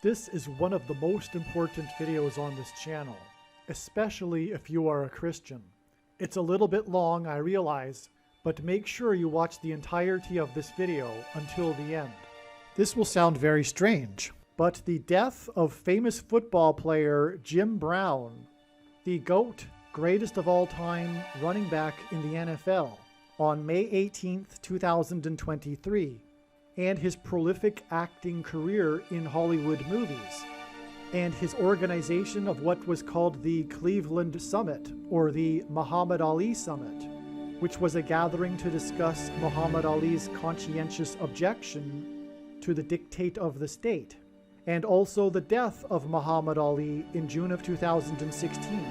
This is one of the most important videos on this channel, especially if you are a Christian. It's a little bit long, I realize, but make sure you watch the entirety of this video until the end. This will sound very strange, but the death of famous football player Jim Brown, the GOAT, greatest of all time running back in the NFL, on May 18th, 2023, and his prolific acting career in Hollywood movies, and his organization of what was called the Cleveland Summit, or the Muhammad Ali Summit, which was a gathering to discuss Muhammad Ali's conscientious objection to the dictate of the state, and also the death of Muhammad Ali in June of 2016,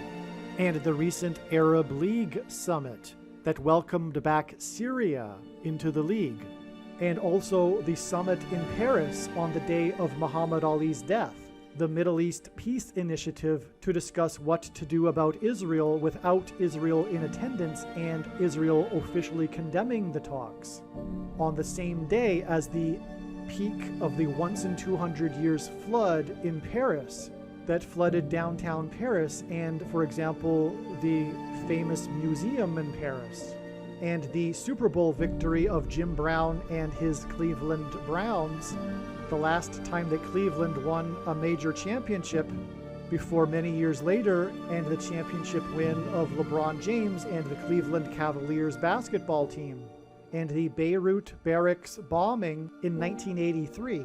and the recent Arab League Summit that welcomed back Syria into the league, and also the summit in Paris on the day of Muhammad Ali's death, the Middle East Peace Initiative to discuss what to do about Israel without Israel in attendance and Israel officially condemning the talks, on the same day as the peak of the once in 200 years flood in Paris that flooded downtown Paris and, for example, the famous museum in Paris, and the Super Bowl victory of Jim Brown and his Cleveland Browns, the last time that Cleveland won a major championship before many years later, and the championship win of LeBron James and the Cleveland Cavaliers basketball team, and the Beirut barracks bombing in 1983.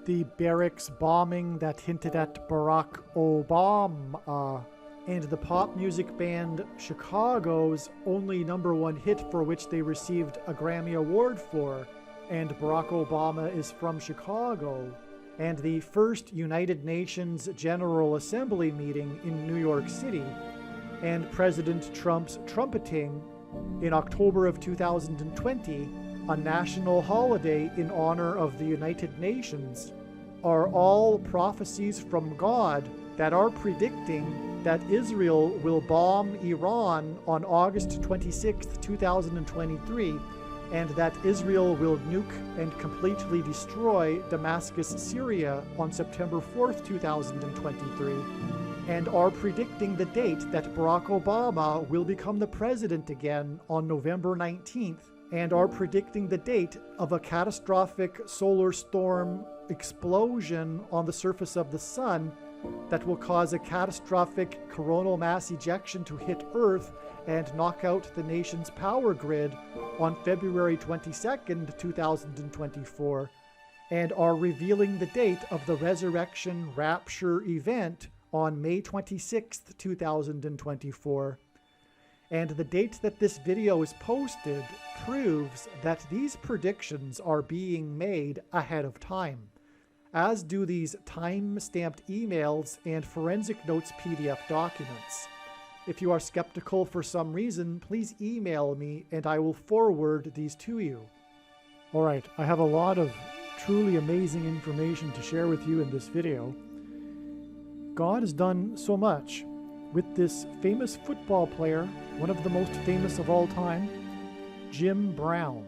The barracks bombing that hinted at Barack Obama, and the pop music band Chicago's only #1 hit for which they received a Grammy Award for, and Barack Obama is from Chicago, and the first United Nations General Assembly meeting in New York City, and President Trump's trumpeting in October of 2020, a national holiday in honor of the United Nations, are all prophecies from God that are predicting that Israel will bomb Iran on August 26, 2023, and that Israel will nuke and completely destroy Damascus, Syria on September 4th, 2023, and are predicting the date that Barack Obama will become the president again on November 19th, and are predicting the date of a catastrophic solar storm explosion on the surface of the sun that will cause a catastrophic coronal mass ejection to hit Earth and knock out the nation's power grid on February 22nd, 2024, and are revealing the date of the resurrection rapture event on May 26th, 2024. And the date that this video is posted proves that these predictions are being made ahead of time, as do these time-stamped emails and forensic notes PDF documents. If you are skeptical for some reason, please email me and I will forward these to you. Alright, I have a lot of truly amazing information to share with you in this video. God has done so much with this famous football player, one of the most famous of all time, Jim Brown,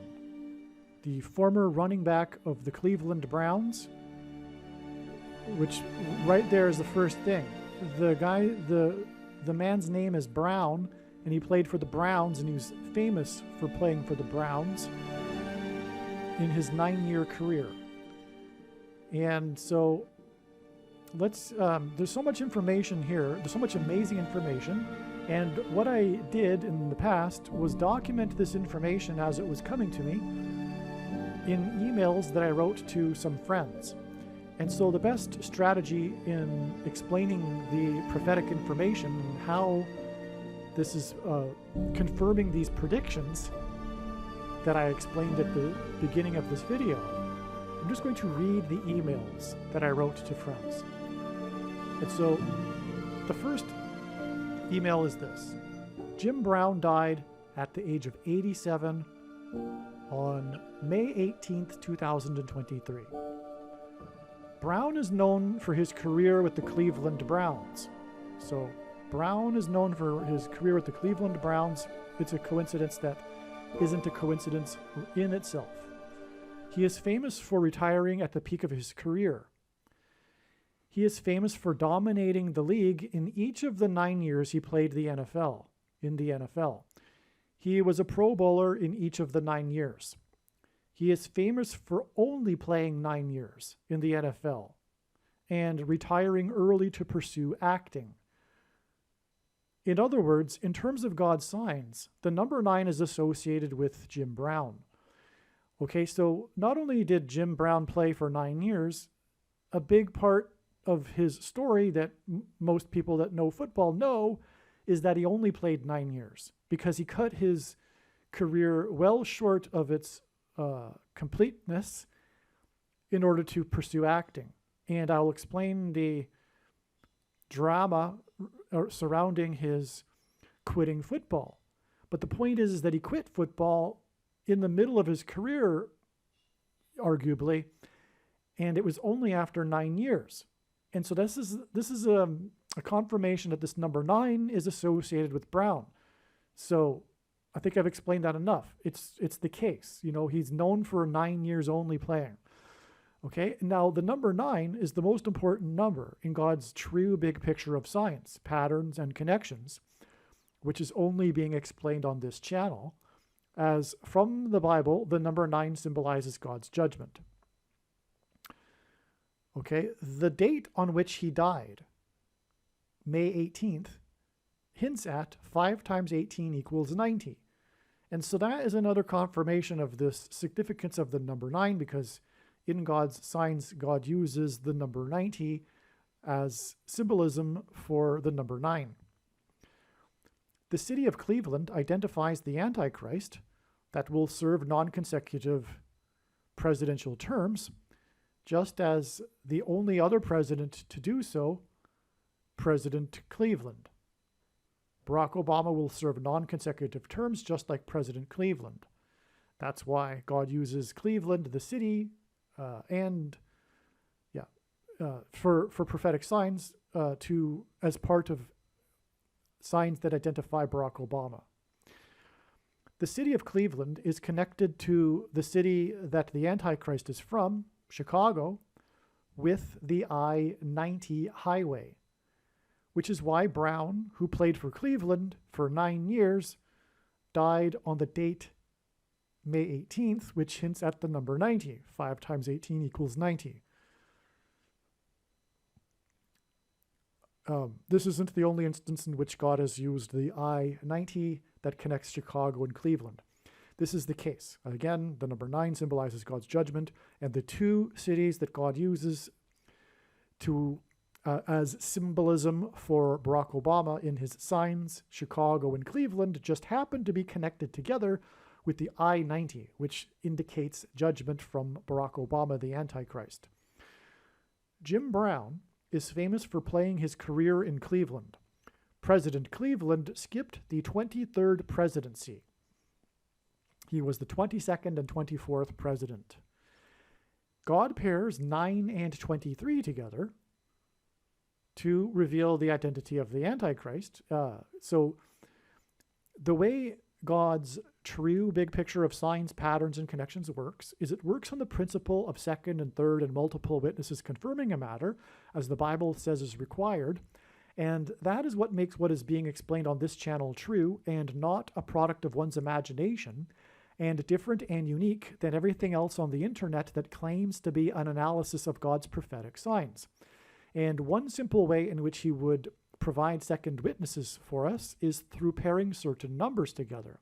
the former running back of the Cleveland Browns, which right there is the first thing. The man's name is Brown, and he played for the Browns, and he was famous for playing for the Browns in his 9-year career. And so there's so much information here, there's so much amazing information, and what I did in the past was document this information as it was coming to me in emails that I wrote to some friends. And so the best strategy in explaining the prophetic information and how this is confirming these predictions that I explained at the beginning of this video, I'm just going to read the emails that I wrote to friends. And so the first email is this. Jim Brown died at the age of 87 on May 18th, 2023. Brown is known for his career with the Cleveland Browns. So Brown is known for his career with the Cleveland Browns. It's a coincidence that isn't a coincidence in itself. He is famous for retiring at the peak of his career. He is famous for dominating the league in each of the 9 years he played in the NFL. He was a Pro Bowler in each of the 9 years. He is famous for only playing 9 years in the NFL and retiring early to pursue acting. In other words, in terms of God's signs, the number 9 is associated with Jim Brown. Okay, so not only did Jim Brown play for 9 years, a big part of his story that most people that know football know is that he only played 9 years because he cut his career well short of its completeness in order to pursue acting. And I'll explain the drama surrounding his quitting football. But the point is that he quit football in the middle of his career, arguably, and it was only after 9 years. And so this is a confirmation that this number 9 is associated with Brown. So I think I've explained that enough. It's the case. You know, he's known for 9 years only playing. Okay, now the number 9 is the most important number in God's true big picture of science, patterns, and connections, which is only being explained on this channel, as from the Bible, the number 9 symbolizes God's judgment. Okay, the date on which he died, May 18th, hints at 5 times 18 equals 90. And so that is another confirmation of this significance of the number 9, because in God's signs, God uses the number 90 as symbolism for the number 9. The city of Cleveland identifies the Antichrist that will serve non-consecutive presidential terms, just as the only other president to do so, President Cleveland. Barack Obama will serve non-consecutive terms just like President Cleveland. That's why God uses Cleveland, the city, for prophetic signs as part of signs that identify Barack Obama. The city of Cleveland is connected to the city that the Antichrist is from, Chicago, with the I-90 highway, which is why Brown, who played for Cleveland for 9 years, died on the date May 18th, which hints at the number 90. 5 times 18 equals 90. This isn't the only instance in which God has used the I-90 that connects Chicago and Cleveland. This is the case. Again, the number 9 symbolizes God's judgment, and the two cities that God uses as symbolism for Barack Obama in his signs, Chicago and Cleveland, just happen to be connected together with the I-90, which indicates judgment from Barack Obama, the Antichrist. Jim Brown is famous for playing his career in Cleveland. President Cleveland skipped the 23rd presidency. He was the 22nd and 24th president. God pairs 9 and 23 together to reveal the identity of the Antichrist. So the way God's true big picture of signs, patterns, and connections works is it works on the principle of second and third and multiple witnesses confirming a matter, as the Bible says is required, and that is what makes what is being explained on this channel true and not a product of one's imagination, and different and unique than everything else on the internet that claims to be an analysis of God's prophetic signs. And one simple way in which he would provide second witnesses for us is through pairing certain numbers together,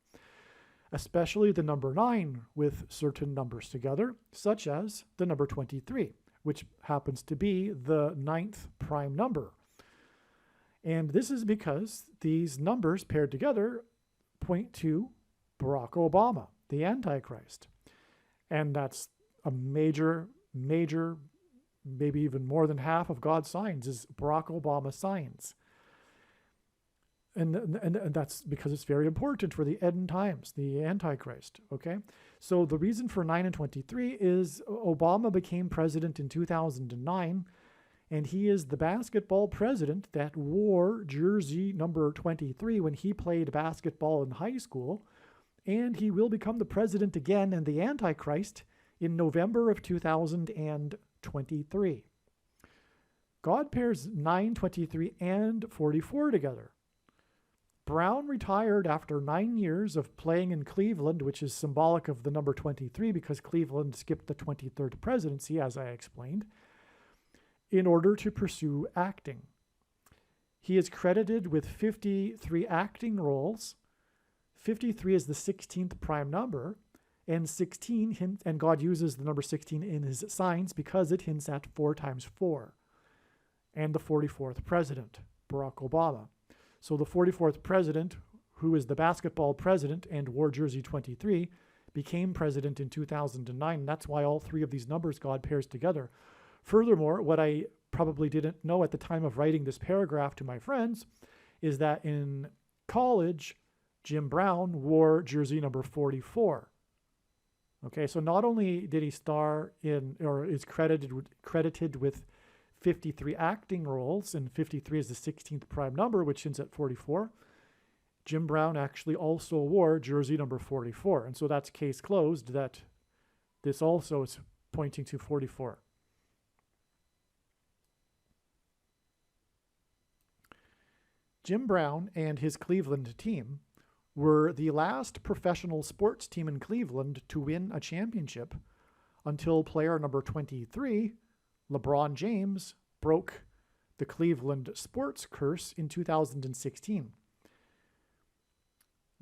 especially the number 9 with certain numbers together, such as the number 23, which happens to be the 9th prime number. And this is because these numbers paired together point to Barack Obama, the Antichrist. And that's a major, maybe even more than half of God's signs is Barack Obama signs. And that's because it's very important for the end times, the Antichrist, okay? So the reason for 9 and 23 is Obama became president in 2009, and he is the basketball president that wore jersey number 23 when he played basketball in high school, and he will become the president again and the Antichrist in November of 2023. God pairs 9, 23, and 44 together. Brown retired after 9 years of playing in Cleveland, which is symbolic of the number 23 because Cleveland skipped the 23rd presidency, as I explained, in order to pursue acting. He is credited with 53 acting roles. 53 is the 16th prime number, and 16 and God uses the number 16 in his signs because it hints at 4 times 4, and the 44th president, Barack Obama. So the 44th president, who is the basketball president and wore jersey 23, became president in 2009. That's why all 3 of these numbers God pairs together. Furthermore, what I probably didn't know at the time of writing this paragraph to my friends is that in college, Jim Brown wore jersey number 44. Okay, so not only did he star in, or is credited with 53 acting roles, and 53 is the 16th prime number, which hints at 44, Jim Brown actually also wore jersey number 44. And so that's case closed, that this also is pointing to 44. Jim Brown and his Cleveland team were the last professional sports team in Cleveland to win a championship until player number 23, LeBron James, broke the Cleveland sports curse in 2016.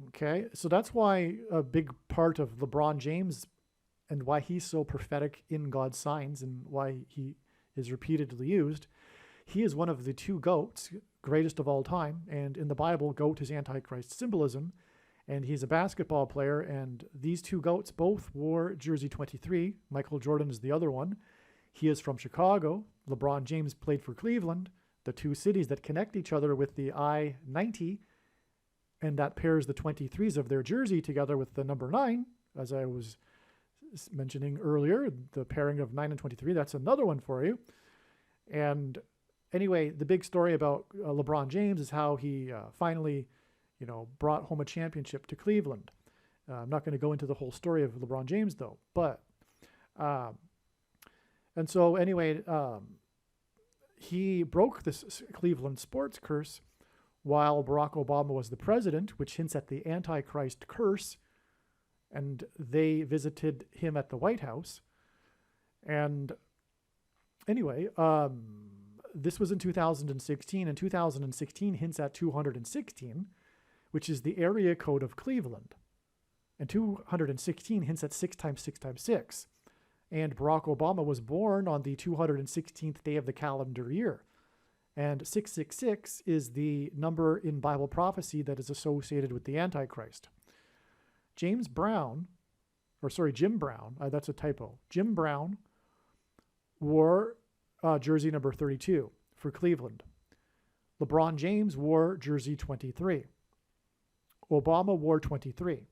Okay, so that's why a big part of LeBron James and why he's so prophetic in God's signs and why he is repeatedly used. He is one of the 2 GOATs, greatest of all time, and in the Bible, GOAT is Antichrist symbolism, and he's a basketball player, and these 2 GOATs both wore jersey 23. Michael Jordan is the other one. He is from Chicago. LeBron James played for Cleveland, the 2 cities that connect each other with the I-90, and that pairs the 23s of their jersey together with the number 9, as I was mentioning earlier, the pairing of 9 and 23. That's another one for you. And anyway, the big story about LeBron James is how he finally, brought home a championship to Cleveland. I'm not going to go into the whole story of LeBron James, though. But, and so anyway, he broke this Cleveland sports curse while Barack Obama was the president, which hints at the Antichrist curse. And they visited him at the White House. And anyway, this was in 2016, and 2016 hints at 216, which is the area code of Cleveland. And 216 hints at 6 times 6 times 6. And Barack Obama was born on the 216th day of the calendar year. And 666 is the number in Bible prophecy that is associated with the Antichrist. Jim Brown, that's a typo. Jim Brown wore jersey number 32 for Cleveland. LeBron James wore jersey 23. Obama wore 23.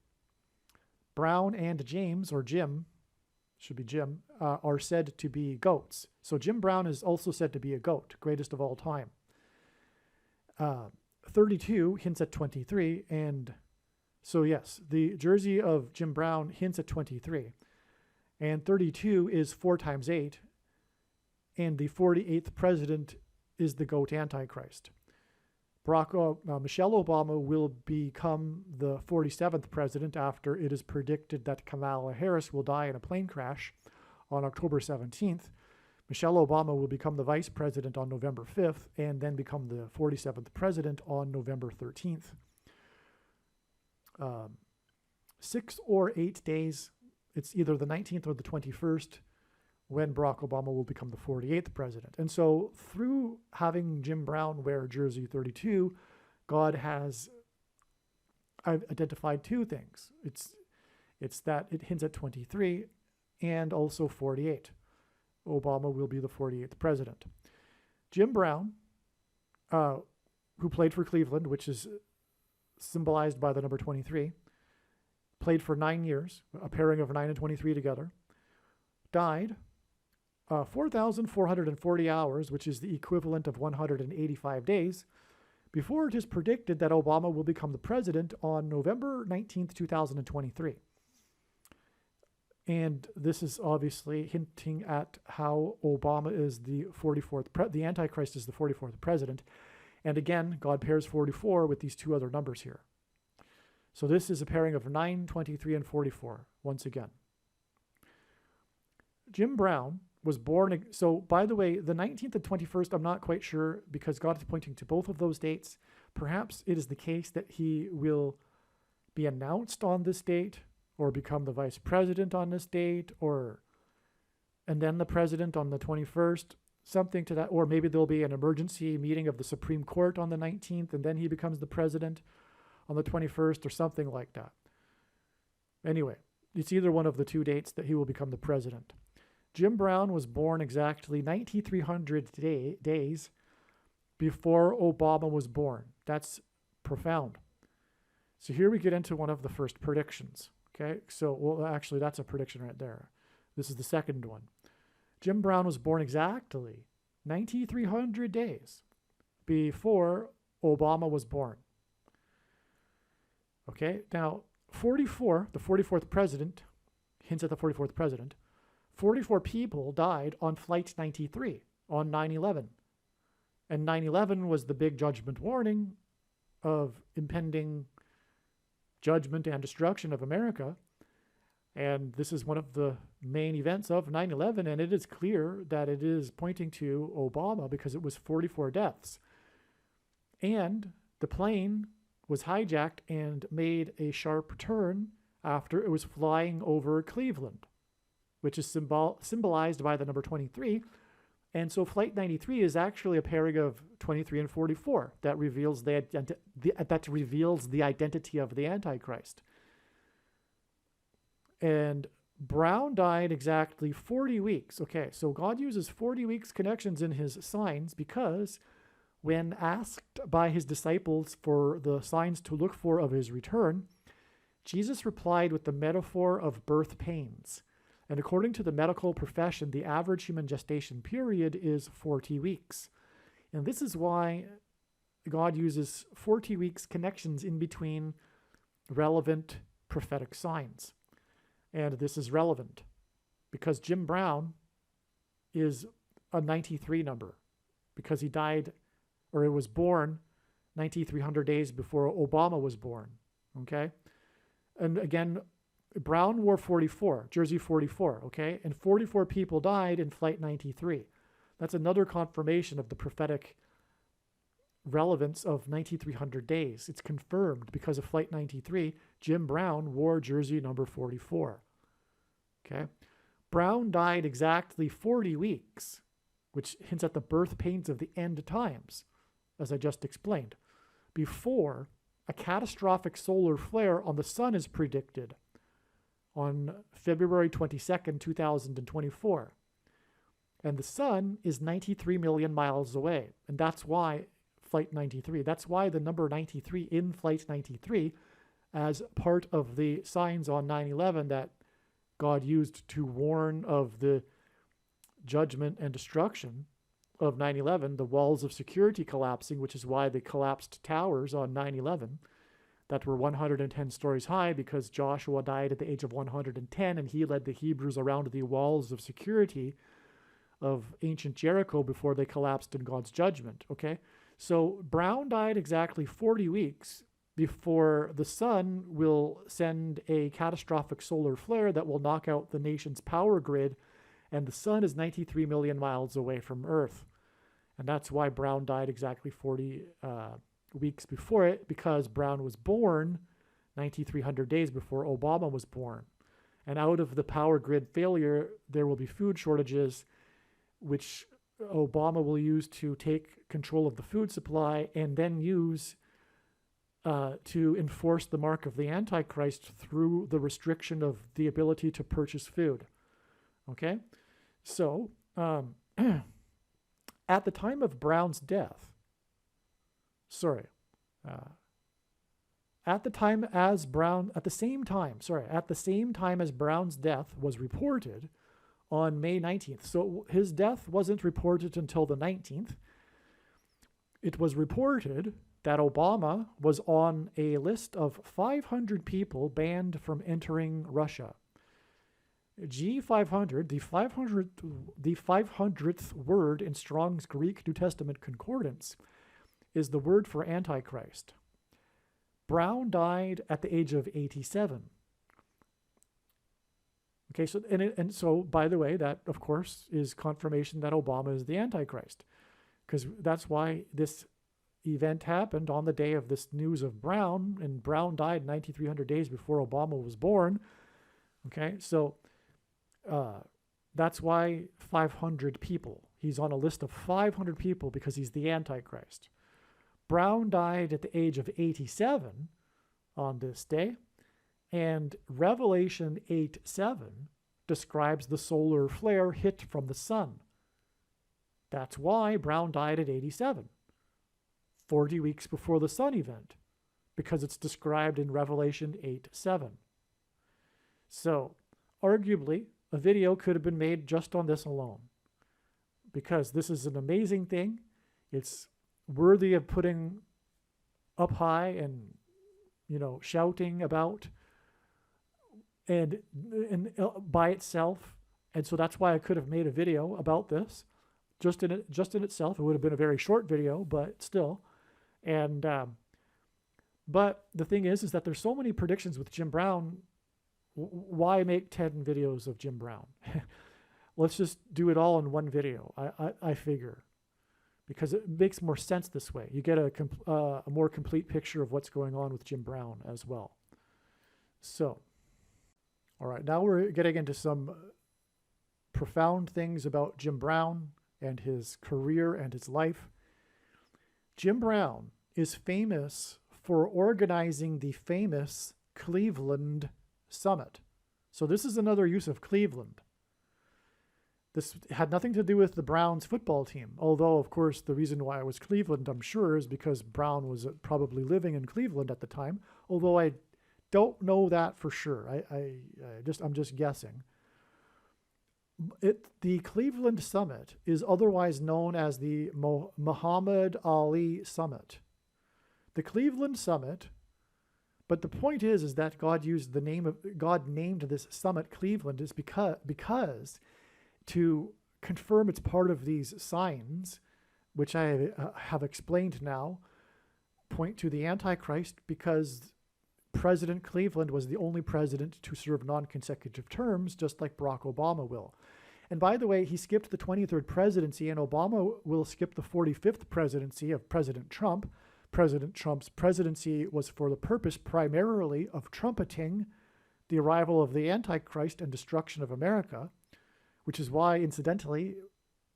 Brown and James, or Jim, should be Jim, are said to be GOATs. So Jim Brown is also said to be a GOAT, greatest of all time. 32 hints at 23, and so yes, the jersey of Jim Brown hints at 23. And 32 is 4 times 8, and the 48th president is the GOAT Antichrist. Michelle Obama will become the 47th president after it is predicted that Kamala Harris will die in a plane crash on October 17th. Michelle Obama will become the vice president on November 5th and then become the 47th president on November 13th. 6 or 8 days, it's either the 19th or the 21st, when Barack Obama will become the 48th president. And so through having Jim Brown wear jersey 32, God has identified 2 things. It's that it hints at 23 and also 48. Obama will be the 48th president. Jim Brown, who played for Cleveland, which is symbolized by the number 23, played for 9 years, a pairing of 9 and 23 together, died 4,440 hours, which is the equivalent of 185 days, before it is predicted that Obama will become the president on November 19th, 2023. And this is obviously hinting at how Obama is the 44th, the Antichrist is the 44th president. And again, God pairs 44 with these two other numbers here. So this is a pairing of 9, 23, and 44, once again. Jim Brown was born, so by the way, the 19th and 21st, I'm not quite sure because God is pointing to both of those dates. Perhaps it is the case that he will be announced on this date or become the vice president on this date and then the president on the 21st, something to that, or maybe there'll be an emergency meeting of the Supreme Court on the 19th and then he becomes the president on the 21st or something like that. Anyway, it's either one of the two dates that he will become the president. Jim Brown was born exactly 9,300 days before Obama was born. That's profound. So here we get into one of the first predictions. Okay, so, well, actually, that's a prediction right there. This is the second one. Jim Brown was born exactly 9,300 days before Obama was born. Okay, now 44, the 44th president, hints at the 44th president, 44 people died on Flight 93 on 9/11. And 9/11 was the big judgment warning of impending judgment and destruction of America. And this is one of the main events of 9/11, and it is clear that it is pointing to Obama because it was 44 deaths. And the plane was hijacked and made a sharp turn after it was flying over Cleveland, which is symbolized by the number 23. And so Flight 93 is actually a pairing of 23 and 44 that reveals the identity of the Antichrist. And Brown died exactly 40 weeks. Okay, so God uses 40 weeks connections in his signs because when asked by his disciples for the signs to look for of his return, Jesus replied with the metaphor of birth pains. And according to the medical profession, the average human gestation period is 40 weeks. And this is why God uses 40 weeks connections in between relevant prophetic signs. And this is relevant because Jim Brown is a 93 number because he died, or he was born 9,300 days before Obama was born. Okay? And again, Brown wore 44, jersey 44, okay? And 44 people died in Flight 93. That's another confirmation of the prophetic relevance of 9,300 days. It's confirmed because of Flight 93. Jim Brown wore jersey number 44, okay? Brown died exactly 40 weeks, which hints at the birth pains of the end times, as I just explained, before a catastrophic solar flare on the sun is predicted on February 22nd, 2024. And the sun is 93 million miles away. And that's why Flight 93, that's why the number 93 in Flight 93 as part of the signs on 9/11 that God used to warn of the judgment and destruction of 9/11, the walls of security collapsing, which is why they collapsed towers on 9/11 that were 110 stories high because Joshua died at the age of 110 and he led the Hebrews around the walls of security of ancient Jericho before they collapsed in God's judgment, okay? So Brown died exactly 40 weeks before the sun will send a catastrophic solar flare that will knock out the nation's power grid, and the sun is 93 million miles away from Earth. And that's why Brown died exactly 40 weeks before it, because Brown was born 9,300 days before Obama was born. And out of the power grid failure, there will be food shortages, which Obama will use to take control of the food supply and then use to enforce the mark of the Antichrist through the restriction of the ability to purchase food. Okay? So, at the time of Brown's death, at the same time as Brown's death was reported on May 19th. So his death wasn't reported until the 19th. It was reported that Obama was on a list of 500 people banned from entering Russia. G500, the 500th word in Strong's Greek New Testament Concordance, is the word for Antichrist. Brown died at the age of 87. Okay, so so by the way, that of course is confirmation that Obama is the Antichrist, because that's why this event happened on the day of this news of Brown, and Brown died 9,300 days before Obama was born. Okay, so that's why 500 people. He's on a list of 500 people because he's the Antichrist. Brown died at the age of 87 on this day, and Revelation 8:7 describes the solar flare hit from the sun. That's why Brown died at 87, 40 weeks before the sun event, because it's described in Revelation 8:7. So, arguably, a video could have been made just on this alone, because this is an amazing thing. It's worthy of putting up high and, shouting about and by itself. And so that's why I could have made a video about this just in itself. It would have been a very short video, but still. And but the thing is that there's so many predictions with Jim Brown. Why make 10 videos of Jim Brown? Let's just do it all in one video, I figure, because it makes more sense this way. You get a more complete picture of what's going on with Jim Brown as well. So, all right, now we're getting into some profound things about Jim Brown and his career and his life. Jim Brown is famous for organizing the famous Cleveland Summit. So this is another use of Cleveland. This had nothing to do with the Browns football team, although, of course, the reason why it was Cleveland, I'm sure, is because Brown was probably living in Cleveland at the time, although I don't know that for sure. I'm just guessing. The Cleveland Summit is otherwise known as the Muhammad Ali Summit. The Cleveland Summit, but the point is that God named this summit Cleveland is because to confirm it's part of these signs, which I have explained now, point to the Antichrist, because President Cleveland was the only president to serve non-consecutive terms, just like Barack Obama will. And by the way, he skipped the 23rd presidency, and Obama will skip the 45th presidency of President Trump. President Trump's presidency was for the purpose primarily of trumpeting the arrival of the Antichrist and destruction of America, which is why, incidentally,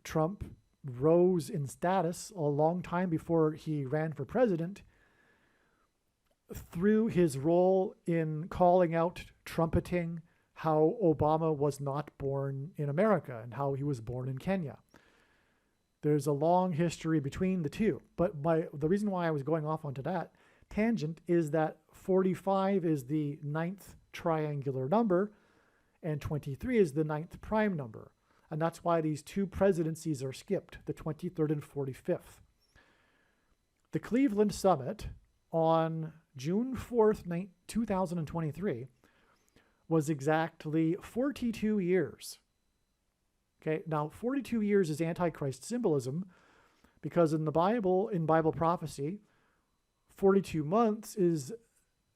Trump rose in status a long time before he ran for president through his role in calling out, trumpeting how Obama was not born in America and how he was born in Kenya. There's a long history between the two. But the reason why I was going off onto that tangent is that 45 is the 9th triangular number, and 23 is the 9th prime number. And that's why these two presidencies are skipped, the 23rd and 45th. The Cleveland Summit on June 4th, 2023 was exactly 42 years. Okay, now 42 years is Antichrist symbolism, because in the Bible, in Bible prophecy, 42 months is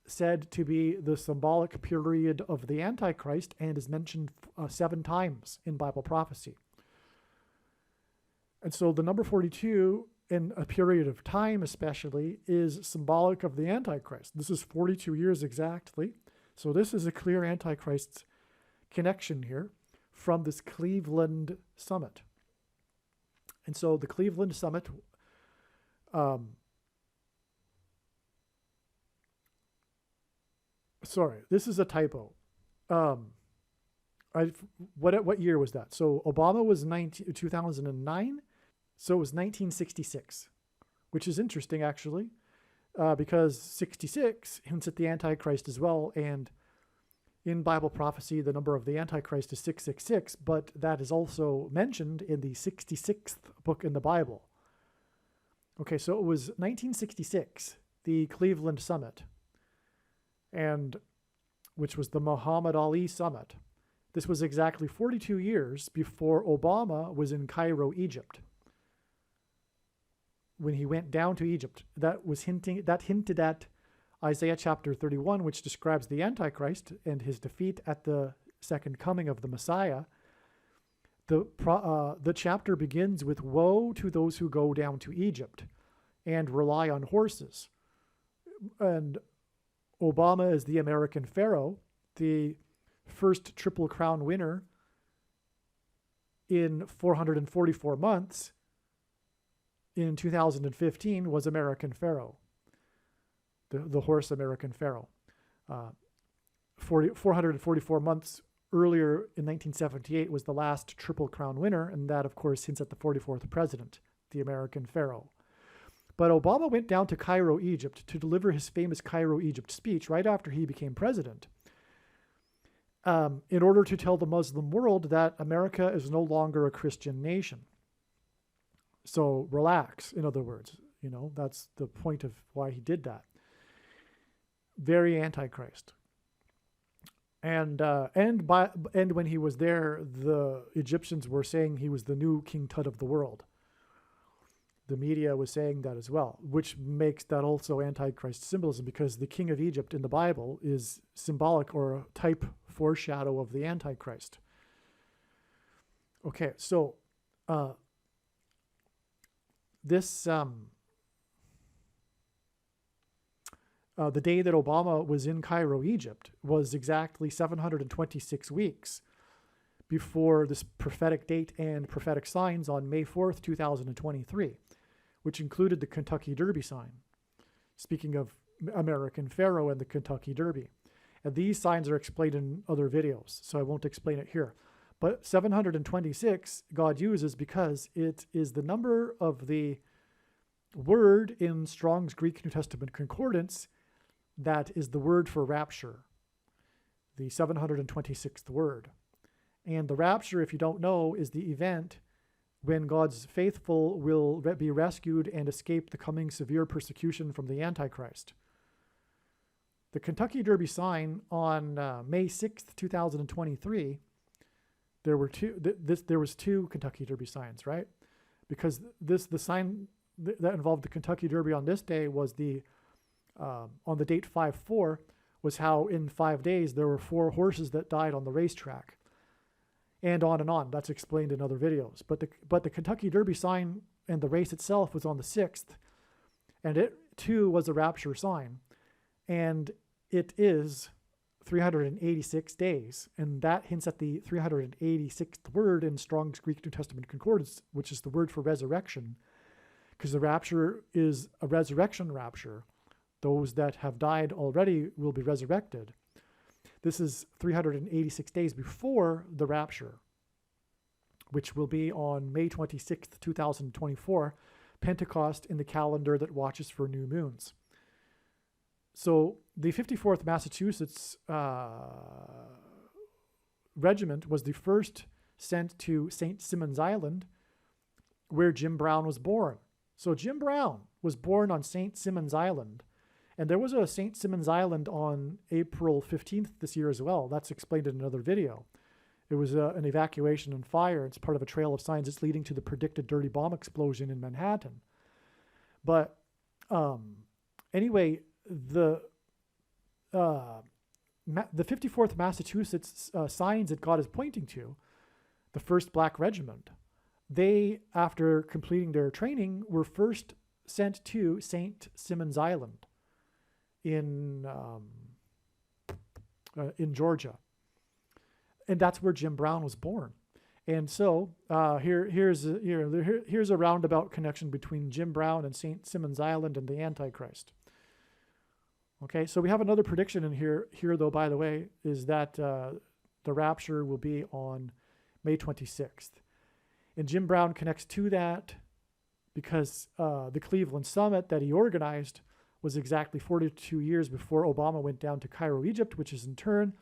said to be the symbolic period of the Antichrist and is mentioned 7 times in Bible prophecy. And so the number 42 in a period of time especially is symbolic of the Antichrist. This is 42 years exactly. So this is a clear Antichrist connection here from this Cleveland Summit. And so the Cleveland Summit sorry, this is a typo. What year was that? So Obama was 2009, so it was 1966, which is interesting actually, because 66 hints at the Antichrist as well, and in Bible prophecy, the number of the Antichrist is 666, but that is also mentioned in the 66th book in the Bible. Okay, so it was 1966, the Cleveland Summit, and which was the Muhammad Ali Summit. This was exactly 42 years before Obama was in Cairo, Egypt. When he went down to Egypt, that hinted at Isaiah chapter 31, which describes the Antichrist and his defeat at the second coming of the Messiah. The chapter begins with, "Woe to those who go down to Egypt and rely on horses." And Obama is the American Pharaoh, the first Triple Crown winner in 444 months. In 2015 was American Pharaoh, the horse American Pharaoh. 444 months earlier in 1978 was the last Triple Crown winner, and that, of course, hints at the 44th president, the American Pharaoh. But Obama went down to Cairo, Egypt, to deliver his famous Cairo, Egypt speech right after he became president, in order to tell the Muslim world that America is no longer a Christian nation. So relax, in other words. That's the point of why he did that. Very Antichrist. And when he was there, the Egyptians were saying he was the new King Tut of the world. The media was saying that as well, which makes that also Antichrist symbolism, because the king of Egypt in the Bible is symbolic or a type foreshadow of the Antichrist. Okay, so the day that Obama was in Cairo, Egypt, was exactly 726 weeks before this prophetic date and prophetic signs on May 4th, 2023, which included the Kentucky Derby sign. Speaking of American Pharaoh and the Kentucky Derby. And these signs are explained in other videos, so I won't explain it here. But 726 God uses because it is the number of the word in Strong's Greek New Testament Concordance that is the word for rapture, the 726th word. And the rapture, if you don't know, is the event when God's faithful will be rescued and escape the coming severe persecution from the Antichrist. The Kentucky Derby sign on May 6th, 2023, there was two Kentucky Derby signs, right? Because the sign that involved the Kentucky Derby on this day was on the date 5/4, was how in 5 days there were 4 horses that died on the racetrack. And on and on. That's explained in other videos. But the Kentucky Derby sign and the race itself was on the 6th. And it too was a rapture sign. And it is 386 days. And that hints at the 386th word in Strong's Greek New Testament Concordance, which is the word for resurrection. Because the rapture is a resurrection rapture. Those that have died already will be resurrected. This is 386 days before the rapture, which will be on May 26th, 2024, Pentecost in the calendar that watches for new moons. So the 54th Massachusetts Regiment was the first sent to St. Simon's Island, where Jim Brown was born. So Jim Brown was born on St. Simon's Island. And there was a St. Simon's Island on April 15th this year as well. That's explained in another video. It was an evacuation and fire. It's part of a trail of signs that's leading to the predicted dirty bomb explosion in Manhattan. But anyway, the 54th Massachusetts signs that God is pointing to, the 1st Black Regiment, they, after completing their training, were first sent to St. Simon's Island in Georgia. And that's where Jim Brown was born. And so here's a roundabout connection between Jim Brown and St. Simon's Island and the Antichrist. Okay, so we have another prediction in here though, by the way, is that the rapture will be on May 26th. And Jim Brown connects to that because the Cleveland Summit that he organized was exactly 42 years before Obama went down to Cairo, Egypt, which is in turn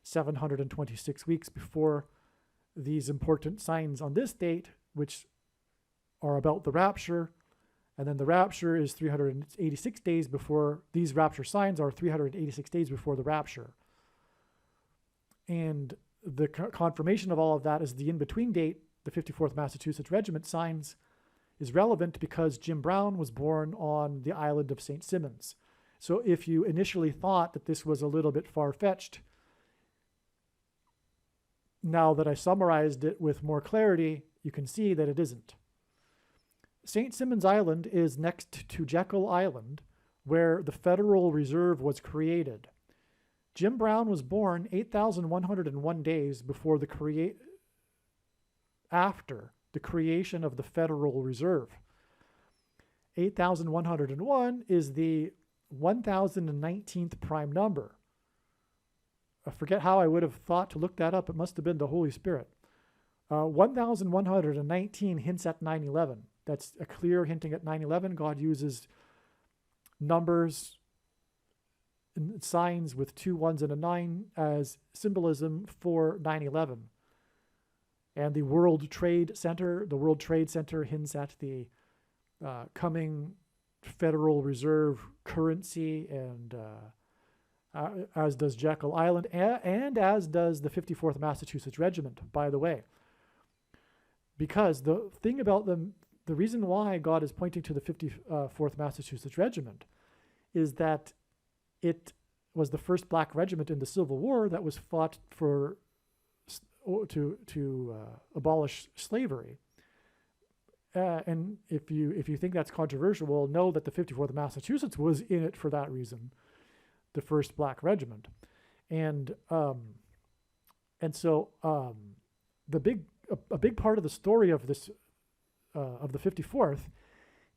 726 weeks before these important signs on this date, which are about the rapture. And then the rapture is 386 days before, these rapture signs are 386 days before the rapture. And the confirmation of all of that is the in-between date, the 54th Massachusetts Regiment signs, is relevant because Jim Brown was born on the island of St. Simons. So if you initially thought that this was a little bit far-fetched, now that I summarized it with more clarity, you can see that it isn't. St. Simons Island is next to Jekyll Island, where the Federal Reserve was created. Jim Brown was born 8,101 days before after the creation of the Federal Reserve. 8,101 is the 1,019th prime number. I forget how I would have thought to look that up. It must have been the Holy Spirit. 1,119 hints at 9/11. That's a clear hinting at 9/11. God uses numbers and signs with 2 1s and a 9 as symbolism for 9/11. And the World Trade Center hints at the coming Federal Reserve currency, and as does Jekyll Island, and as does the 54th Massachusetts Regiment, by the way. Because the thing about them, the reason why God is pointing to the 54th Massachusetts Regiment is that it was the first black regiment in the Civil War that was fought to abolish slavery. And if you think that's controversial, well, know that the 54th Massachusetts was in it for that reason, the first black regiment, and so a big part of the story of this of the 54th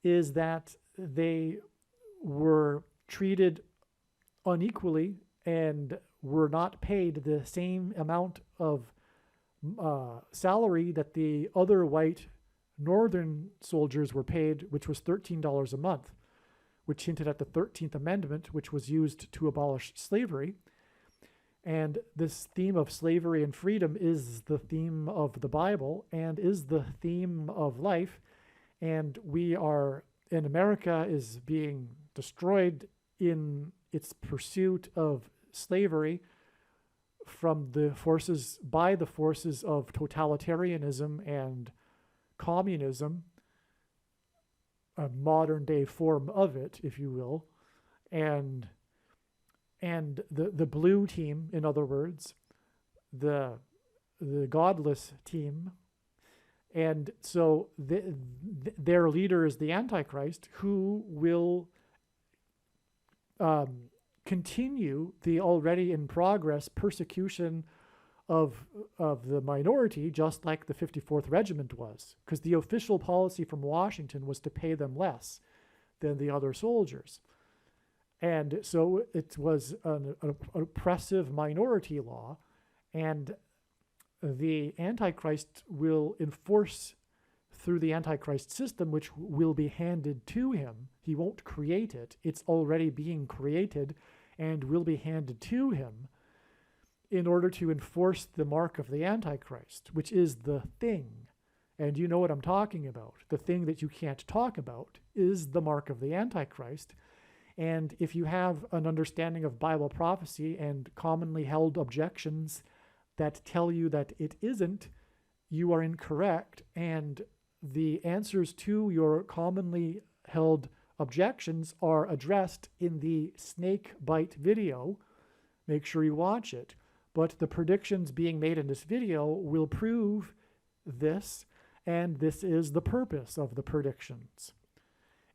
is that they were treated unequally and were not paid the same amount of salary that the other white northern soldiers were paid, which was $13 a month, which hinted at the 13th Amendment, which was used to abolish slavery. And this theme of slavery and freedom is the theme of the Bible and is the theme of life. And America is being destroyed in its pursuit of slavery by the forces of totalitarianism and communism, a modern day form of it, if you will, and the blue team, in other words, the godless team, and so their leader is the Antichrist, who will continue the already in progress persecution of the minority, just like the 54th Regiment was, because the official policy from Washington was to pay them less than the other soldiers. And so it was an oppressive minority law, and the Antichrist will enforce through the Antichrist system, which will be handed to him. He won't create it. It's already being created and will be handed to him in order to enforce the mark of the Antichrist, which is the thing. And you know what I'm talking about. The thing that you can't talk about is the mark of the Antichrist. And if you have an understanding of Bible prophecy and commonly held objections that tell you that it isn't, you are incorrect. And the answers to your commonly held objections are addressed in the snake bite video. Make sure you watch it. But the predictions being made in this video will prove this, and this is the purpose of the predictions.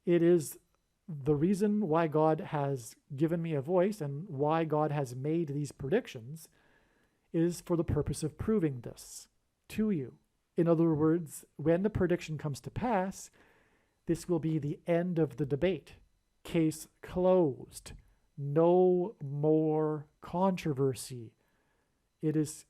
It is the reason why God has given me a voice and why God has made these predictions is for the purpose of proving this to you. In other words, when the prediction comes to pass, this will be the end of the debate. Case closed. No more controversy. It is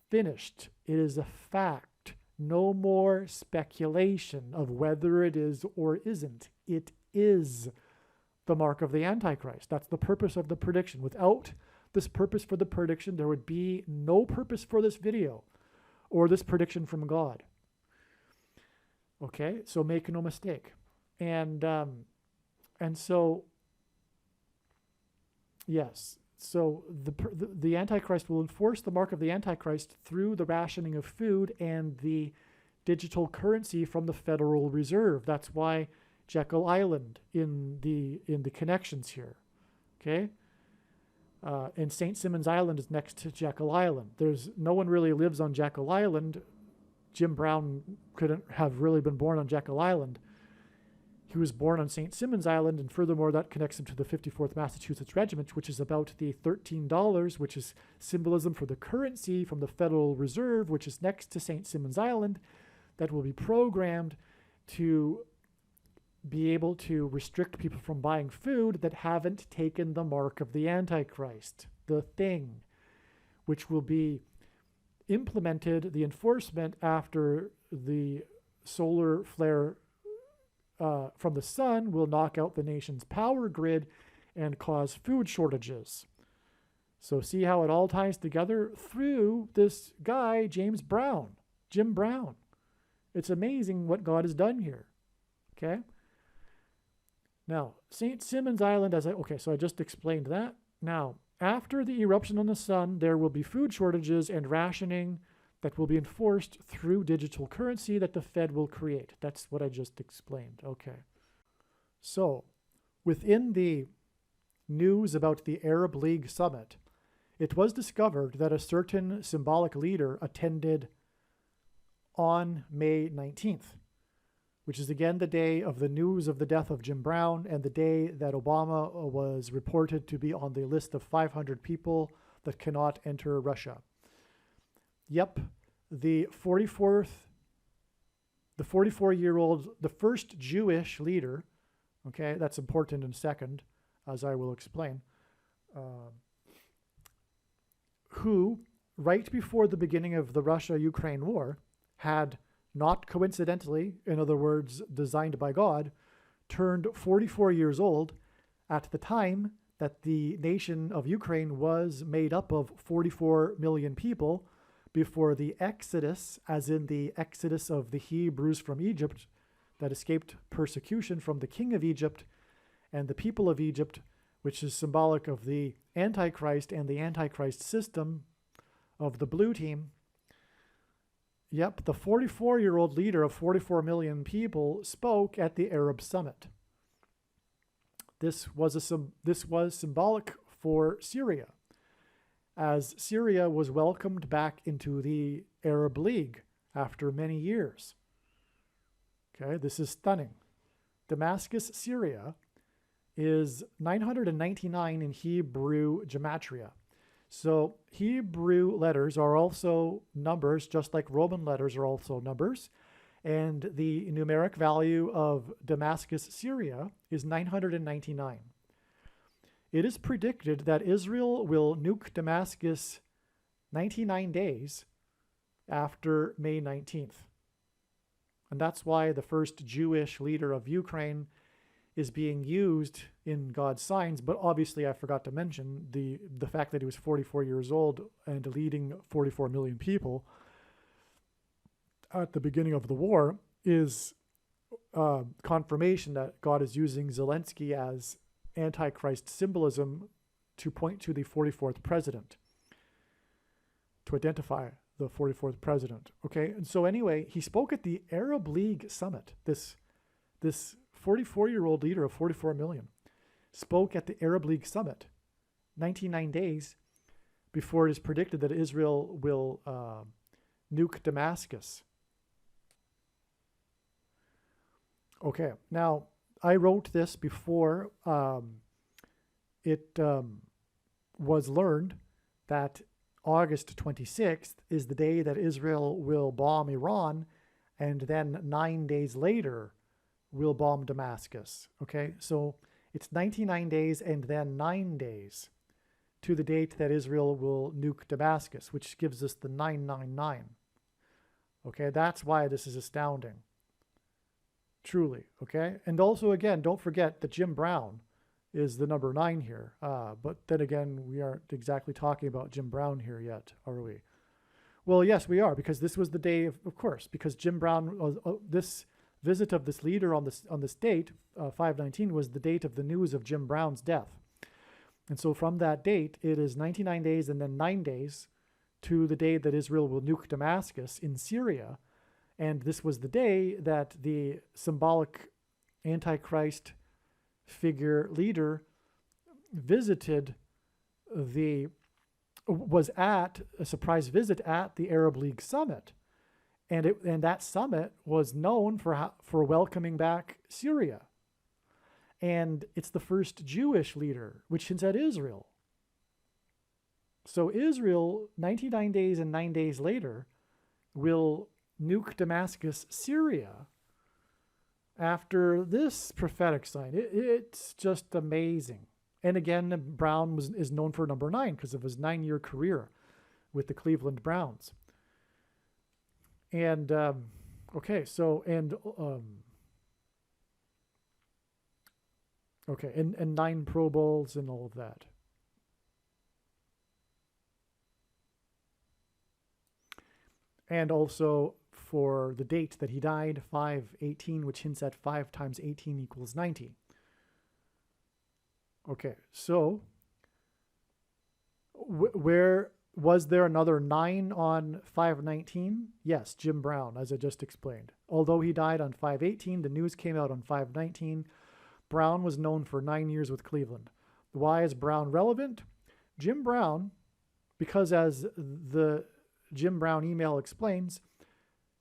finished. It is a fact. No more speculation of whether it is or isn't. It is the mark of the Antichrist. That's the purpose of the prediction. Without this purpose for the prediction, there would be no purpose for this video or this prediction from God. Okay, so make no mistake. And so, yes, So the Antichrist will enforce the mark of the Antichrist through the rationing of food and the digital currency from the Federal Reserve. That's why Jekyll Island in the connections here. Okay? And St. Simons Island is next to Jekyll Island. No one really lives on Jekyll Island. Jim Brown couldn't have really been born on Jekyll Island. He was born on St. Simons Island, and furthermore, that connects him to the 54th Massachusetts Regiment, which is about the $13, which is symbolism for the currency from the Federal Reserve, which is next to St. Simons Island, that will be programmed to be able to restrict people from buying food that haven't taken the mark of the Antichrist, the thing, which will be implemented, the enforcement after the solar flare from the sun will knock out the nation's power grid and cause food shortages. So see how it all ties together through this guy, Jim Brown. It's amazing what God has done here. Okay? Now, St. Simons Island, so I just explained that. Now, after the eruption on the sun, there will be food shortages and rationing that will be enforced through digital currency that the Fed will create. That's what I just explained. Okay. So, within the news about the Arab League summit, it was discovered that a certain symbolic leader attended on May 19th, which is again the day of the news of the death of Jim Brown and the day that Obama was reported to be on the list of 500 people that cannot enter Russia. Yep, the 44-year-old, the first Jewish leader, okay, that's important in a second, as I will explain, who, right before the beginning of the Russia-Ukraine war, had not coincidentally, in other words, designed by God, turned 44 years old at the time that the nation of Ukraine was made up of 44 million people before the Exodus, as in the Exodus of the Hebrews from Egypt that escaped persecution from the king of Egypt and the people of Egypt, which is symbolic of the Antichrist and the Antichrist system of the blue team. Yep, the 44-year-old leader of 44 million people spoke at the Arab Summit. This was symbolic for Syria, as Syria was welcomed back into the Arab League after many years. Okay, this is stunning. Damascus, Syria, is 999 in Hebrew gematria. So Hebrew letters are also numbers, just like Roman letters are also numbers. And the numeric value of Damascus, Syria is 999. It is predicted that Israel will nuke Damascus 99 days after May 19th. And that's why the first Jewish leader of Ukraine is being used in God's signs. But obviously I forgot to mention the fact that he was 44 years old and leading 44 million people at the beginning of the war is confirmation that God is using Zelensky as Antichrist symbolism to point to the 44th president, to identify the 44th president. Okay, and so anyway, he spoke at the Arab League summit. This 44-year-old leader of 44 million spoke at the Arab League summit 99 days before it is predicted that Israel will nuke Damascus. Okay, now I wrote this before it was learned that August 26th is the day that Israel will bomb Iran, and then 9 days later will bomb Damascus. Okay, so it's 99 days and then 9 days to the date that Israel will nuke Damascus, which gives us the 999. Okay, that's why this is astounding. Truly, okay? And also, again, don't forget that Jim Brown is the number 9 here. But then again, we aren't exactly talking about Jim Brown here yet, are we? Well, yes, we are, because this was the day, of course, because Jim Brown, this visit of this leader on this date, 5/19, was the date of the news of Jim Brown's death. And so from that date, it is 99 days and then 9 days to the day that Israel will nuke Damascus in Syria. And this was the day that the symbolic Antichrist figure leader was at a surprise visit at the Arab League summit. And that summit was known for welcoming back Syria. And it's the first Jewish leader, which hints at Israel. So Israel, 99 days and 9 days later, will nuke Damascus, Syria, after this prophetic sign. It's just amazing. And again, Brown is known for number 9 because of his 9-year career with the Cleveland Browns. And, okay, and 9 Pro Bowls and all of that. And also for the date that he died, 5/18, which hints at 5 times 18 equals 90. Okay, so where was there another 9 on 5/19? Yes, Jim Brown, as I just explained. Although he died on 5/18, the news came out on 5/19. Brown was known for 9 years with Cleveland. Why is Brown relevant? Jim Brown, because as the Jim Brown email explains,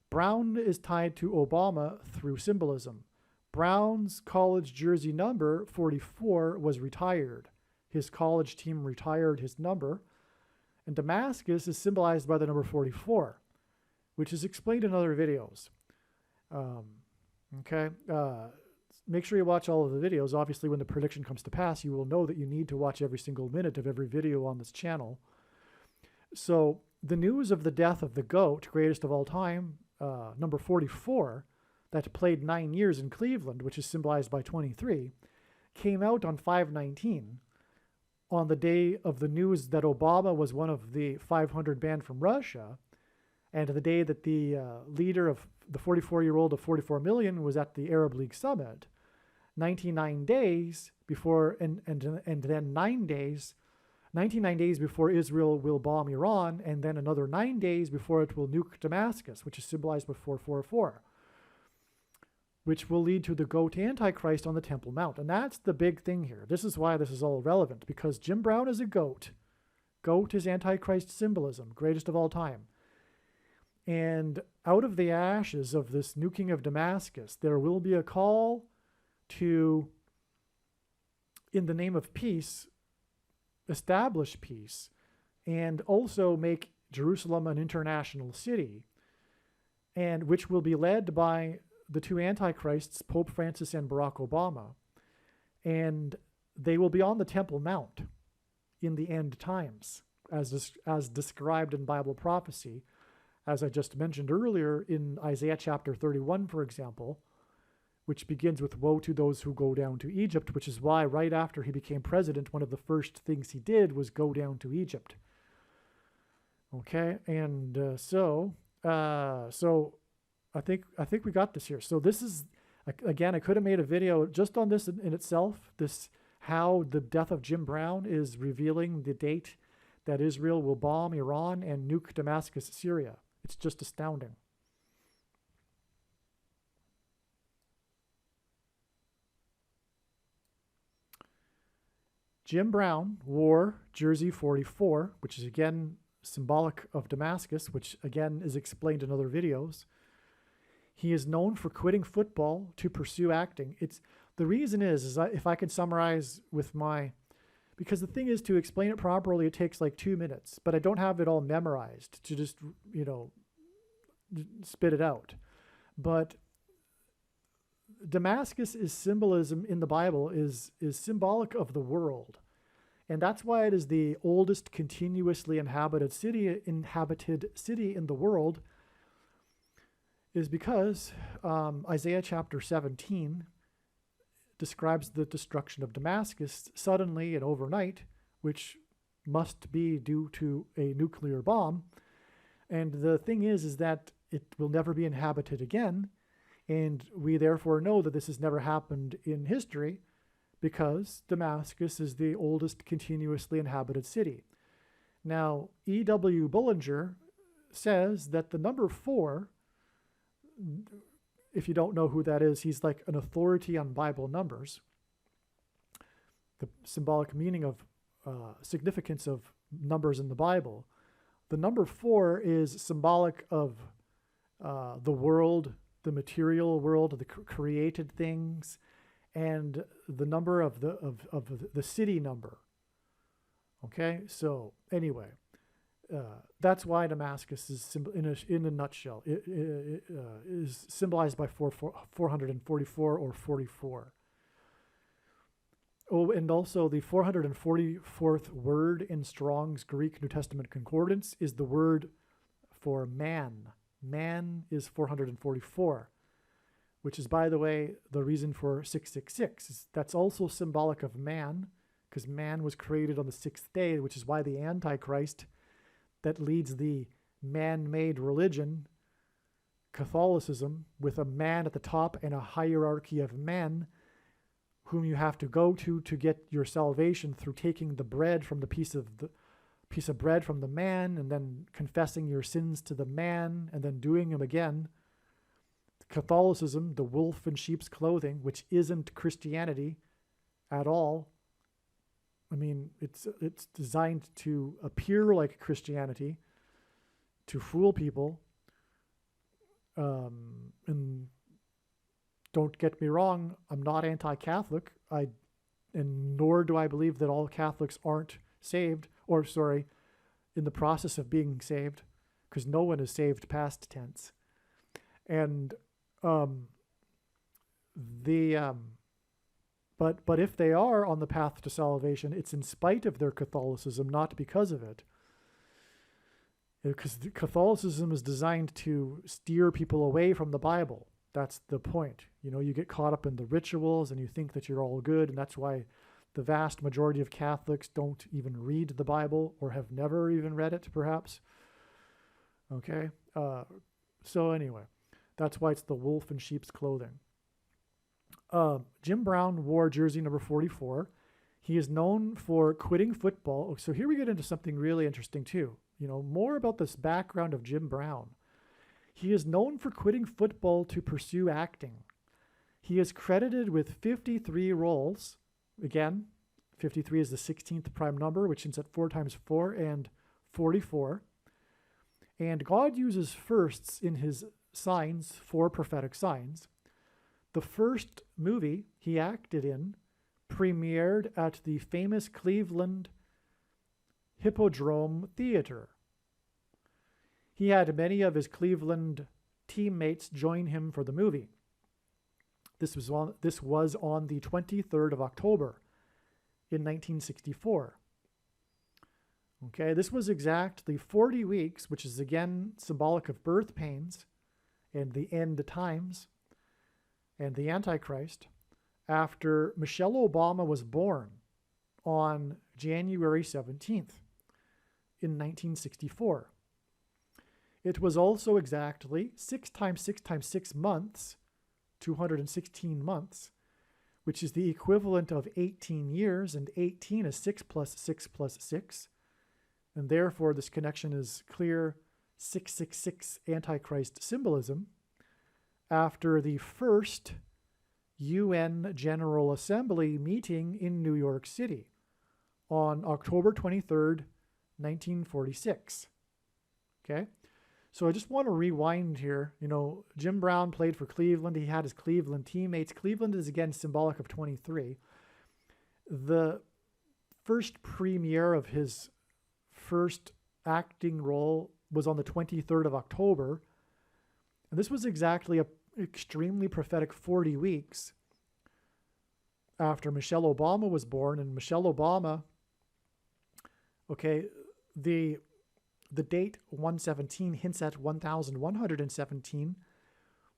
Brown is tied to Obama through symbolism. Brown's college jersey number 44 was retired. His college team retired his number. And Damascus is symbolized by the number 44, which is explained in other videos. Make sure you watch all of the videos. Obviously, when the prediction comes to pass, you will know that you need to watch every single minute of every video on this channel. So the news of the death of the GOAT, greatest of all time, number 44, that played 9 years in Cleveland, which is symbolized by 23, came out on 5/19 on the day of the news that Obama was one of the 500 banned from Russia, and the day that the leader of the 44-year-old of 44 million was at the Arab League summit. 99 days before, and then 9 days, 99 days before Israel will bomb Iran, and then another 9 days before it will nuke Damascus, which is symbolized by 444, which will lead to the GOAT Antichrist on the Temple Mount. And that's the big thing here. This is why this is all relevant, because Jim Brown is a GOAT. GOAT is Antichrist symbolism, greatest of all time. And out of the ashes of this nuking of Damascus, there will be a call to, in the name of peace, establish peace, and also make Jerusalem an international city, and which will be led by the two antichrists, Pope Francis and Barack Obama. And they will be on the Temple Mount in the end times, as described in Bible prophecy, as I just mentioned earlier in Isaiah chapter 31, for example, which begins with woe to those who go down to Egypt, which is why right after he became president, one of the first things he did was go down to Egypt. Okay, and so I think we got this here. So this is, again, I could have made a video just on this in itself, this how the death of Jim Brown is revealing the date that Israel will bomb Iran and nuke Damascus, Syria. It's just astounding. Jim Brown wore jersey 44, which is again symbolic of Damascus, which again is explained in other videos. He is known for quitting football to pursue acting. The reason is if I could summarize with because the thing is, to explain it properly, it takes like 2 minutes, but I don't have it all memorized to just, spit it out. But Damascus is symbolism in the Bible, is symbolic of the world. And that's why it is the oldest continuously inhabited city in the world, is because Isaiah chapter 17 describes the destruction of Damascus suddenly and overnight, which must be due to a nuclear bomb. And the thing is that it will never be inhabited again. And we therefore know that this has never happened in history, because Damascus is the oldest continuously inhabited city. Now, E.W. Bullinger says that the number 4, if you don't know who that is, he's like an authority on Bible numbers. The symbolic meaning of significance of numbers in the Bible. The number 4 is symbolic of the world, the material world, the created things, and the number of the city number. Okay, so anyway, that's why Damascus is in a nutshell. It is symbolized by 444 or 44. Oh, and also the 444th word in Strong's Greek New Testament Concordance is the word for man. Man is 444, which is, by the way, the reason for 666. That's also symbolic of man, because man was created on the 6th day, which is why the Antichrist that leads the man-made religion, Catholicism, with a man at the top and a hierarchy of men whom you have to go to get your salvation through taking the bread from the piece of bread from the man and then confessing your sins to the man and then doing them again. Catholicism, the wolf in sheep's clothing, which isn't Christianity at all. I mean, it's designed to appear like Christianity, to fool people. And don't get me wrong, I'm not anti-Catholic. And nor do I believe that all Catholics aren't saved, or sorry, in the process of being saved, because no one is saved past tense. And but if they are on the path to salvation, it's in spite of their Catholicism, not because of it. Because Catholicism is designed to steer people away from the Bible. That's the point. You know, you get caught up in the rituals and you think that you're all good, and that's why the vast majority of Catholics don't even read the Bible or have never even read it, perhaps. Okay? So anyway, that's why it's the wolf in sheep's clothing. Jim Brown wore jersey number 44. He is known for quitting football. So here we get into something really interesting too. You know, more about this background of Jim Brown. He is known for quitting football to pursue acting. He is credited with 53 roles. Again, 53 is the 16th prime number, which is at 4 times 4 and 44. And God uses firsts in his signs for prophetic signs. The first movie he acted in premiered at the famous Cleveland Hippodrome Theater. He had many of his Cleveland teammates join him for the movie. This was on the 23rd of October in 1964. Okay, this was exactly 40 weeks, which is again symbolic of birth pains and the end times and the Antichrist, after Michelle Obama was born on January 17th in 1964. It was also exactly 6 times 6 times 6 months, 216 months, which is the equivalent of 18 years, and 18 is 6 plus 6 plus 6. And therefore, this connection is clear 666 Antichrist symbolism. After the first UN General Assembly meeting in New York City on October 23rd, 1946. Okay? So I just want to rewind here. You know, Jim Brown played for Cleveland. He had his Cleveland teammates. Cleveland is again symbolic of 23. The first premiere of his first acting role was on the 23rd of October. And this was exactly a extremely prophetic 40 weeks after Michelle Obama was born. And Michelle Obama, okay, the date 117 hints at 1117,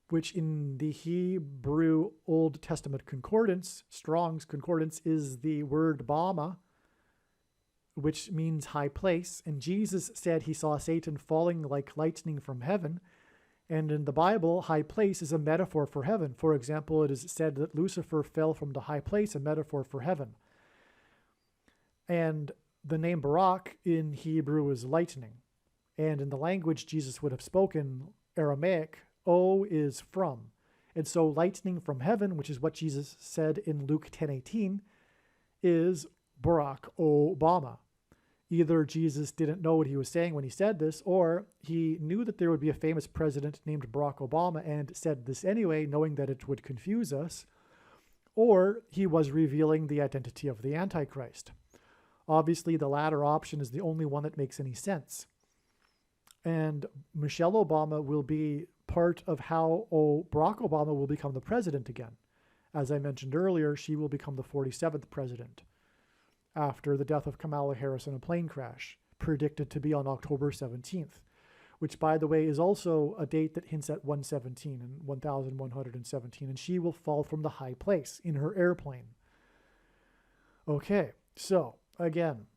which in the Hebrew Old Testament concordance, Strong's concordance, is the word Bama, which means high place. And Jesus said he saw Satan falling like lightning from heaven. And in the Bible, high place is a metaphor for heaven. For example, it is said that Lucifer fell from the high place, a metaphor for heaven. And the name Barak in Hebrew is lightning. And in the language Jesus would have spoken, Aramaic, O is from. And so lightning from heaven, which is what Jesus said in Luke 10:18, is Barack Obama. Either Jesus didn't know what he was saying when he said this, or he knew that there would be a famous president named Barack Obama and said this anyway, knowing that it would confuse us, or he was revealing the identity of the Antichrist. Obviously, the latter option is the only one that makes any sense. And Michelle Obama will be part of how Barack Obama will become the president again. As I mentioned earlier, she will become the 47th president after the death of Kamala Harris in a plane crash, predicted to be on October 17th, which, by the way, is also a date that hints at 117 and 1117, and she will fall from the high place in her airplane. Okay, so again,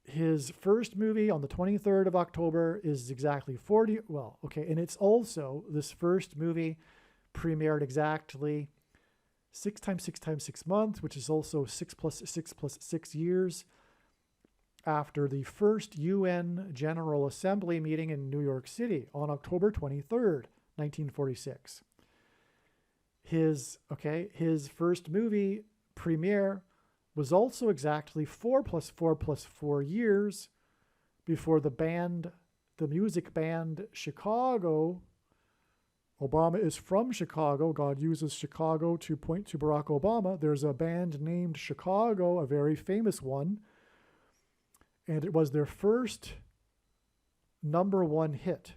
his first movie on the 23rd of October is exactly 40, well, okay, and it's also, this first movie premiered exactly 6 times 6 times 6 months, which is also 6 plus 6 plus 6 years after the first UN General Assembly meeting in New York City on October 23rd, 1946. His first movie premiere was also exactly 4 plus 4 plus 4 years before the music band Chicago. Obama is from Chicago. God uses Chicago to point to Barack Obama. There's a band named Chicago, a very famous one, and it was their first #1 hit.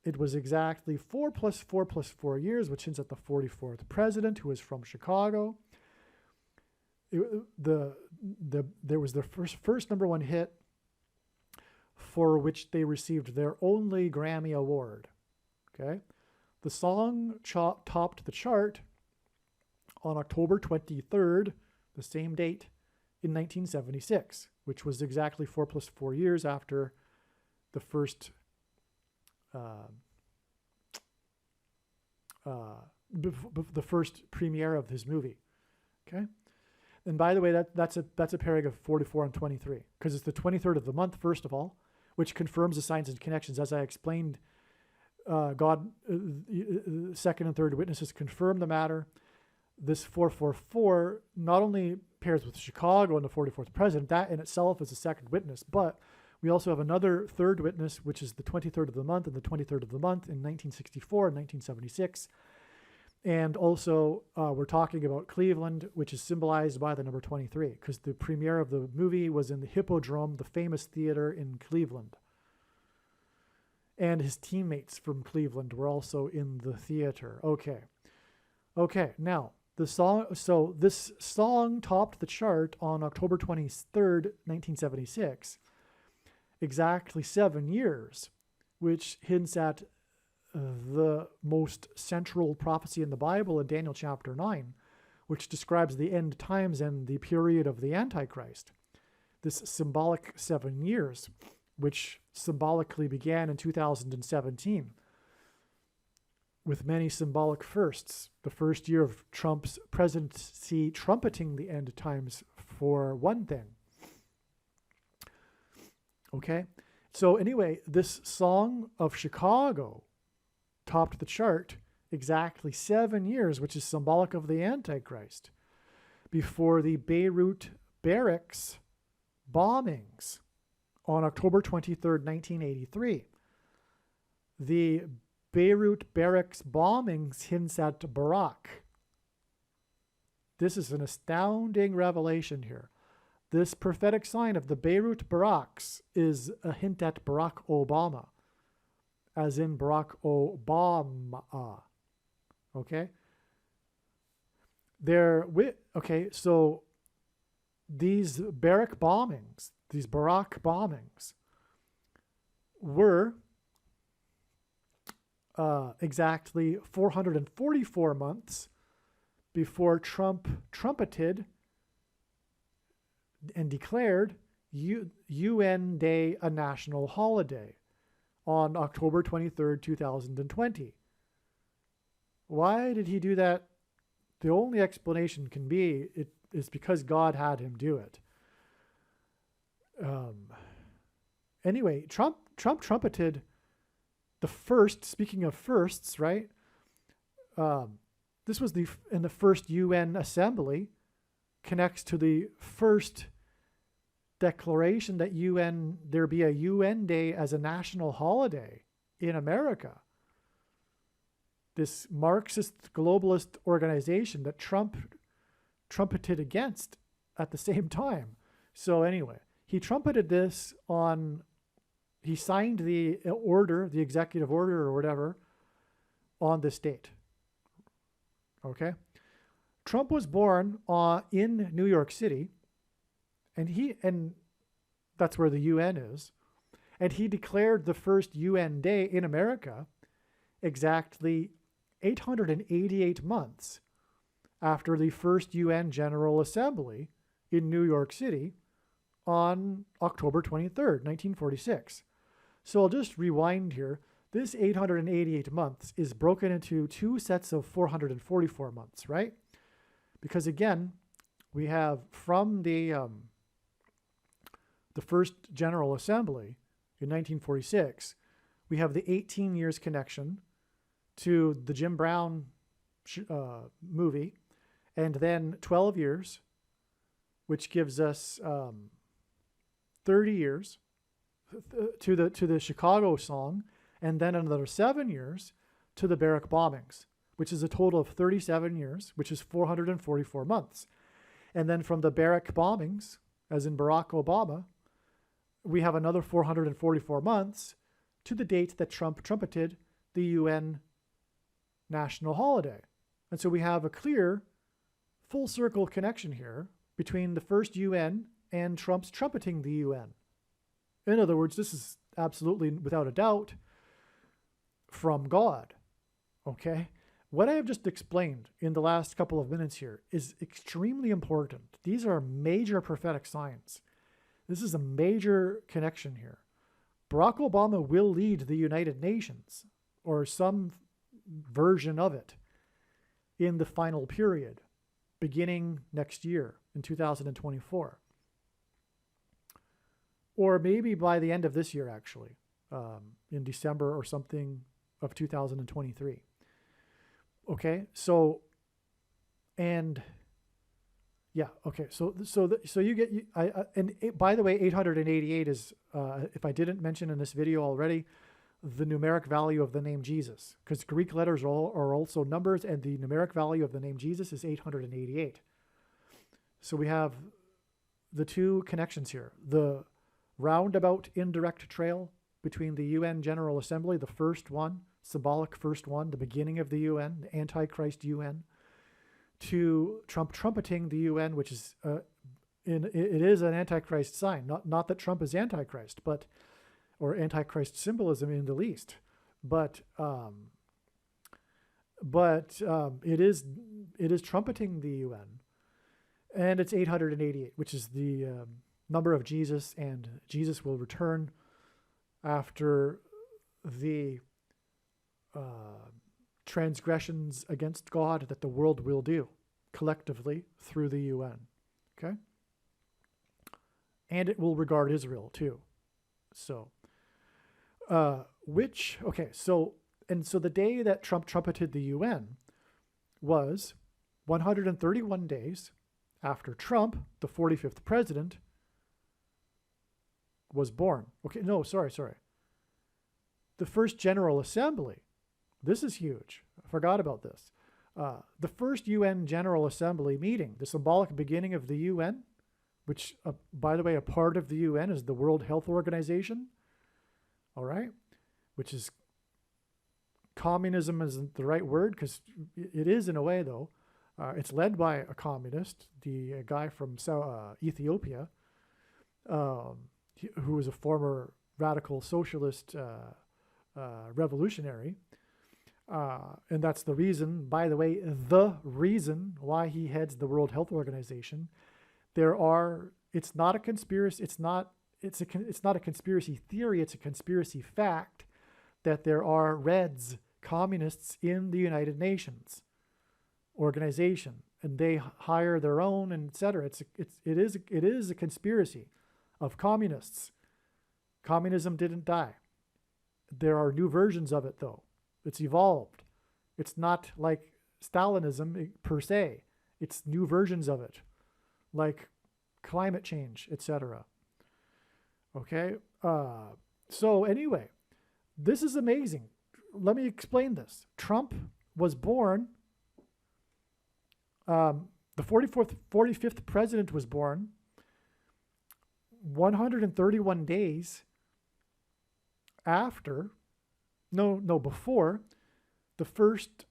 It was exactly 4 plus 4 plus 4 years, which hints at the 44th president, who is from Chicago. There was their first #1 hit, for which they received their only Grammy Award. Okay, the song topped the chart on October 23rd, the same date, in 1976, which was exactly 4 plus 4 years after the first premiere of his movie. Okay, and by the way, that's a pairing of 44 and 23, because it's the 23rd of the month, first of all, which confirms the signs and connections, as I explained. Second and third witnesses confirm the matter. This 444 not only pairs with Chicago and the 44th president, that in itself is a second witness, but we also have another third witness, which is the 23rd of the month and the 23rd of the month in 1964 and 1976. And also, we're talking about Cleveland, which is symbolized by the number 23, because the premiere of the movie was in the Hippodrome, the famous theater in Cleveland. And his teammates from Cleveland were also in the theater. Okay, now, this song topped the chart on October 23rd, 1976, exactly 7 years, which hints at the most central prophecy in the Bible in Daniel chapter 9, which describes the end times and the period of the Antichrist. This symbolic 7 years, which symbolically began in 2017, with many symbolic firsts. The first year of Trump's presidency trumpeting the end times, for one thing. Okay, so anyway, this song of Chicago topped the chart exactly 7 years, which is symbolic of the Antichrist, before the Beirut barracks bombings on October 23rd, 1983. The Beirut barracks bombings hints at Barack. This is an astounding revelation here. This prophetic sign of the Beirut barracks is a hint at Barack Obama, as in Barack Obama. Okay? So these Barak bombings, these Barack bombings, were exactly 444 months before Trump trumpeted and declared UN Day a national holiday on October 23rd, 2020. Why did he do that? The only explanation can be it is because God had him do it. Anyway, Trump trumpeted the first, speaking of firsts, right? This was in the first UN assembly, connects to the first declaration that there be a UN day as a national holiday in America. This Marxist globalist organization that Trump trumpeted against at the same time. So anyway, he trumpeted this he signed the order, the executive order or whatever, on this date. Okay? Trump was born in New York City, and that's where the UN is, and he declared the first UN day in America exactly 888 months after the first UN General Assembly in New York City on October 23rd, 1946. So I'll just rewind here. This 888 months is broken into two sets of 444 months, right? Because again, we have from the first General Assembly in 1946, we have the 18 years connection to the Jim Brown movie, and then 12 years, which gives us 30 years to the Chicago song, and then another 7 years to the Barrack bombings, which is a total of 37 years, which is 444 months. And then from the Barrack bombings, as in Barack Obama, we have another 444 months to the date that Trump trumpeted the UN national holiday. And so we have a clear full circle connection here between the first UN and Trump's trumpeting the UN. In other words, this is absolutely, without a doubt, from God. Okay? What I have just explained in the last couple of minutes here is extremely important. These are major prophetic signs. This is a major connection here. Barack Obama will lead the United Nations, or some version of it, in the final period, beginning next year in 2024. Or maybe by the end of this year, actually, in December or something of 2023. Okay, so, and yeah, okay, so you get, by the way, 888 is, if I didn't mention in this video already, the numeric value of the name Jesus, because Greek letters are also numbers, and the numeric value of the name Jesus is 888. So we have the two connections here. The roundabout indirect trail between the UN General Assembly, the first one, symbolic first one, the beginning of the UN, the Antichrist UN, to Trump trumpeting the UN, which is, it is an Antichrist sign. Not that Trump is Antichrist, but, or Antichrist symbolism in the least, but it is trumpeting the UN, and it's 888, which is the number of Jesus, and Jesus will return after the transgressions against God that the world will do collectively through the UN. Okay? And it will regard Israel too. So, so the day that Trump trumpeted the UN was 131 days after Trump, the 45th president, was born. Okay, no, sorry. The first General Assembly. This is huge. I forgot about this. The first UN General Assembly meeting, the symbolic beginning of the UN, which, by the way, a part of the UN is the World Health Organization, all right, which is, communism isn't the right word, because it is in a way, though. It's led by a communist, the guy from Ethiopia, who was a former radical socialist revolutionary. And that's the reason, by the way, the reason why he heads the World Health Organization. It's not a conspiracy. It's not a conspiracy theory. It's a conspiracy fact that there are Reds, communists in the United Nations organization, and they hire their own, and etc. It is a conspiracy of communists. Communism didn't die. There are new versions of it, though. It's evolved. It's not like Stalinism per se. It's new versions of it, like climate change, etc. Okay? So anyway, this is amazing. Let me explain this. Trump was born, the 45th president was born 131 days before the first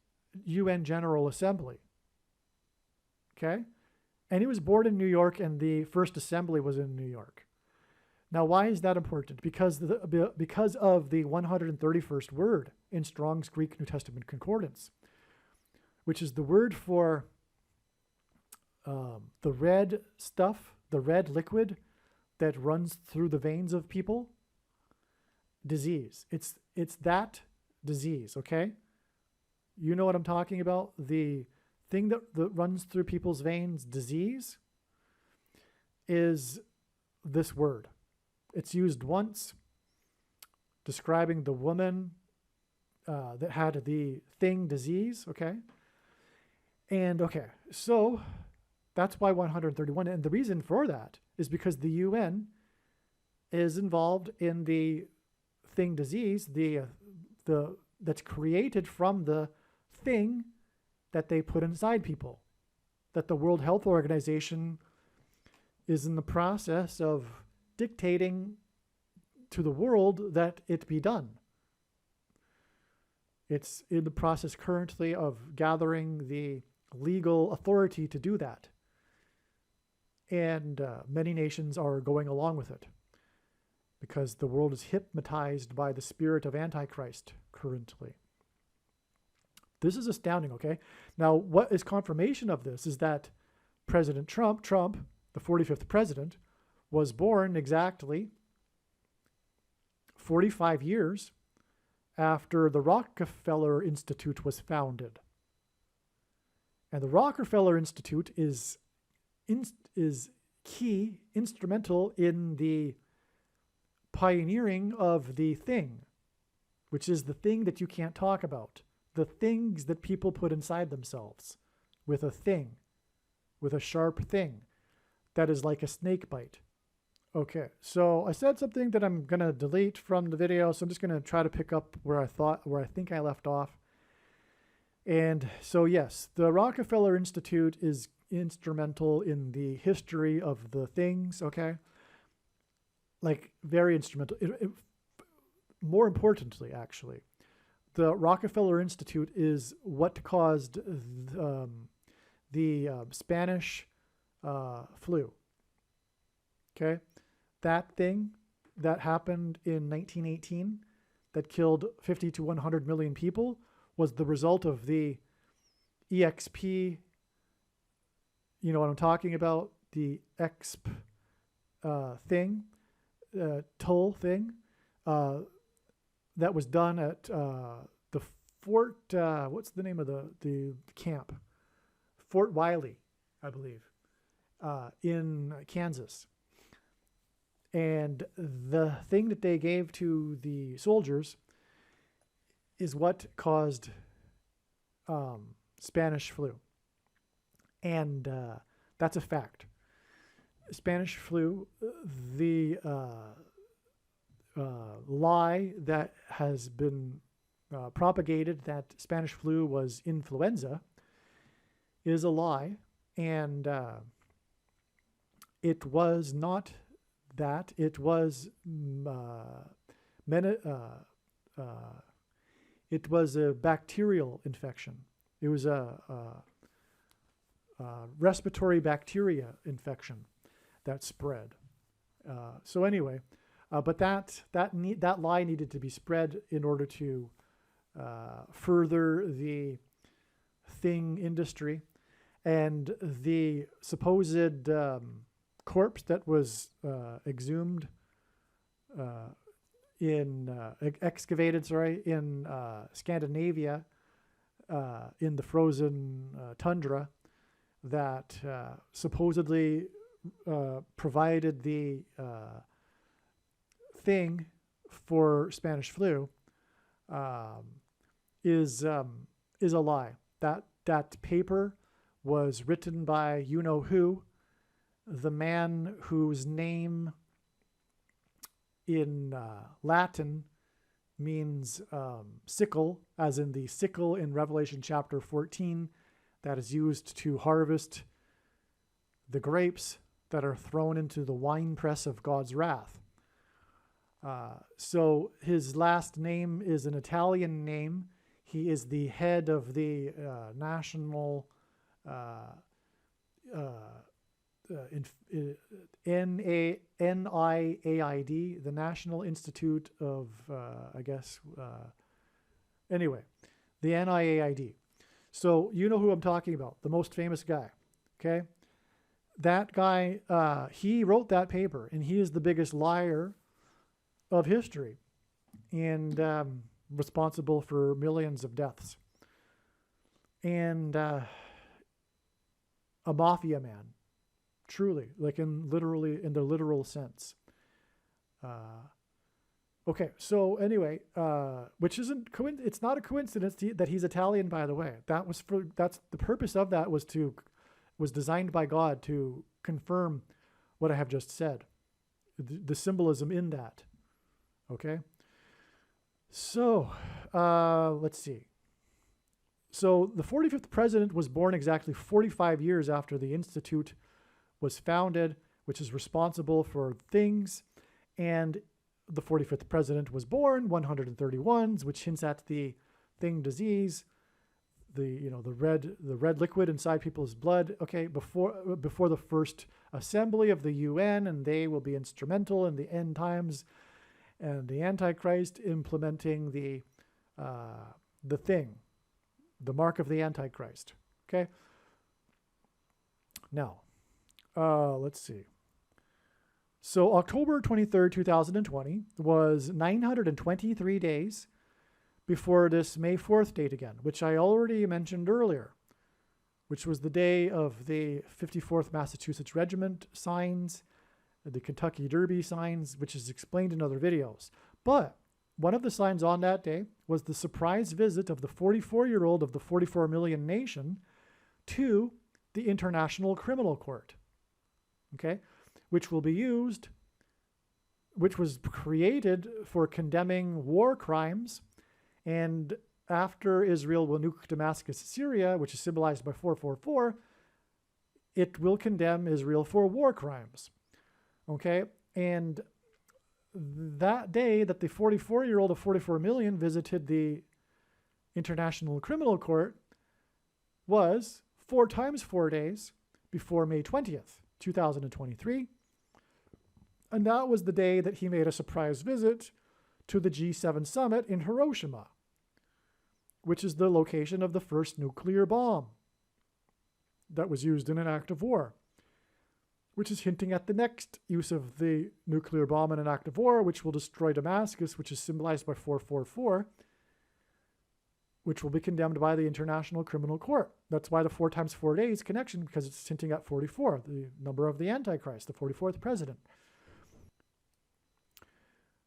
UN General Assembly. Okay? And he was born in New York, and the first assembly was in New York. Now, why is that important? Because of the 131st word in Strong's Greek New Testament Concordance, which is the word for the red stuff, the red liquid that runs through the veins of people. Disease. It's that disease, okay? You know what I'm talking about? The thing that runs through people's veins, disease, is this word. It's used once describing the woman that had the thing disease, okay? And okay, so that's why 131. And the reason for that is because the UN is involved in the thing disease, the that's created from the thing that they put inside people, that the World Health Organization is in the process of dictating to the world that it be done. It's in the process currently of gathering the legal authority to do that. And many nations are going along with it because the world is hypnotized by the spirit of Antichrist currently. This is astounding, okay? Now, what is confirmation of this is that President Trump, the 45th president, was born exactly 45 years after the Rockefeller Institute was founded. And the Rockefeller Institute is key, instrumental in the pioneering of the thing, which is the thing that you can't talk about. The things that people put inside themselves with a thing, with a sharp thing that is like a snake bite. Okay, so I said something that I'm going to delete from the video, so I'm just going to try to pick up where I think I left off. And so yes, the Rockefeller Institute is instrumental in the history of the things, okay? Like very instrumental. More importantly, actually, the Rockefeller Institute is what caused the Spanish flu. Okay, that thing that happened in 1918 that killed 50 to 100 million people was the result of the EXP. You know what I'm talking about? The exp thing, toll thing. That was done at the Fort, what's the name of the camp? Fort Wiley, I believe, in Kansas. And the thing that they gave to the soldiers is what caused Spanish flu. And that's a fact. Spanish flu, the lie that has been propagated that Spanish flu was influenza is a lie, and it was not that. It was it was a bacterial infection. It was a respiratory bacteria infection that spread. So anyway. But that lie needed to be spread in order to further the thing industry, and the supposed corpse that was exhumed excavated, in Scandinavia, in the frozen tundra, that supposedly provided the thing for Spanish flu, is a lie. That paper was written by you-know-who, the man whose name in Latin means sickle, as in the sickle in Revelation chapter 14 that is used to harvest the grapes that are thrown into the winepress of God's wrath. So his last name is an Italian name. He is the head of the national NIAID, the National Institute of, anyway, the NIAID. So you know who I'm talking about, the most famous guy, okay? That guy, he wrote that paper, and he is the biggest liar of history and responsible for millions of deaths. And a mafia man. Truly, like in the literal sense. Okay, so anyway, which isn't it's not a coincidence that he's Italian, by the way. That's the purpose of that was designed by God to confirm what I have just said, the symbolism in that. Okay, so let's see. So the 45th president was born exactly 45 years after the Institute was founded, which is responsible for things, and the 45th president was born 131, which hints at the thing disease, the red liquid inside people's blood. Okay, before the first assembly of the UN, and they will be instrumental in the end times, and the Antichrist implementing the thing, the mark of the Antichrist. Okay. Now. Let's see. So October 23rd, 2020 was 923 days before this May 4th date again, which I already mentioned earlier, which was the day of the 54th Massachusetts Regiment signs, the Kentucky Derby signs, which is explained in other videos. But one of the signs on that day was the surprise visit of the 44-year-old of the 44 million nation to the International Criminal Court. Okay, which will be used, which was created for condemning war crimes. And after Israel will nuke Damascus, Syria, which is symbolized by 444, it will condemn Israel for war crimes. Okay, and that day that the 44-year-old of 44 million visited the International Criminal Court was 4 times 4 days before May 20th. 2023, and that was the day that he made a surprise visit to the G7 summit in Hiroshima, which is the location of the first nuclear bomb that was used in an act of war, which is hinting at the next use of the nuclear bomb in an act of war, which will destroy Damascus, which is symbolized by 444, which will be condemned by the International Criminal Court. That's why the 4 times 4 days connection, because it's hinting at 44, the number of the Antichrist, the 44th president.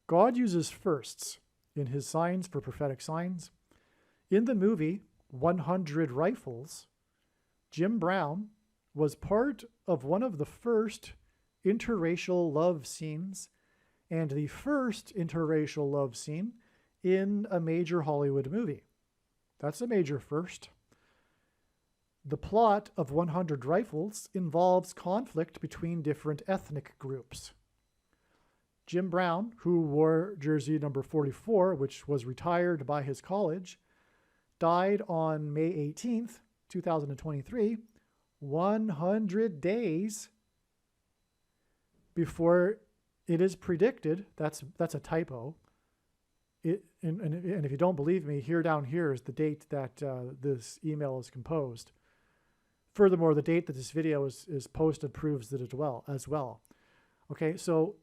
God uses firsts in his signs for prophetic signs. In the movie 100 Rifles, Jim Brown was part of one of the first interracial love scenes and the first interracial love scene in a major Hollywood movie. That's a major first. The plot of 100 Rifles involves conflict between different ethnic groups. Jim Brown, who wore jersey number 44, which was retired by his college, died on May 18th, 2023, 100 days before it is predicted. That's a typo. And if you don't believe me, down here is the date that this email is composed. Furthermore, the date that this video is posted proves that as well. Okay, so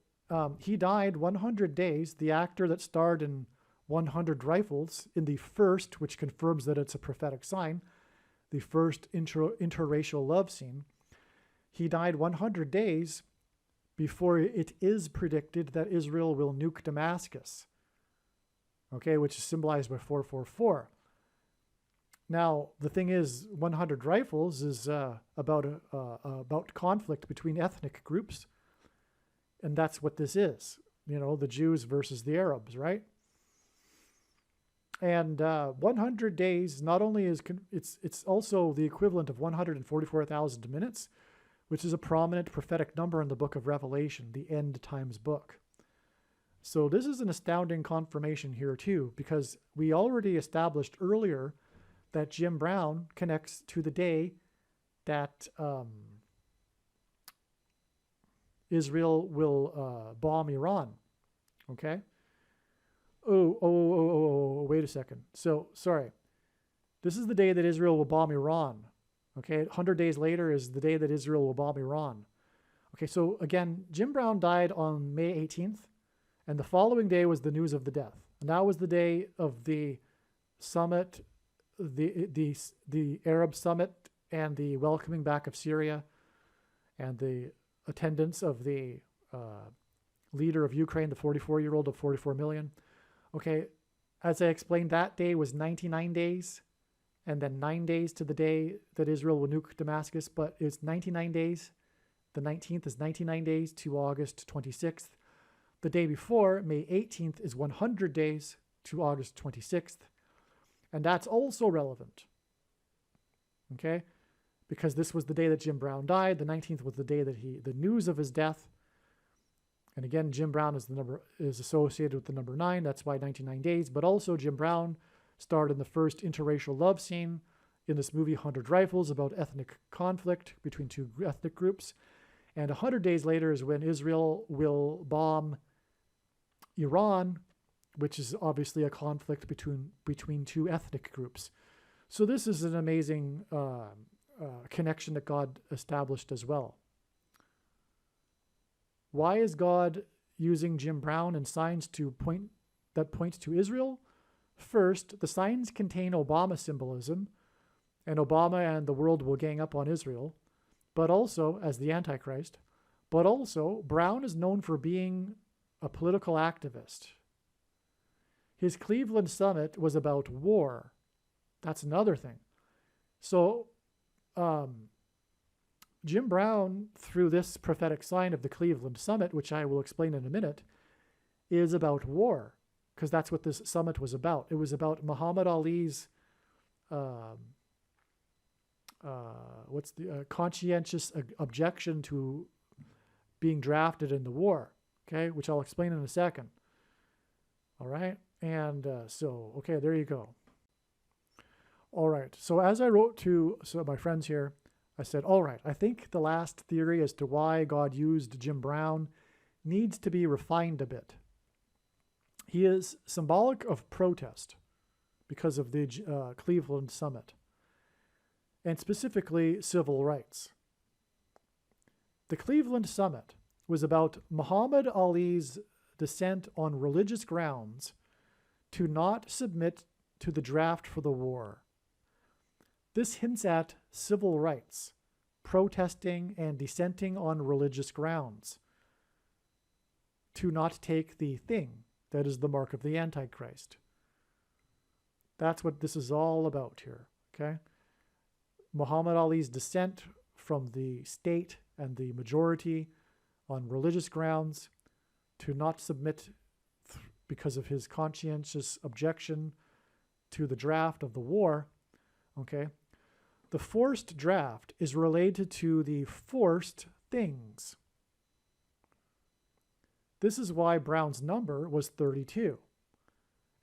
he died 100 days, the actor that starred in 100 Rifles, in the first, which confirms that it's a prophetic sign, the first interracial love scene. He died 100 days before it is predicted that Israel will nuke Damascus, okay, which is symbolized by 444. Now, the thing is, 100 Rifles is about conflict between ethnic groups, and that's what this is. You know, the Jews versus the Arabs, right? And 100 days not only is it's also the equivalent of 144,000 minutes, which is a prominent prophetic number in the book of Revelation, the end times book. So this is an astounding confirmation here too, because we already established earlier that Jim Brown connects to the day that Israel will bomb Iran. Okay? Oh, wait a second. So, sorry. This is the day that Israel will bomb Iran. Okay, 100 days later is the day that Israel will bomb Iran. Okay, so again, Jim Brown died on May 18th, and the following day was the news of the death. And that was the day of the summit, the Arab summit, and the welcoming back of Syria, and the attendance of the leader of Ukraine, the 44-year-old of 44 million. Okay, as I explained, that day was 99 days, and then 9 days to the day that Israel will nuke Damascus, but it's 99 days. The 19th is 99 days to August 26th. The day before, May 18th, is 100 days to August 26th. And that's also relevant, okay? Because this was the day that Jim Brown died. The 19th was the day that the news of his death. And again, Jim Brown is associated with the number 9. That's why 99 days. But also Jim Brown starred in the first interracial love scene in this movie 100 Rifles about ethnic conflict between two ethnic groups. And 100 days later is when Israel will bomb Iran, which is obviously a conflict between two ethnic groups. So this is an amazing connection that God established as well. Why is God using Jim Brown and signs that point to Israel? First, the signs contain Obama symbolism, and Obama and the world will gang up on Israel, but also, as the Antichrist, but also Brown is known for being a political activist. His Cleveland summit was about war. That's another thing. So, Jim Brown, through this prophetic sign of the Cleveland summit, which I will explain in a minute, is about war, because that's what this summit was about. It was about Muhammad Ali's conscientious objection to being drafted in the war, okay, which I'll explain in a second. All right, and okay, there you go. All right, so as I wrote to my friends here, I said, all right, I think the last theory as to why God used Jim Brown needs to be refined a bit. He is symbolic of protest because of the Cleveland summit, and specifically civil rights. The Cleveland summit was about Muhammad Ali's dissent on religious grounds to not submit to the draft for the war. This hints at civil rights, protesting and dissenting on religious grounds, to not take the thing that is the mark of the Antichrist. That's what this is all about here, okay? Muhammad Ali's dissent from the state and the majority on religious grounds, to not submit because of his conscientious objection to the draft of the war, okay? The forced draft is related to the forced things. This is why Brown's number was 32,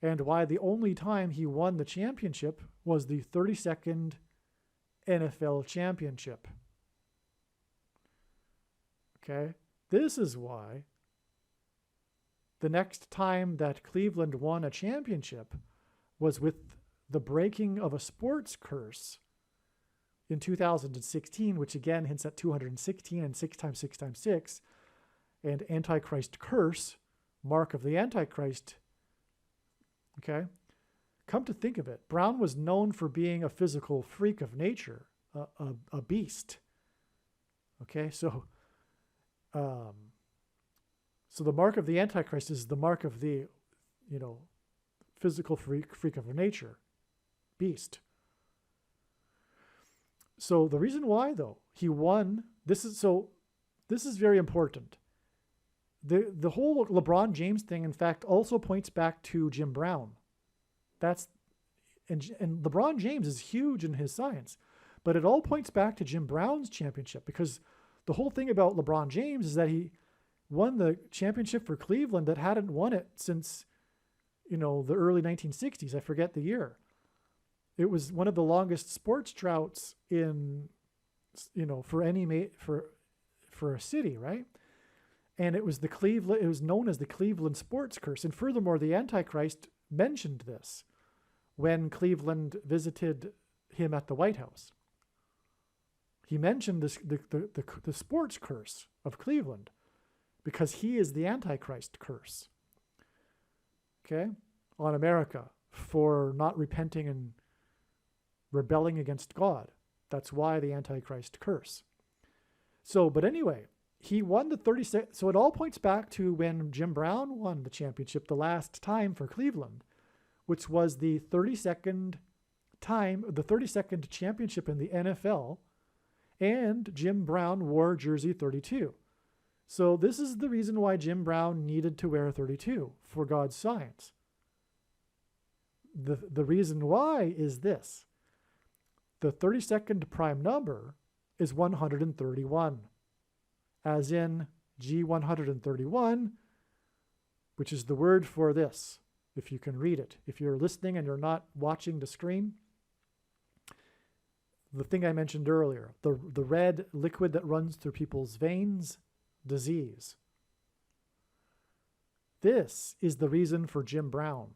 and why the only time he won the championship was the 32nd NFL championship. Okay? This is why the next time that Cleveland won a championship was with the breaking of a sports curse in 2016, which again hints at 216 and 6 times 6 times 6. and Antichrist curse, mark of the Antichrist. Okay? Come to think of it, Brown was known for being a physical freak of nature, a beast. Okay, so the mark of the Antichrist is the mark of the, physical freak of nature, beast. So the reason why, though, he won, this is very important. The whole LeBron James thing, in fact, also points back to Jim Brown. And LeBron James is huge in his science, but it all points back to Jim Brown's championship, because the whole thing about LeBron James is that he won the championship for Cleveland that hadn't won it since, the early 1960s. I forget the year. It was one of the longest sports droughts in, for a city, right? And it was it was known as the Cleveland sports curse. And furthermore, the Antichrist mentioned this when Cleveland visited him at the White House. He mentioned the sports curse of Cleveland because he is the Antichrist curse, okay, on America for not repenting and rebelling against God. That's why the Antichrist curse. So, but anyway, he won the 36. So it all points back to when Jim Brown won the championship the last time for Cleveland, which was the 32nd championship in the NFL, and Jim Brown wore jersey 32. So this is the reason why Jim Brown needed to wear 32 for God's science. The reason why is this. The 32nd prime number is 131, as in G131, which is the word for this, if you can read it. If you're listening and you're not watching the screen, the thing I mentioned earlier, the red liquid that runs through people's veins, disease. This is the reason for Jim Brown.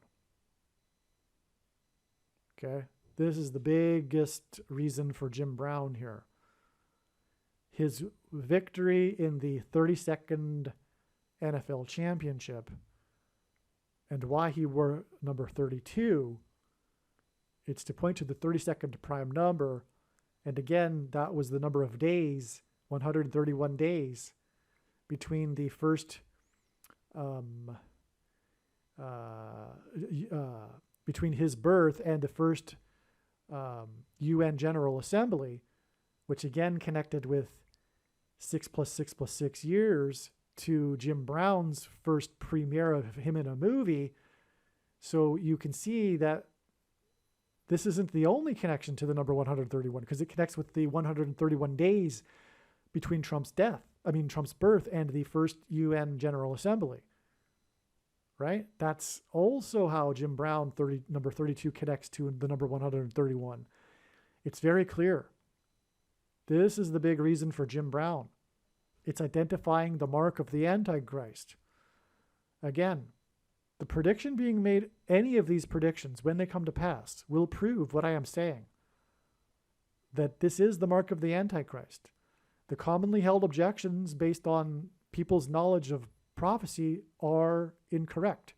Okay? This is the biggest reason for Jim Brown here. His victory in the 32nd NFL championship, and why he wore number 32, it's to point to the 32nd prime number. And again, that was the number of days, 131 days, between the first, between his birth and the first UN General Assembly, which again connected with 6 + 6 + 6 years to Jim Brown's first premiere of him in a movie. So you can see that this isn't the only connection to the number 131, because it connects with the 131 days between Trump's birth and the first UN General Assembly. Right? That's also how Jim Brown number 32 connects to the number 131. It's very clear. This is the big reason for Jim Brown. It's identifying the mark of the Antichrist. Again, the prediction being made, any of these predictions, when they come to pass, will prove what I am saying. That this is the mark of the Antichrist. The commonly held objections based on people's knowledge of prophecy are incorrect.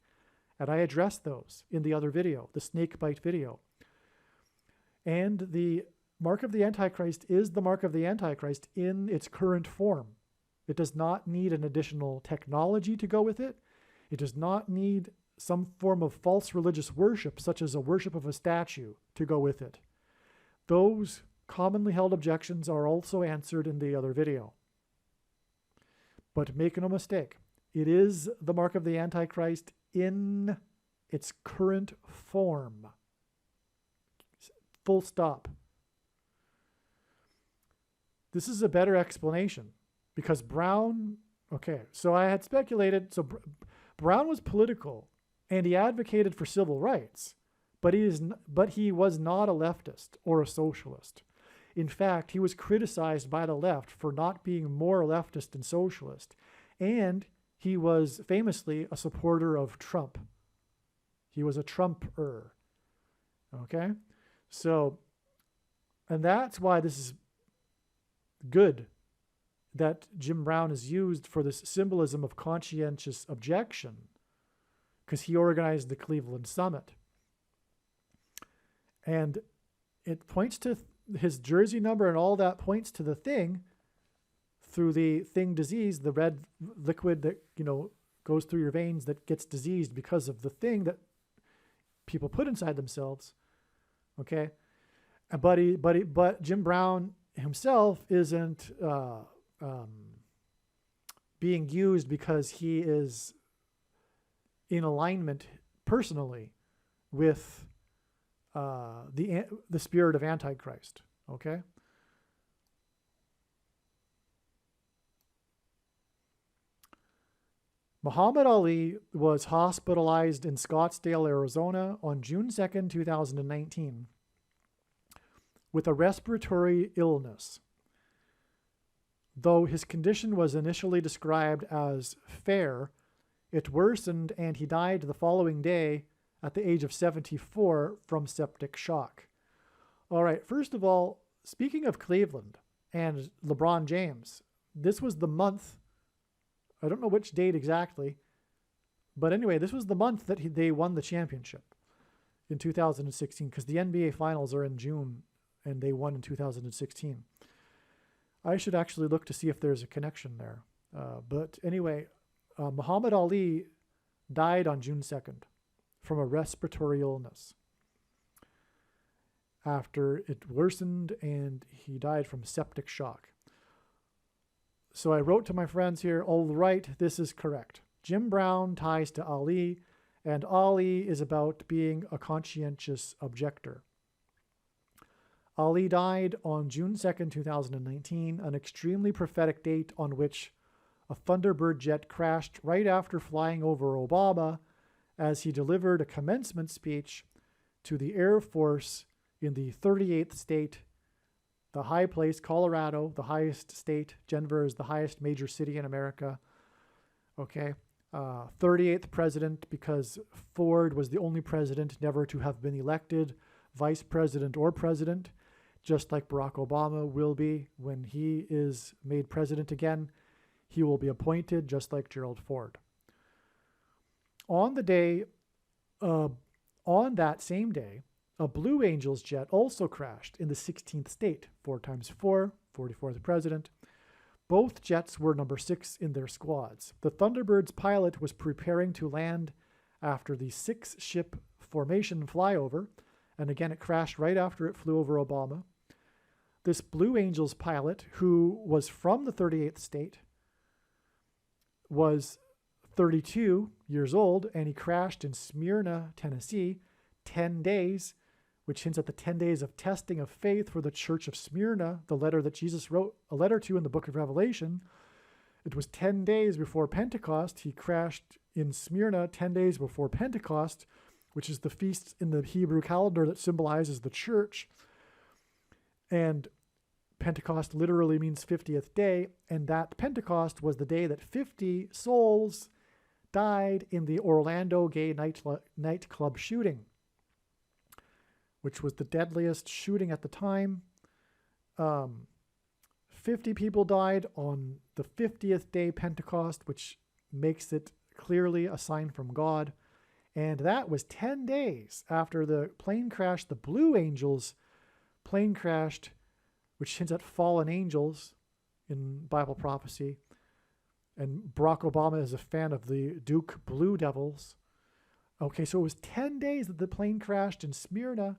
And I addressed those in the other video, the snake bite video. And the mark of the Antichrist is the mark of the Antichrist in its current form. It does not need an additional technology to go with it. It does not need some form of false religious worship, such as a worship of a statue, to go with it. Those commonly held objections are also answered in the other video. But make no mistake, it is the mark of the Antichrist in its current form. Full stop. This is a better explanation because Brown, so I had speculated, Brown was political and he advocated for civil rights, but he was not a leftist or a socialist. In fact, he was criticized by the left for not being more leftist and socialist, and he was famously a supporter of Trump. He was a Trumper. Okay? So, and that's why this is good. that Jim Brown has used for this symbolism of conscientious objection, because he organized the Cleveland Summit. And it points to his jersey number, and all that points to the thing through the thing disease, the red liquid that, goes through your veins that gets diseased because of the thing that people put inside themselves. Okay. But Jim Brown himself isn't being used because he is in alignment personally with the spirit of Antichrist. Okay. Muhammad Ali was hospitalized in Scottsdale, Arizona on June 2nd, 2019 with a respiratory illness. Though his condition was initially described as fair, it worsened and he died the following day at the age of 74 from septic shock. All right, first of all, speaking of Cleveland and LeBron James, this was the month, I don't know which date exactly, but anyway, this was the month that they won the championship in 2016, because the NBA Finals are in June and they won in 2016. I should actually look to see if there's a connection there. But anyway, Muhammad Ali died on June 2nd from a respiratory illness after it worsened, and he died from septic shock. So I wrote to my friends here, all right, this is correct. Jim Brown ties to Ali, and Ali is about being a conscientious objector. Ali died on June 2nd, 2019, an extremely prophetic date on which a Thunderbird jet crashed right after flying over Obama as he delivered a commencement speech to the Air Force in the 38th state, the high place, Colorado, the highest state. Denver is the highest major city in America. Okay. 38th president, because Ford was the only president never to have been elected vice president or president, just like Barack Obama will be when he is made president again. He will be appointed just like Gerald Ford. On that same day, a Blue Angels jet also crashed in the 16th state, 4 times 4, 44th president. Both jets were number 6 in their squads. The Thunderbird's pilot was preparing to land after the 6-ship formation flyover, and again it crashed right after it flew over Obama. This Blue Angels pilot, who was from the 38th state, was 32 years old, and he crashed in Smyrna, Tennessee, 10 days, which hints at the 10 days of testing of faith for the church of Smyrna, the letter that Jesus wrote a letter to in the book of Revelation. It was 10 days before Pentecost. He crashed in Smyrna 10 days before Pentecost, which is the feast in the Hebrew calendar that symbolizes the church. And Pentecost literally means 50th day, and that Pentecost was the day that 50 souls died in the Orlando gay nightclub shooting, which was the deadliest shooting at the time. 50 people died on the 50th day Pentecost, which makes it clearly a sign from God. And that was 10 days after the plane crashed. The Blue Angels plane crashed, which hints at fallen angels in Bible prophecy. And Barack Obama is a fan of the Duke Blue Devils. Okay, so it was 10 days that the plane crashed in Smyrna,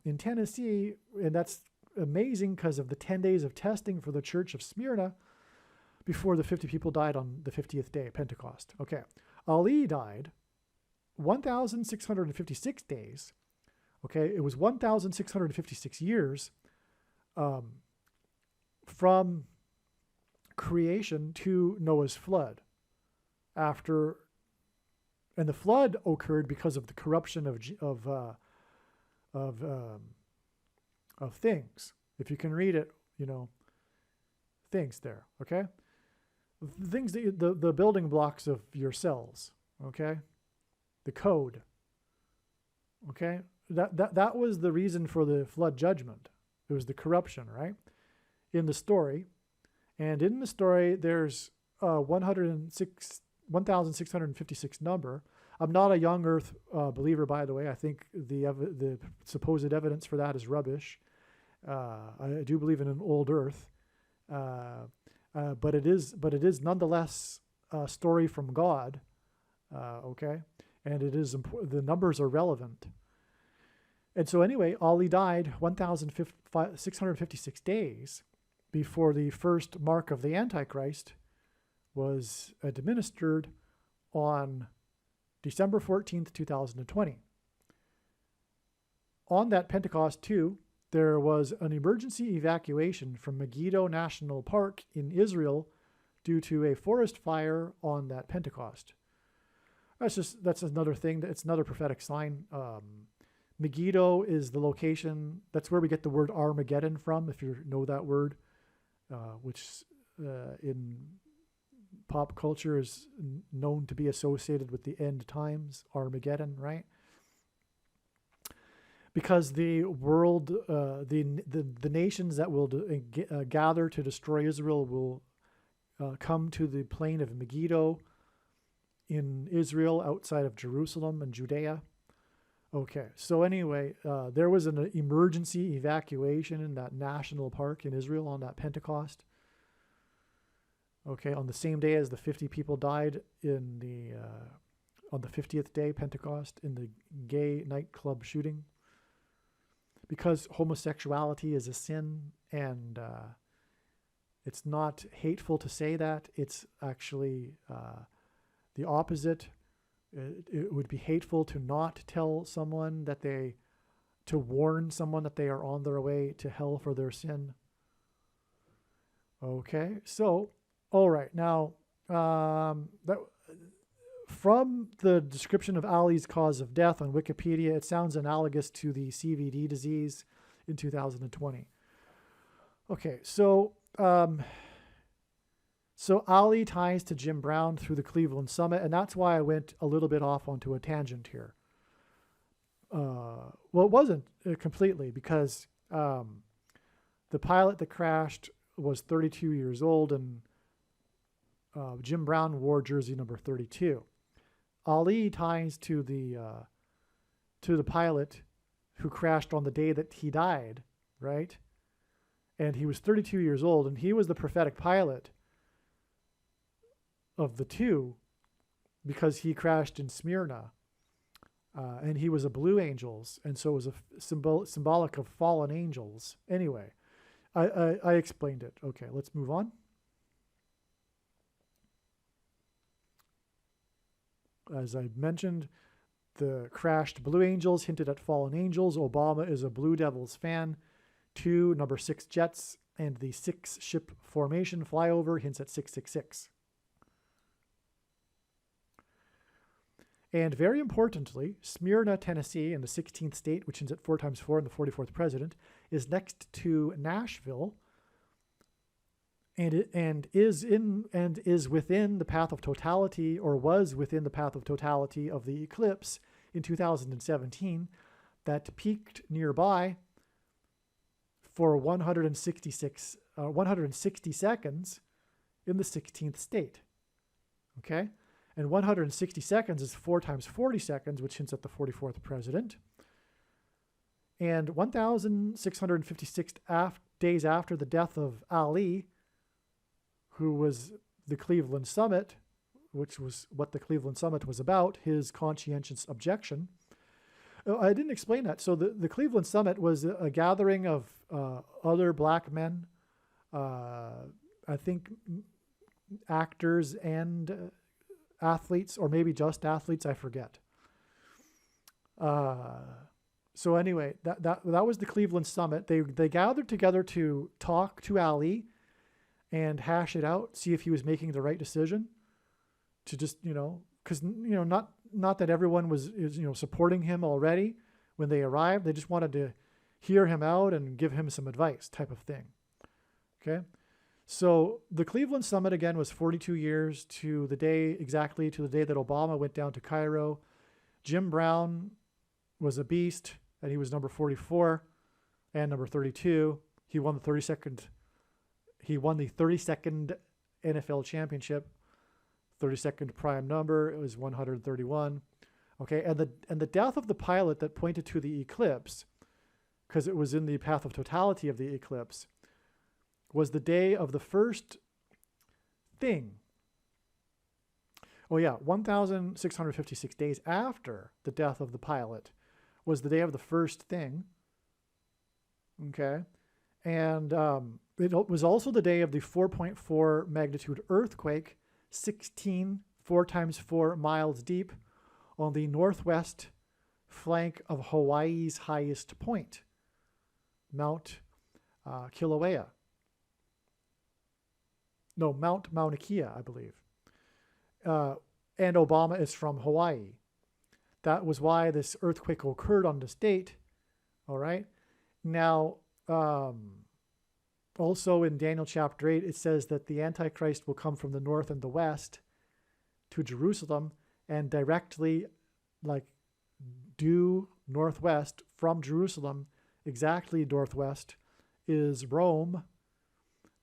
in Tennessee, and that's amazing because of the 10 days of testing for the church of Smyrna before the 50 people died on the 50th day, Pentecost. Okay, Ali died 1,656 days. Okay, it was 1,656 years from creation to Noah's flood. And the flood occurred because of the corruption of things. If you can read it, things there. Okay, things that the building blocks of your cells. Okay, the code. Okay, that was the reason for the flood judgment. It was the corruption, right, in the story. And in the story, there's 1,656 number. I'm not a young Earth believer, by the way. I think the supposed evidence for that is rubbish. I do believe in an old Earth, but it is nonetheless a story from God. Okay, and it is the numbers are relevant. And so anyway, Ali died 1,656 days before the first mark of the Antichrist was administered on December 14th, 2020. On that Pentecost too, there was an emergency evacuation from Megiddo National Park in Israel due to a forest fire on that Pentecost. That's another thing. It's another prophetic sign. Megiddo is the location. That's where we get the word Armageddon from, if you know that word, which in pop culture is known to be associated with the end times, Armageddon, right? Because the world, the nations that will gather to destroy Israel will come to the plain of Megiddo in Israel, outside of Jerusalem and Judea. Okay, so anyway, there was an emergency evacuation in that national park in Israel on that Pentecost. Okay, on the same day as the 50 people died in on the 50th day, Pentecost, in the gay nightclub shooting. Because homosexuality is a sin, and it's not hateful to say that. It's actually the opposite. It would be hateful to not tell someone to warn someone that they are on their way to hell for their sin. Okay, so, all right, now, from the description of Ali's cause of death on Wikipedia, it sounds analogous to the CVD disease in 2020. Okay, so Ali ties to Jim Brown through the Cleveland Summit, and that's why I went a little bit off onto a tangent here. Well, it wasn't completely, because the pilot that crashed was 32 years old, and Jim Brown wore jersey number 32. Ali ties to the pilot who crashed on the day that he died, right? And he was 32 years old, and he was the prophetic pilot of the two, because he crashed in Smyrna, and he was a Blue Angels, and so it was a symbolic of fallen angels. Anyway, I explained it. Okay, let's move on. As I mentioned, the crashed Blue Angels hinted at fallen angels. Obama is a Blue Devils fan. 2, number 6 jets, and the 6-ship formation flyover hints at 666. And very importantly, Smyrna, Tennessee, in the 16th state, which hints at 4 times 4 and the 44th president, is next to Nashville, and is within the path of totality, or was within the path of totality of the eclipse in 2017 that peaked nearby for 160 seconds in the 16th state. Okay? And 160 seconds is 4 times 40 seconds, which hints at the 44th president. And 1,656 days after the death of Ali, who was the Cleveland Summit, which was what the Cleveland Summit was about, his conscientious objection. I didn't explain that. So the Cleveland Summit was a gathering of other black men, I think actors and athletes, or maybe just athletes, I forget. So anyway, that was the Cleveland Summit. They gathered together to talk to Ali and hash it out, see if he was making the right decision. To just, because not that everyone is supporting him already when they arrived. They just wanted to hear him out and give him some advice, type of thing. Okay. So the Cleveland Summit, again, was 42 years to the day that Obama went down to Cairo. Jim Brown was a beast, and he was number 44 and number 32. He won the 32nd He won the 32nd NFL championship, 32nd prime number. It was 131. Okay, and the death of the pilot that pointed to the eclipse, because it was in the path of totality of the eclipse, was the day of the first thing. Oh yeah, 1,656 days after the death of the pilot was the day of the first thing. Okay, and it was also the day of the 4.4 magnitude earthquake, 4 times 4 miles deep, on the northwest flank of Hawaii's highest point, Mount Kilauea. No, Mount Mauna Kea, I believe. And Obama is from Hawaii. That was why this earthquake occurred on this date. All right. Now, also in Daniel chapter 8, it says that the Antichrist will come from the north and the west to Jerusalem, and directly, like, due northwest from Jerusalem, exactly northwest, is Rome,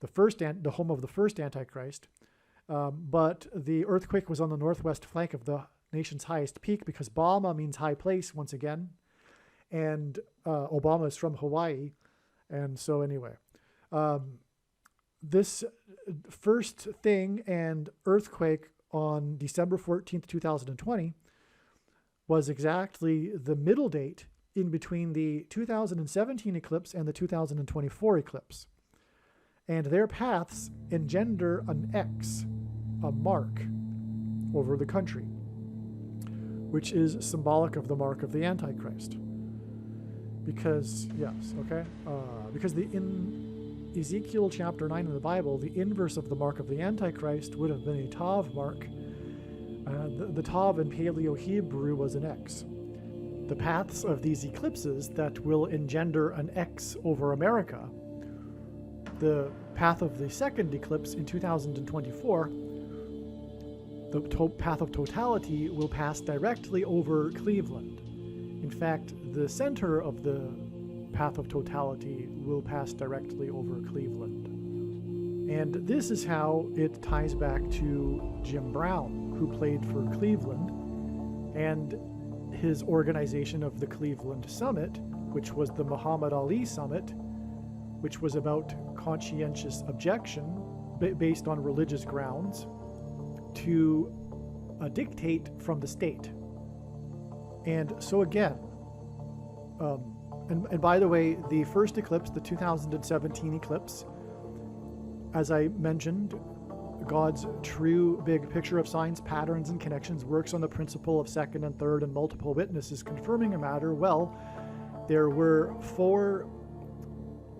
the home of the first Antichrist. But the earthquake was on the northwest flank of the nation's highest peak, because Bama means high place once again, and Obama is from Hawaii. And so anyway, this first thing and earthquake on December 14th, 2020 was exactly the middle date in between the 2017 eclipse and the 2024 eclipse. And their paths engender an X, a mark, over the country, which is symbolic of the mark of the Antichrist. Because, yes, okay? Because in Ezekiel chapter 9 in the Bible, the inverse of the mark of the Antichrist would have been a Tav mark. The Tav in Paleo-Hebrew was an X. The paths of these eclipses that will engender an X over America, the path of the second eclipse in 2024, the path of totality will pass directly over Cleveland. In fact, the center of the path of totality will pass directly over Cleveland. And this is how it ties back to Jim Brown, who played for Cleveland, and his organization of the Cleveland Summit, which was the Muhammad Ali Summit, which was about conscientious objection based on religious grounds to a dictate from the state. And so again, and by the way, the first eclipse, the 2017 eclipse, as I mentioned, God's true big picture of signs, patterns, and connections works on the principle of second and third and multiple witnesses confirming a matter. Well, there were 4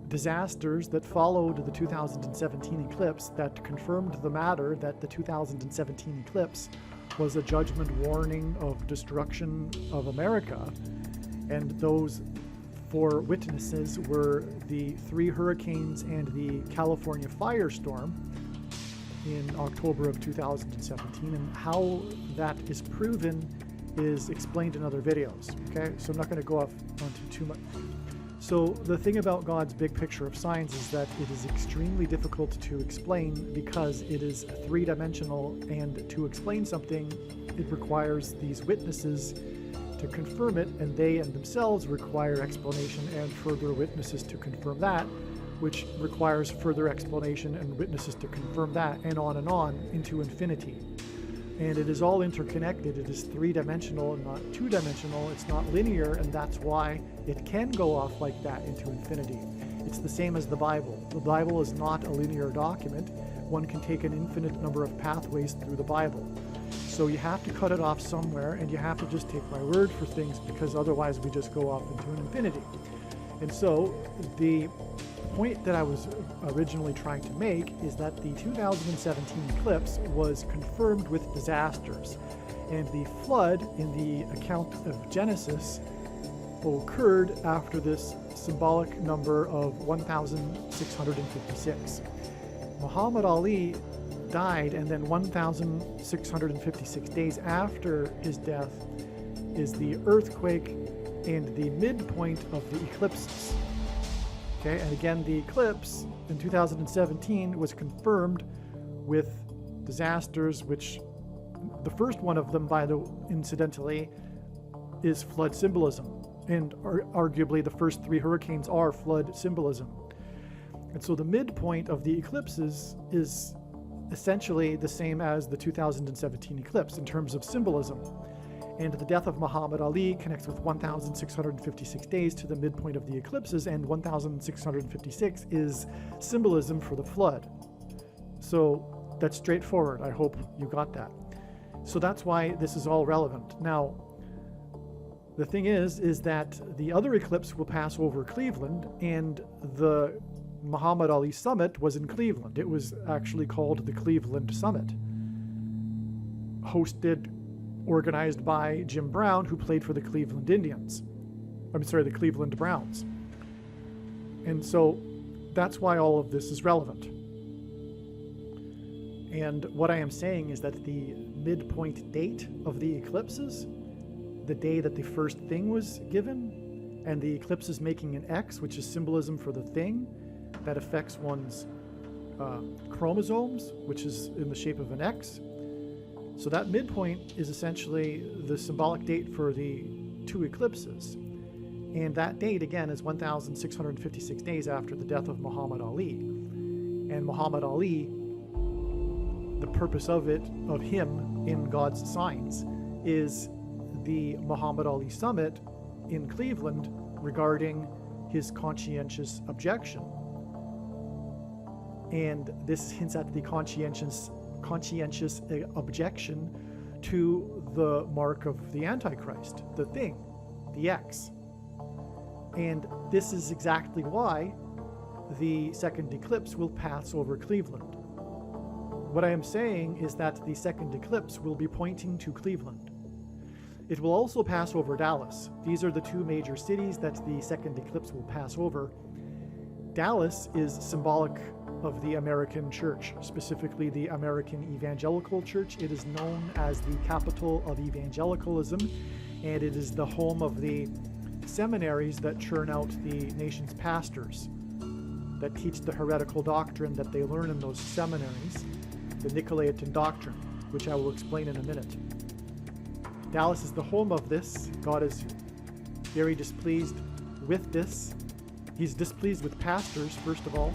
disasters that followed the 2017 eclipse that confirmed the matter that the 2017 eclipse was a judgment warning of destruction of America. And those 4 witnesses were the 3 hurricanes and the California firestorm in October of 2017. And how that is proven is explained in other videos. Okay, so I'm not going to go off onto too much. So the thing about God's big picture of signs is that it is extremely difficult to explain because it is 3-dimensional, and to explain something, it requires these witnesses to confirm it, and they and themselves require explanation and further witnesses to confirm that, which requires further explanation and witnesses to confirm that, and on into infinity. And it is all interconnected. It is 3-dimensional and not 2-dimensional. It's not linear, and that's why it can go off like that into infinity. It's the same as the Bible. The Bible is not a linear document. One can take an infinite number of pathways through the Bible. So you have to cut it off somewhere, and you have to just take my word for things, because otherwise we just go off into an infinity. And so the point that I was originally trying to make is that the 2017 eclipse was confirmed with disasters, and the flood in the account of Genesis occurred after this symbolic number of 1,656. Muhammad Ali died, and then 1,656 days after his death is the earthquake and the midpoint of the eclipses. Okay, and again, the eclipse in 2017 was confirmed with disasters, which the first one of them, incidentally, is flood symbolism. And arguably the first 3 hurricanes are flood symbolism. And so the midpoint of the eclipses is essentially the same as the 2017 eclipse in terms of symbolism. And the death of Muhammad Ali connects with 1,656 days to the midpoint of the eclipses, and 1,656 is symbolism for the flood. So that's straightforward. I hope you got that. So that's why this is all relevant. Now, the thing is that the other eclipse will pass over Cleveland, and the Muhammad Ali Summit was in Cleveland. It was actually called the Cleveland Summit, organized by Jim Brown, who played for the Cleveland Indians. The Cleveland Browns. And so that's why all of this is relevant. And what I am saying is that the midpoint date of the eclipses, the day that the first thing was given, and the eclipse is making an X, which is symbolism for the thing that affects one's chromosomes, which is in the shape of an X. So that midpoint is essentially the symbolic date for the 2 eclipses. And that date, again, is 1,656 days after the death of Muhammad Ali. And Muhammad Ali, the purpose of him in God's signs, is the Muhammad Ali Summit in Cleveland regarding his conscientious objection. And this hints at the conscientious objection to the mark of the Antichrist, the thing, the X. And this is exactly why the second eclipse will pass over Cleveland. What I am saying is that the second eclipse will be pointing to Cleveland. It will also pass over Dallas. These are the 2 major cities that the second eclipse will pass over. Dallas is symbolic of the American church, specifically the American Evangelical Church. It is known as the capital of evangelicalism, and it is the home of the seminaries that churn out the nation's pastors, that teach the heretical doctrine that they learn in those seminaries, the Nicolaitan doctrine, which I will explain in a minute. Dallas is the home of this. God is very displeased with this. He's displeased with pastors, first of all.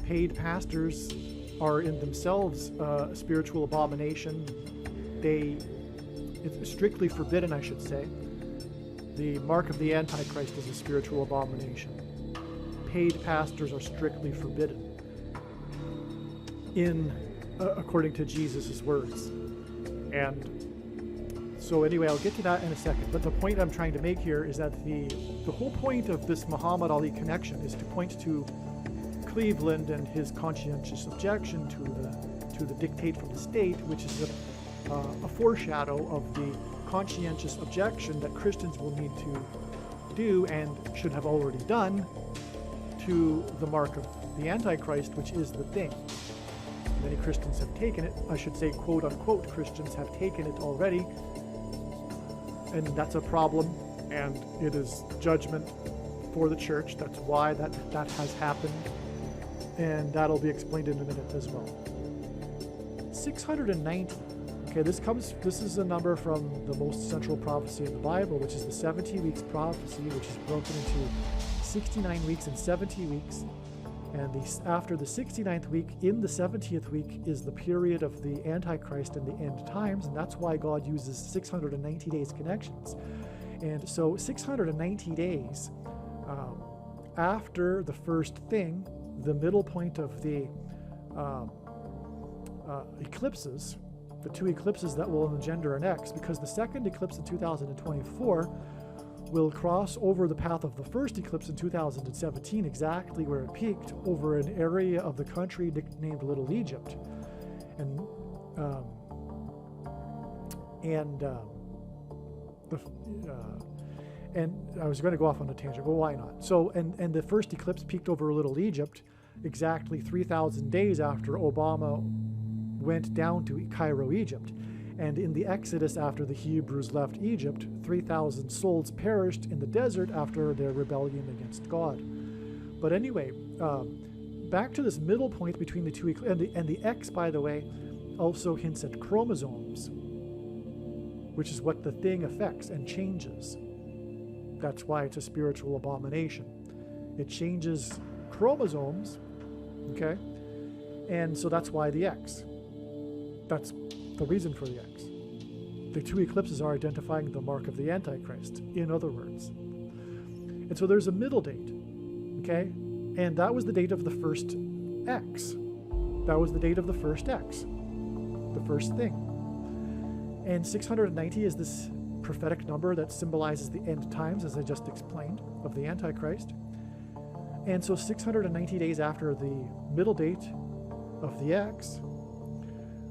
Paid pastors are in themselves a spiritual abomination. It's strictly forbidden, I should say. The mark of the Antichrist is a spiritual abomination. Paid pastors are strictly forbidden, according to Jesus' words. And so anyway, I'll get to that in a second. But the point I'm trying to make here is that the whole point of this Muhammad Ali connection is to point to Cleveland and his conscientious objection to the dictate from the state, which is a foreshadow of the conscientious objection that Christians will need to do and should have already done to the mark of the Antichrist, which is the thing. Many Christians have taken it. I should say, quote unquote, Christians have taken it already, and that's a problem, and it is judgment for the church. That's why that has happened, and that'll be explained in a minute as well. 690. Okay, this is a number from the most central prophecy in the Bible, which is the 70 weeks prophecy, which is broken into 69 weeks and 70 weeks. And after the 69th week, in the 70th week, is the period of the Antichrist and the end times, and that's why God uses 690 days connections. And so 690 days after the first thing, the middle point of the eclipses, the 2 eclipses that will engender an X, because the second eclipse in 2024 will cross over the path of the first eclipse in 2017, exactly where it peaked, over an area of the country nicknamed Little Egypt. And I was going to go off on a tangent, but why not? So, and the first eclipse peaked over Little Egypt exactly 3,000 days after Obama went down to Cairo, Egypt. And in the Exodus, after the Hebrews left Egypt, 3,000 souls perished in the desert after their rebellion against God. But anyway, back to this middle point between the two and the X, by the way, also hints at chromosomes, which is what the thing affects and changes. That's why it's a spiritual abomination. It changes chromosomes, okay? And so that's why the X. That's the reason for the X. The two eclipses are identifying the mark of the Antichrist, in other words. And so there's a middle date, okay? And that was the date of the first X. That was the date of the first X, the first thing. And 690 is this prophetic number that symbolizes the end times, as I just explained, of the Antichrist. And so 690 days after the middle date of the X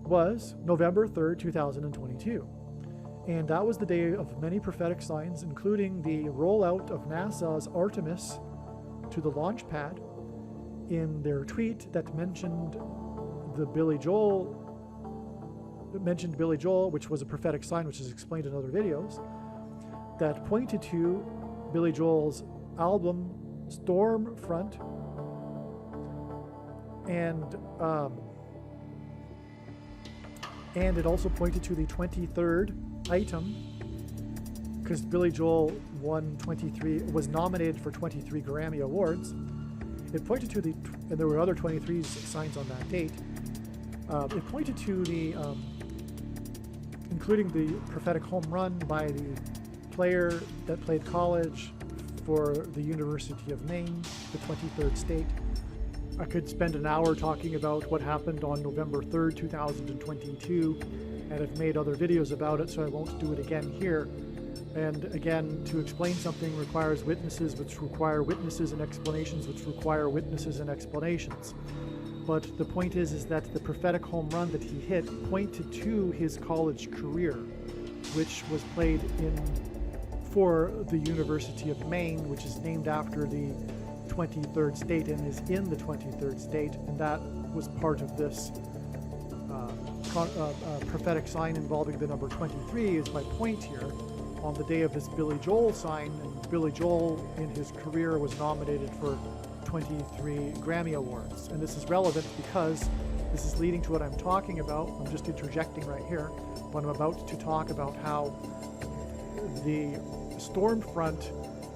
was November 3rd, 2022. And that was the day of many prophetic signs, including the rollout of NASA's Artemis to the launch pad. In their tweet that mentioned Billy Joel, which was a prophetic sign, which is explained in other videos, that pointed to Billy Joel's album Stormfront, and it also pointed to the 23rd item, because Billy Joel was nominated for 23 Grammy Awards. It pointed to and there were other 23 signs on that date. It pointed to including the prophetic home run by the player that played college for the University of Maine, the 23rd state. I could spend an hour talking about what happened on November 3rd, 2022, and I've made other videos about it, so I won't do it again here. And again, to explain something requires witnesses, which require witnesses and explanations, which require witnesses and explanations. But the point is that the prophetic home run that he hit pointed to his college career, which was played for the University of Maine, which is named after the 23rd state and is in the 23rd state, and that was part of this prophetic sign involving the number 23 is my point here. On the day of this Billy Joel sign, and Billy Joel in his career was nominated for 23 Grammy Awards. And this is relevant because this is leading to what I'm talking about. I'm just interjecting right here, but I'm about to talk about how the Stormfront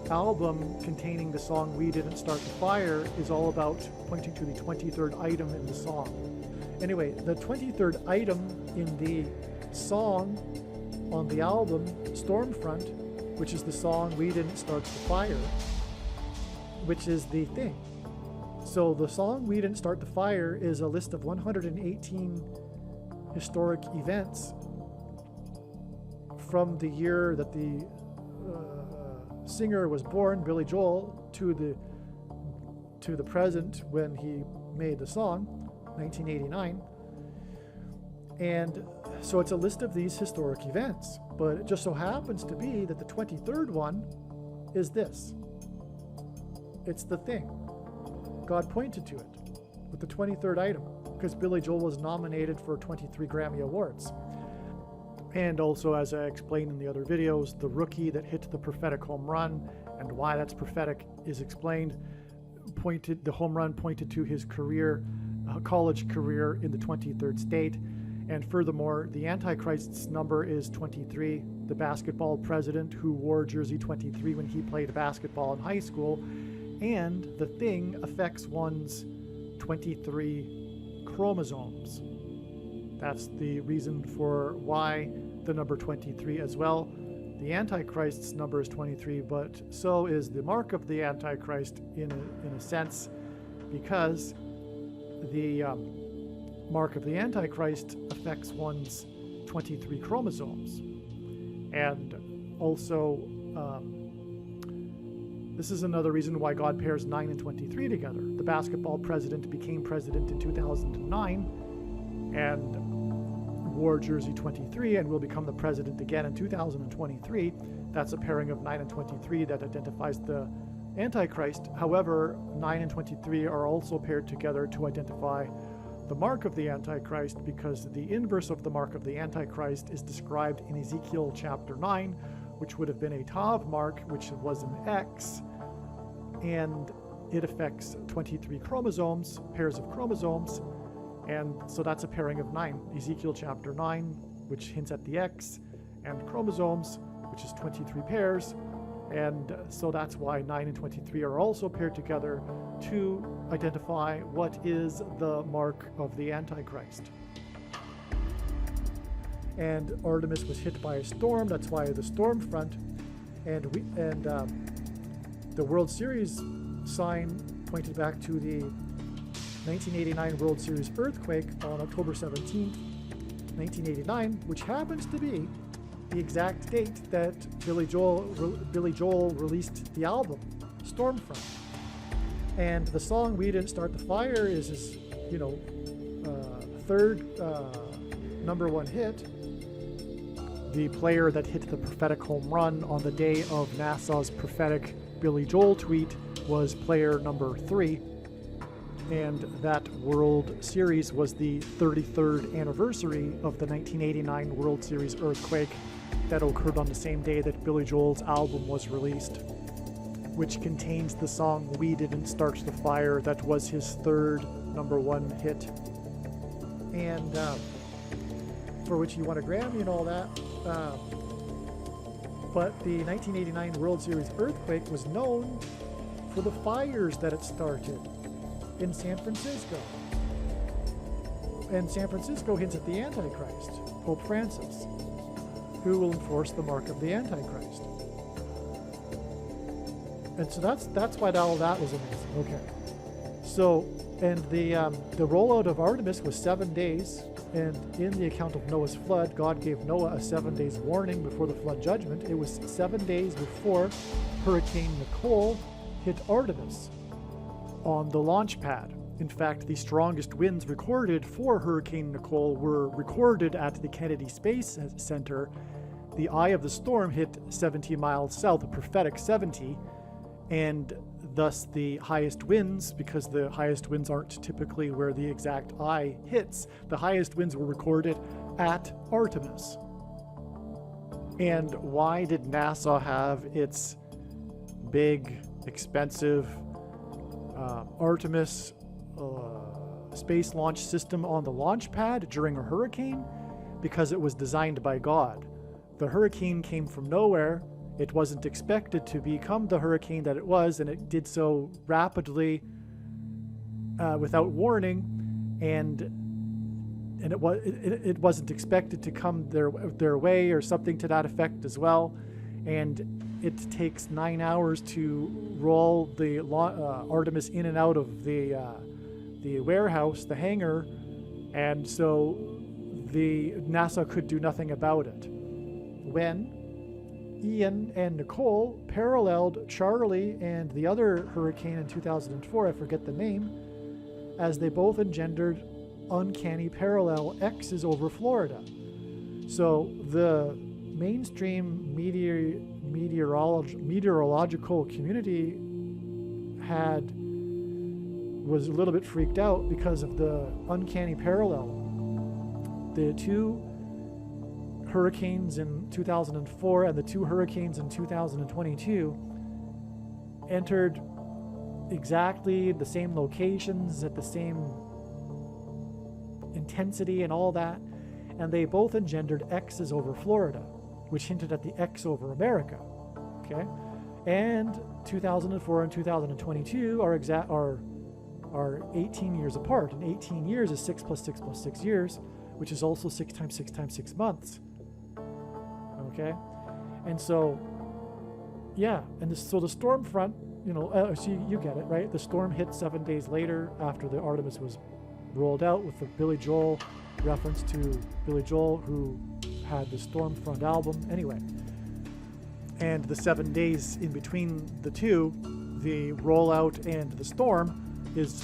album containing the song We Didn't Start the Fire is all about pointing to the 23rd item in the song. Anyway, the 23rd item in the song on the album Stormfront, which is the song We Didn't Start the Fire, which is the thing. So the song We Didn't Start the Fire is a list of 118 historic events from the year that the singer was born, Billy Joel, to the present when he made the song, 1989. And so it's a list of these historic events, but it just so happens to be that the 23rd one is this. It's the thing. God pointed to it with the 23rd item because Billy Joel was nominated for 23 Grammy Awards. And also, as I explained in the other videos, the rookie that hit the prophetic home run and why that's prophetic is explained. The home run pointed to his career, college career in the 23rd state. And furthermore, the Antichrist's number is 23, the basketball president who wore jersey 23 when he played basketball in high school. And the thing affects one's 23 chromosomes. That's the reason for why the number 23 as well. The Antichrist's number is 23, but so is the mark of the Antichrist in a sense, because the mark of the Antichrist affects one's 23 chromosomes. And also, this is another reason why God pairs 9 and 23 together. The basketball president became president in 2009 and wore jersey 23 and will become the president again in 2023. That's a pairing of 9 and 23 that identifies the Antichrist. However, 9 and 23 are also paired together to identify the mark of the Antichrist, because the inverse of the mark of the Antichrist is described in Ezekiel chapter 9, which would have been a Tav mark, which was an X. And it affects 23 chromosomes, pairs of chromosomes, and so that's a pairing of 9. Ezekiel chapter 9, which hints at the X, and chromosomes, which is 23 pairs, and so that's why 9 and 23 are also paired together to identify what is the mark of the Antichrist. And Artemis was hit by a storm, that's why the storm front, and the World Series sign pointed back to the 1989 World Series earthquake on October 17th, 1989, which happens to be the exact date that Billy Joel released the album, Stormfront. And the song "We Didn't Start the Fire" is his, third #1 hit. The player that hit the prophetic home run on the day of NASA's prophetic Billy Joel tweet was player number 3. And that World Series was the 33rd anniversary of the 1989 World Series earthquake that occurred on the same day that Billy Joel's album was released, which contains the song "We Didn't Start the Fire" that was his third #1 hit. And for which he won a Grammy and all that. But the 1989 World Series earthquake was known for the fires that it started in San Francisco. And San Francisco hints at the Antichrist, Pope Francis, who will enforce the mark of the Antichrist. And so that's why all that was amazing. Okay. So, and the rollout of Artemis was 7 days. And in the account of Noah's flood, God gave Noah a 7 days warning before the flood judgment. It was 7 days before Hurricane Nicole hit Artemis on the launch pad. In fact, the strongest winds recorded for Hurricane Nicole were recorded at the Kennedy Space Center. The eye of the storm hit 70 miles south, a prophetic 70, and thus the highest winds, because the highest winds aren't typically where the exact eye hits, the highest winds were recorded at Artemis. And why did NASA have its big, expensive Artemis space launch system on the launch pad during a hurricane? Because it was designed by God. The hurricane came from nowhere. It wasn't expected to become the hurricane that it was, and it did so rapidly without warning, and it wasn't expected to come their way or something to that effect as well. And it takes 9 hours to roll the Artemis in and out of the warehouse, the hangar, and so the NASA could do nothing about it. When Ian and Nicole paralleled Charlie and the other hurricane in 2004, I forget the name, as they both engendered uncanny parallel X's over Florida. So the mainstream meteorological community was a little bit freaked out because of the uncanny parallel. The two hurricanes in 2004 and the two hurricanes in 2022 entered exactly the same locations at the same intensity and all that, and they both engendered X's over Florida, which hinted at the X over America. Okay, and 2004 and 2022 are 18 years apart, and 18 years is 6 plus 6 plus 6 years, which is also 6 times 6 times 6 months. Okay, and so yeah, and so the storm front, so you get it, right? The storm hit 7 days later after the Artemis was rolled out, with the Billy Joel reference to Billy Joel, who had the Stormfront album anyway. And the 7 days in between the two, the rollout and the storm, is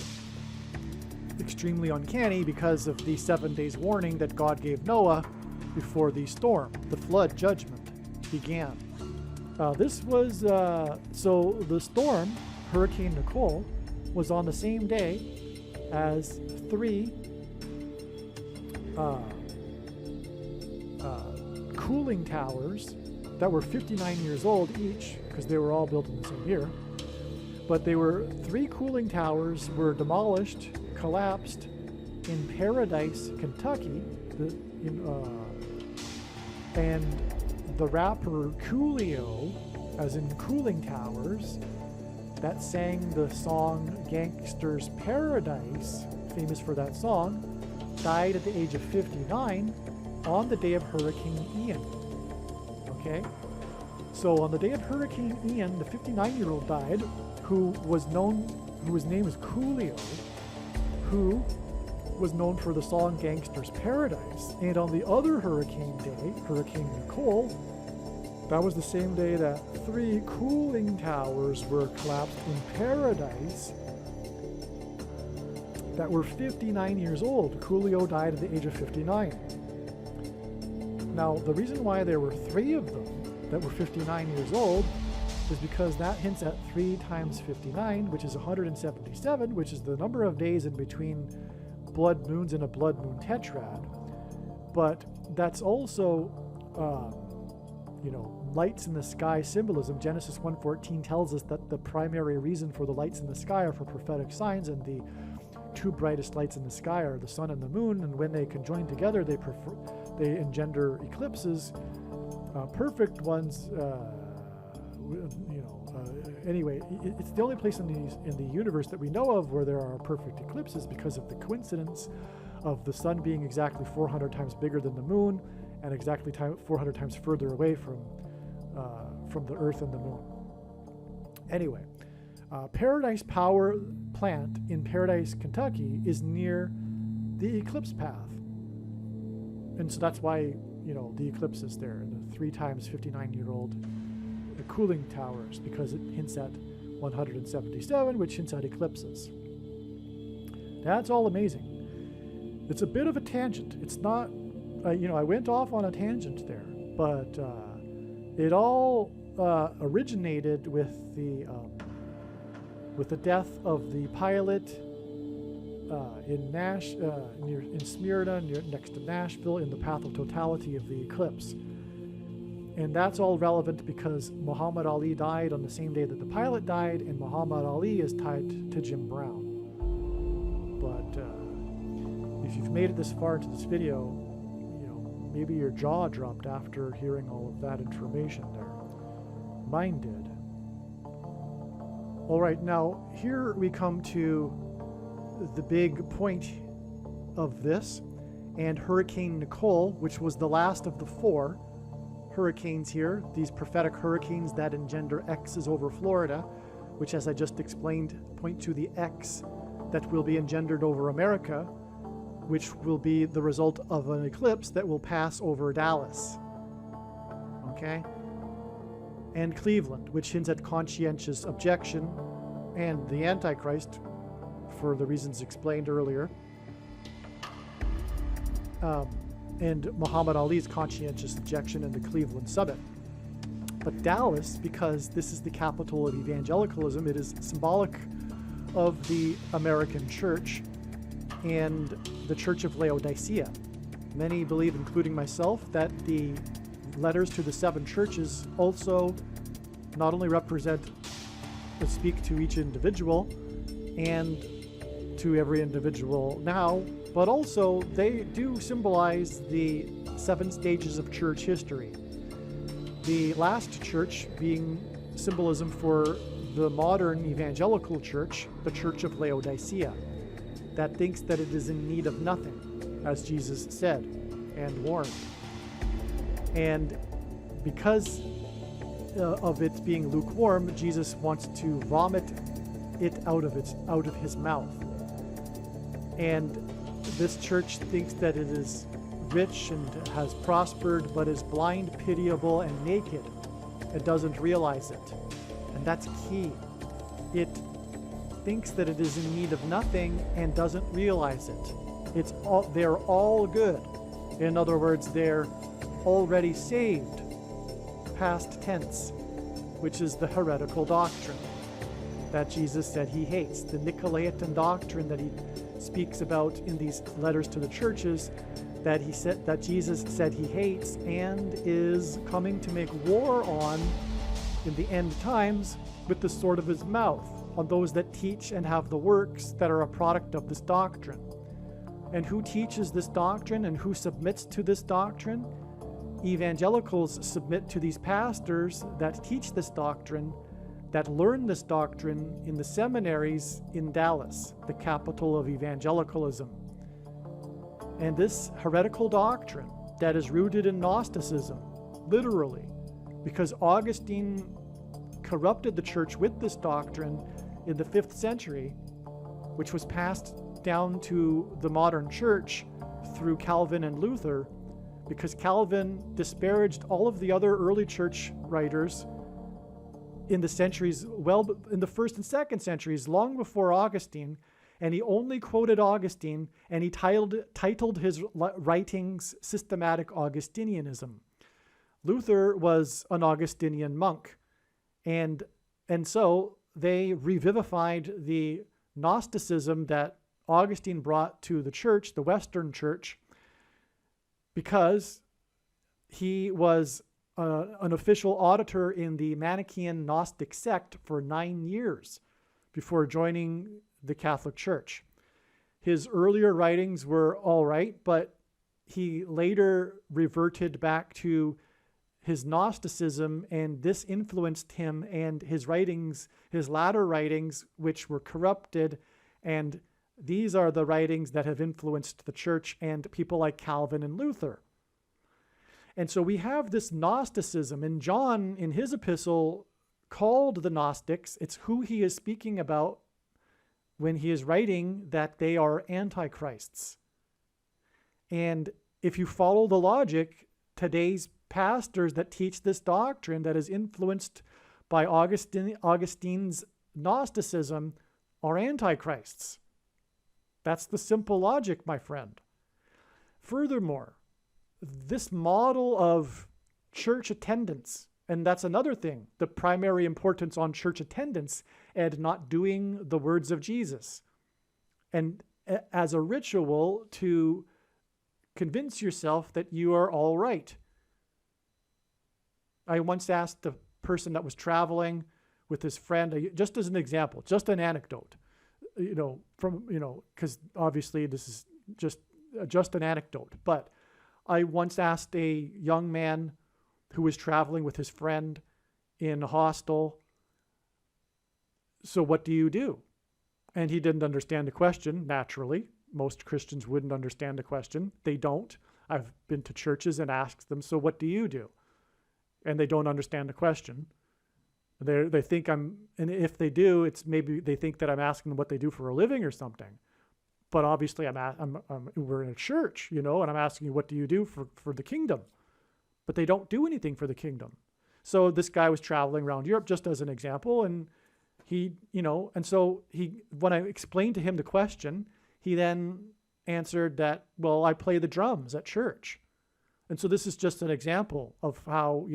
extremely uncanny because of the 7 days warning that God gave Noah before the storm, the flood judgment, began. This was, so the storm, Hurricane Nicole, was on the same day as 3 cooling towers that were 59 years old each, because they were all built in the same year, but they were 3 cooling towers were demolished, collapsed in Paradise, Kentucky, and the rapper Coolio, as in Cooling Towers, that sang the song Gangster's Paradise, famous for that song, died at the age of 59 on the day of Hurricane Ian. Okay? So on the day of Hurricane Ian, the 59-year-old died, whose name is Coolio, who was known for the song Gangster's Paradise. And on the other hurricane day, Hurricane Nicole, that was the same day that 3 cooling towers were collapsed in Paradise that were 59 years old. Coolio died at the age of 59. Now, the reason why there were 3 of them that were 59 years old is because that hints at 3 times 59, which is 177, which is the number of days in between blood moons in a blood moon tetrad. But that's also, lights in the sky symbolism. Genesis 1:14 tells us that the primary reason for the lights in the sky are for prophetic signs, and the 2 brightest lights in the sky are the sun and the moon, and when they conjoin together, they engender eclipses, perfect ones. Anyway, it's the only place in the universe that we know of where there are perfect eclipses, because of the coincidence of the sun being exactly 400 times bigger than the moon and exactly 400 times further away from the Earth and the moon. Anyway, Paradise Power Plant in Paradise, Kentucky is near the eclipse path. And so that's why, the eclipse is there, the 3 times 59-year-old cooling towers, because it hints at 177, which hints at eclipses. That's all amazing. It's a bit of a tangent. It's not, I went off on a tangent there, but it all originated with the death of the pilot in Smyrna, next to Nashville, in the path of totality of the eclipse. And that's all relevant because Muhammad Ali died on the same day that the pilot died, and Muhammad Ali is tied to Jim Brown. But if you've made it this far into this video, maybe your jaw dropped after hearing all of that information there. Mine did. All right, now here we come to the big point of this, and Hurricane Nicole, which was the last of the 4 hurricanes here, these prophetic hurricanes that engender X's over Florida, which, as I just explained, point to the X that will be engendered over America, which will be the result of an eclipse that will pass over Dallas. Okay? And Cleveland, which hints at conscientious objection, and the Antichrist, for the reasons explained earlier. And Muhammad Ali's conscientious objection in the Cleveland summit. But Dallas, because this is the capital of evangelicalism, it is symbolic of the American church and the Church of Laodicea. Many believe, including myself, that the letters to the 7 churches also not only represent but speak to each individual and to every individual now, but also they do symbolize the 7 stages of church history. The last church being symbolism for the modern evangelical church, the Church of Laodicea, that thinks that it is in need of nothing, as Jesus said and warned. And because of it being lukewarm, Jesus wants to vomit it out of his mouth. And this church thinks that it is rich and has prospered, but is blind, pitiable, and naked. It doesn't realize it. And that's key. It thinks that it is in need of nothing and doesn't realize it. They're all good. In other words, they're already saved, past tense, which is the heretical doctrine that Jesus said he hates. The Nicolaitan doctrine that he speaks about in these letters to the churches, that Jesus said he hates and is coming to make war on in the end times with the sword of his mouth. on those that teach and have the works that are a product of this doctrine. And who teaches this doctrine and who submits to this doctrine? Evangelicals submit to these pastors that teach this doctrine, that learn this doctrine in the seminaries in Dallas, the capital of evangelicalism. And this heretical doctrine that is rooted in Gnosticism, literally, because Augustine corrupted the church with this doctrine in the 5th century, which was passed down to the modern church through Calvin and Luther, because Calvin disparaged all of the other early church writers in the centuries, well, in the 1st and 2nd centuries, long before Augustine, and he only quoted Augustine, and he titled his writings Systematic Augustinianism. Luther was an Augustinian monk, and so they revivified the Gnosticism that Augustine brought to the church, the Western church, because he was an official auditor in the Manichaean Gnostic sect for 9 years before joining the Catholic Church. His earlier writings were all right, but he later reverted back to his Gnosticism, and this influenced him and his writings, his latter writings, which were corrupted, and these are the writings that have influenced the church and people like Calvin and Luther. And so we have this Gnosticism, and John, in his epistle, called the Gnostics, it's who he is speaking about when he is writing that they are antichrists. And if you follow the logic, today's pastors that teach this doctrine that is influenced by Augustine's Gnosticism are antichrists. That's the simple logic, my friend. Furthermore, this model of church attendance, and that's another thing, the primary importance on church attendance and not doing the words of Jesus, and as a ritual to convince yourself that you are all right. I once asked a person that was traveling with his friend, just as an example, just an anecdote, because obviously this is just an anecdote, but I once asked a young man who was traveling with his friend in a hostel, so what do you do? And he didn't understand the question, naturally. Most Christians wouldn't understand the question. They don't. I've been to churches and asked them, so what do you do? And they don't understand the question. They think and if they do, it's maybe they think that I'm asking them what they do for a living or something. But obviously we're in a church, and I'm asking you, what do you do for the kingdom? But they don't do anything for the kingdom. So this guy was traveling around Europe, just as an example, and when I explained to him the question, he then answered that, well, I play the drums at church. And so this is just an example of how,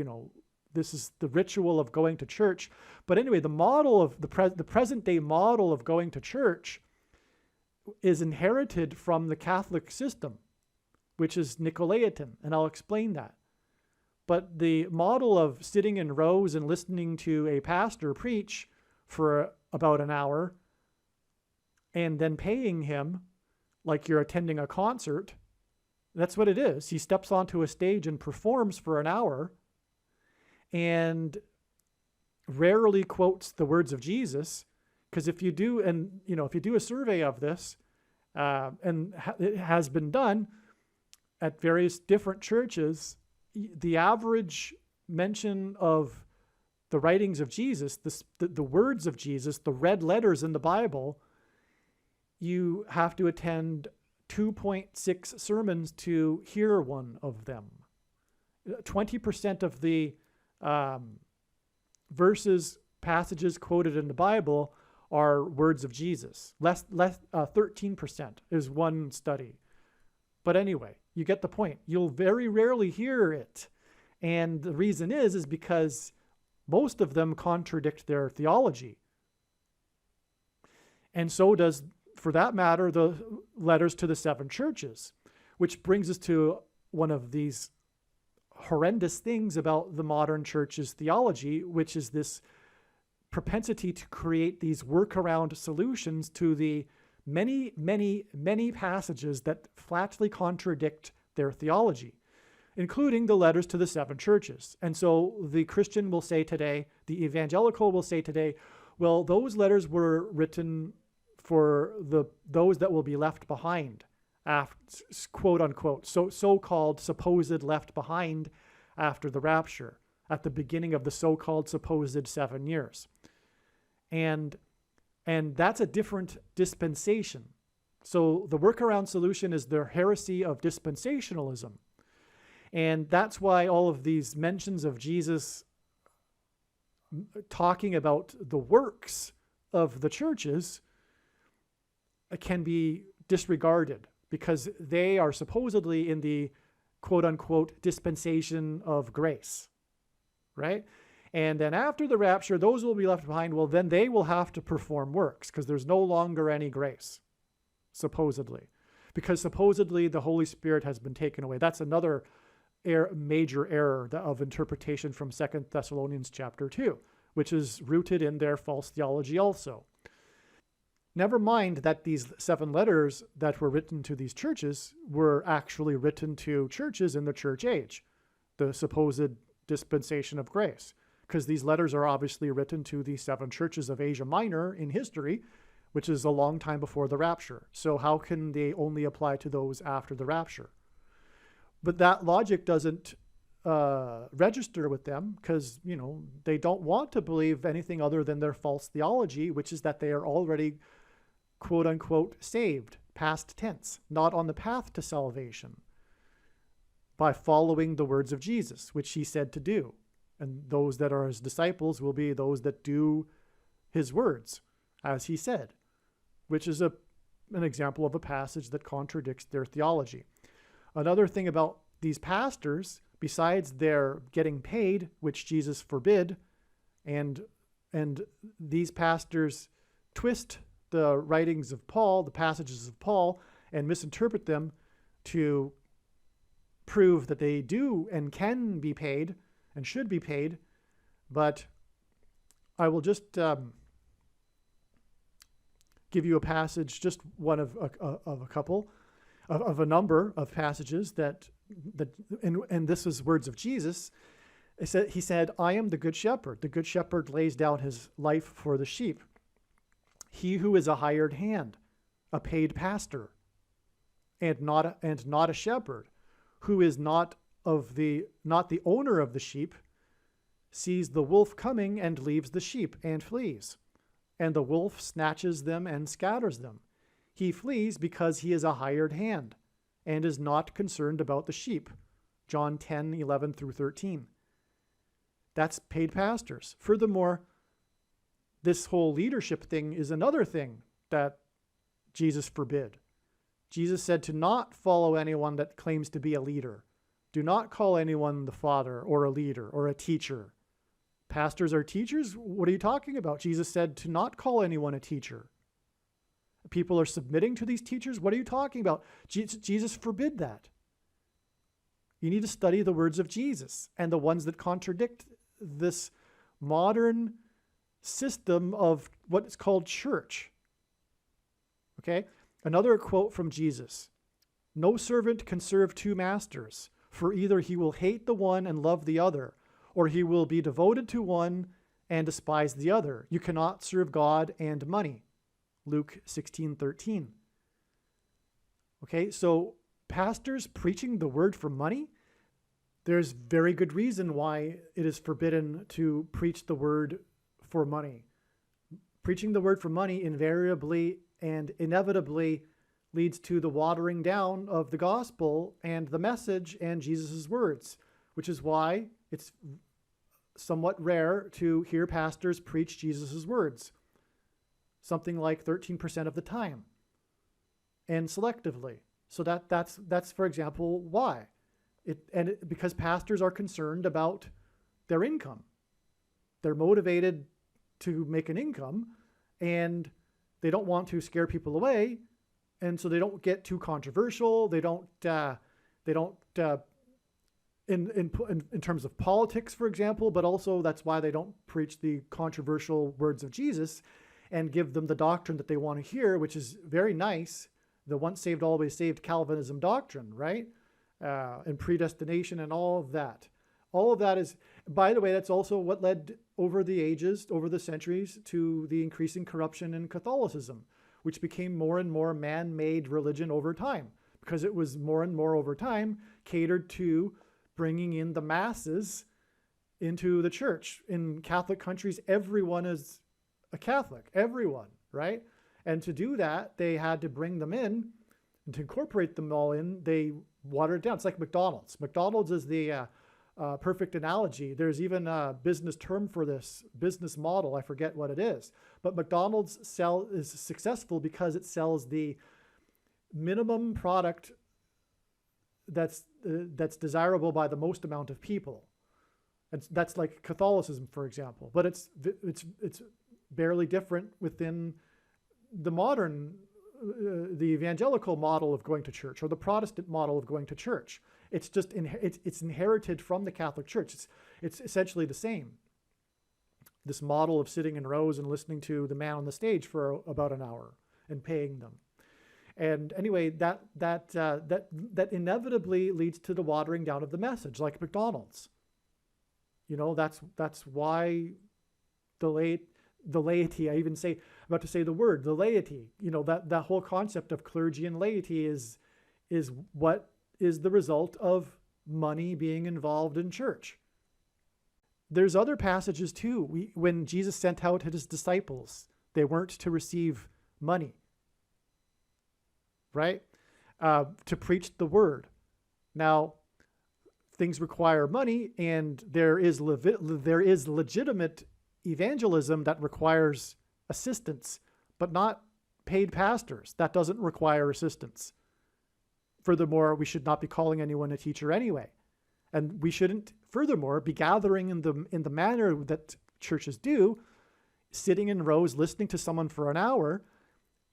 this is the ritual of going to church. But anyway, the model of the present day model of going to church is inherited from the Catholic system, which is Nicolaitan, and I'll explain that. But the model of sitting in rows and listening to a pastor preach for about an hour and then paying him like you're attending a concert, that's what it is. He steps onto a stage and performs for an hour and rarely quotes the words of Jesus. Because if you do, if you do a survey of this, it has been done at various different churches, the average mention of the writings of Jesus, the words of Jesus, the red letters in the Bible, you have to attend 2.6 sermons to hear one of them. 20% of the passages quoted in the Bible are words of Jesus. 13% is one study. But anyway, you get the point. You'll very rarely hear it. And the reason is because most of them contradict their theology. And so does, for that matter, the letters to the 7 churches, which brings us to one of these horrendous things about the modern church's theology, which is this propensity to create these workaround solutions to the many, many, many passages that flatly contradict their theology, including the letters to the 7 churches. And so the Christian will say today, the evangelical will say today, well, those letters were written for those that will be left behind, after, quote unquote, so-called supposed left behind after the rapture, at the beginning of the so-called supposed 7 years. And that's a different dispensation. So the workaround solution is the heresy of dispensationalism. And that's why all of these mentions of Jesus talking about the works of the churches can be disregarded, because they are supposedly in the quote-unquote dispensation of grace, right? And then after the rapture, those will be left behind. Well, then they will have to perform works, because there's no longer any grace, supposedly. Because supposedly the Holy Spirit has been taken away. That's another major error of interpretation from 2 Thessalonians chapter 2, which is rooted in their false theology also. Never mind that these 7 letters that were written to these churches were actually written to churches in the church age, the supposed dispensation of grace, because these letters are obviously written to the 7 churches of Asia Minor in history, which is a long time before the rapture. So how can they only apply to those after the rapture? But that logic doesn't register with them, because, you know, they don't want to believe anything other than their false theology, which is that they are already quote unquote saved, past tense, not on the path to salvation, by following the words of Jesus, which he said to do. And those that are his disciples will be those that do his words, as he said, which is an example of a passage that contradicts their theology. Another thing about these pastors, besides their getting paid, which Jesus forbid, and these pastors twist the writings of Paul, the passages of Paul, and misinterpret them to prove that they do and can be paid and should be paid. But I will just give you a passage, just one of a couple, of a number of passages and this is words of Jesus. He said, I am the good shepherd. The good shepherd lays down his life for the sheep. He who is a hired hand, a paid pastor, and not a shepherd, who is not the owner of the sheep, sees the wolf coming and leaves the sheep and flees. And the wolf snatches them and scatters them. He flees because he is a hired hand and is not concerned about the sheep. John 10:11 through 13. That's paid pastors. Furthermore, this whole leadership thing is another thing that Jesus forbid. Jesus said to not follow anyone that claims to be a leader. Do not call anyone the father or a leader or a teacher. Pastors are teachers? What are you talking about? Jesus said to not call anyone a teacher. People are submitting to these teachers? What are you talking about? Jesus forbid that. You need to study the words of Jesus and the ones that contradict this modern system of what is called church. Okay? Another quote from Jesus. No servant can serve 2 masters, for either he will hate the one and love the other, or he will be devoted to one and despise the other. You cannot serve God and money. Luke 16:13. Okay, so pastors preaching the word for money, there's very good reason why it is forbidden to preach the word for money. Preaching the word for money invariably and inevitably leads to the watering down of the gospel and the message and Jesus' words, which is why it's somewhat rare to hear pastors preach Jesus' words, something like 13% of the time, and selectively. So that's for example, why. Because pastors are concerned about their income. They're motivated to make an income, and they don't want to scare people away, and so they don't get too controversial. They don't in terms of politics, for example, but also that's why they don't preach the controversial words of Jesus and give them the doctrine that they want to hear, which is very nice, the once saved, always saved Calvinism doctrine, right? And predestination and all of that. All of that is, by the way, that's also what led over the ages, over the centuries, to the increasing corruption in Catholicism, which became more and more man-made religion over time, because it was more and more over time catered to bringing in the masses into the church. In Catholic countries, everyone is a Catholic, everyone, right? And to do that, they had to bring them in, and to incorporate them all in, they watered it down. It's like McDonald's. McDonald's is the perfect analogy. There's even a business term for this, business model. I forget what it is. But McDonald's is successful because it sells the minimum product that's desirable by the most amount of people. And that's like Catholicism, for example. But it's barely different within the modern, the evangelical model of going to church, or the Protestant model of going to church. It's just it's inherited from the Catholic Church. It's essentially the same. This model of sitting in rows and listening to the man on the stage for about an hour and paying them. And anyway, that inevitably leads to the watering down of the message, like McDonald's. You know, that's why the laity, I even about to say the word, the laity, you know, that whole concept of clergy and laity is what is the result of money being involved in church. There's other passages too. When Jesus sent out his disciples, they weren't to receive money, right? To preach the word. Now, things require money, and there is legitimate evangelism that requires assistance, but not paid pastors. That doesn't require assistance. Furthermore, we should not be calling anyone a teacher anyway. And we shouldn't, furthermore, be gathering in the manner that churches do, sitting in rows, listening to someone for an hour,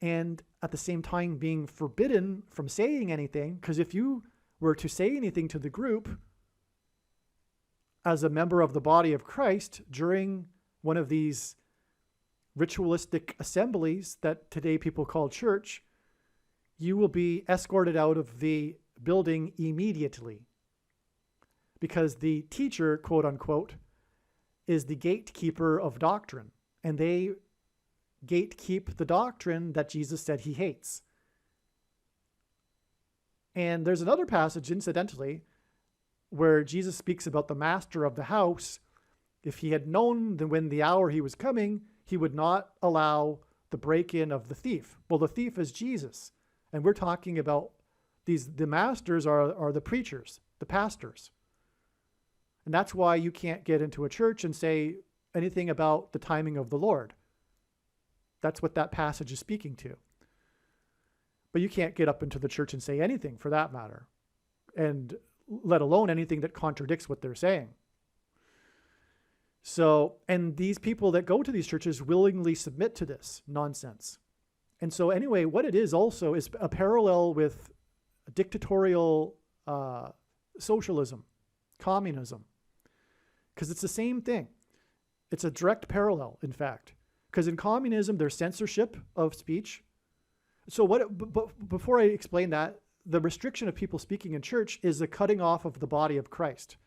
and at the same time being forbidden from saying anything. Because if you were to say anything to the group as a member of the body of Christ during one of these ritualistic assemblies that today people call church, you will be escorted out of the building immediately, because the teacher, quote unquote, is the gatekeeper of doctrine, and they gatekeep the doctrine that Jesus said he hates. And there's another passage, incidentally, where Jesus speaks about the master of the house. If he had known that when the hour he was coming, he would not allow the break-in of the thief. Well, the thief is Jesus. And we're talking about the masters are the preachers, the pastors. And that's why you can't get into a church and say anything about the timing of the Lord. That's what that passage is speaking to. But you can't get up into the church and say anything, for that matter, and let alone anything that contradicts what they're saying. So, and these people that go to these churches willingly submit to this nonsense. And so anyway, what it is also is a parallel with dictatorial socialism, communism, because it's the same thing. It's a direct parallel, in fact, because in communism, there's censorship of speech. So before I explain that, the restriction of people speaking in church is the cutting off of the body of Christ.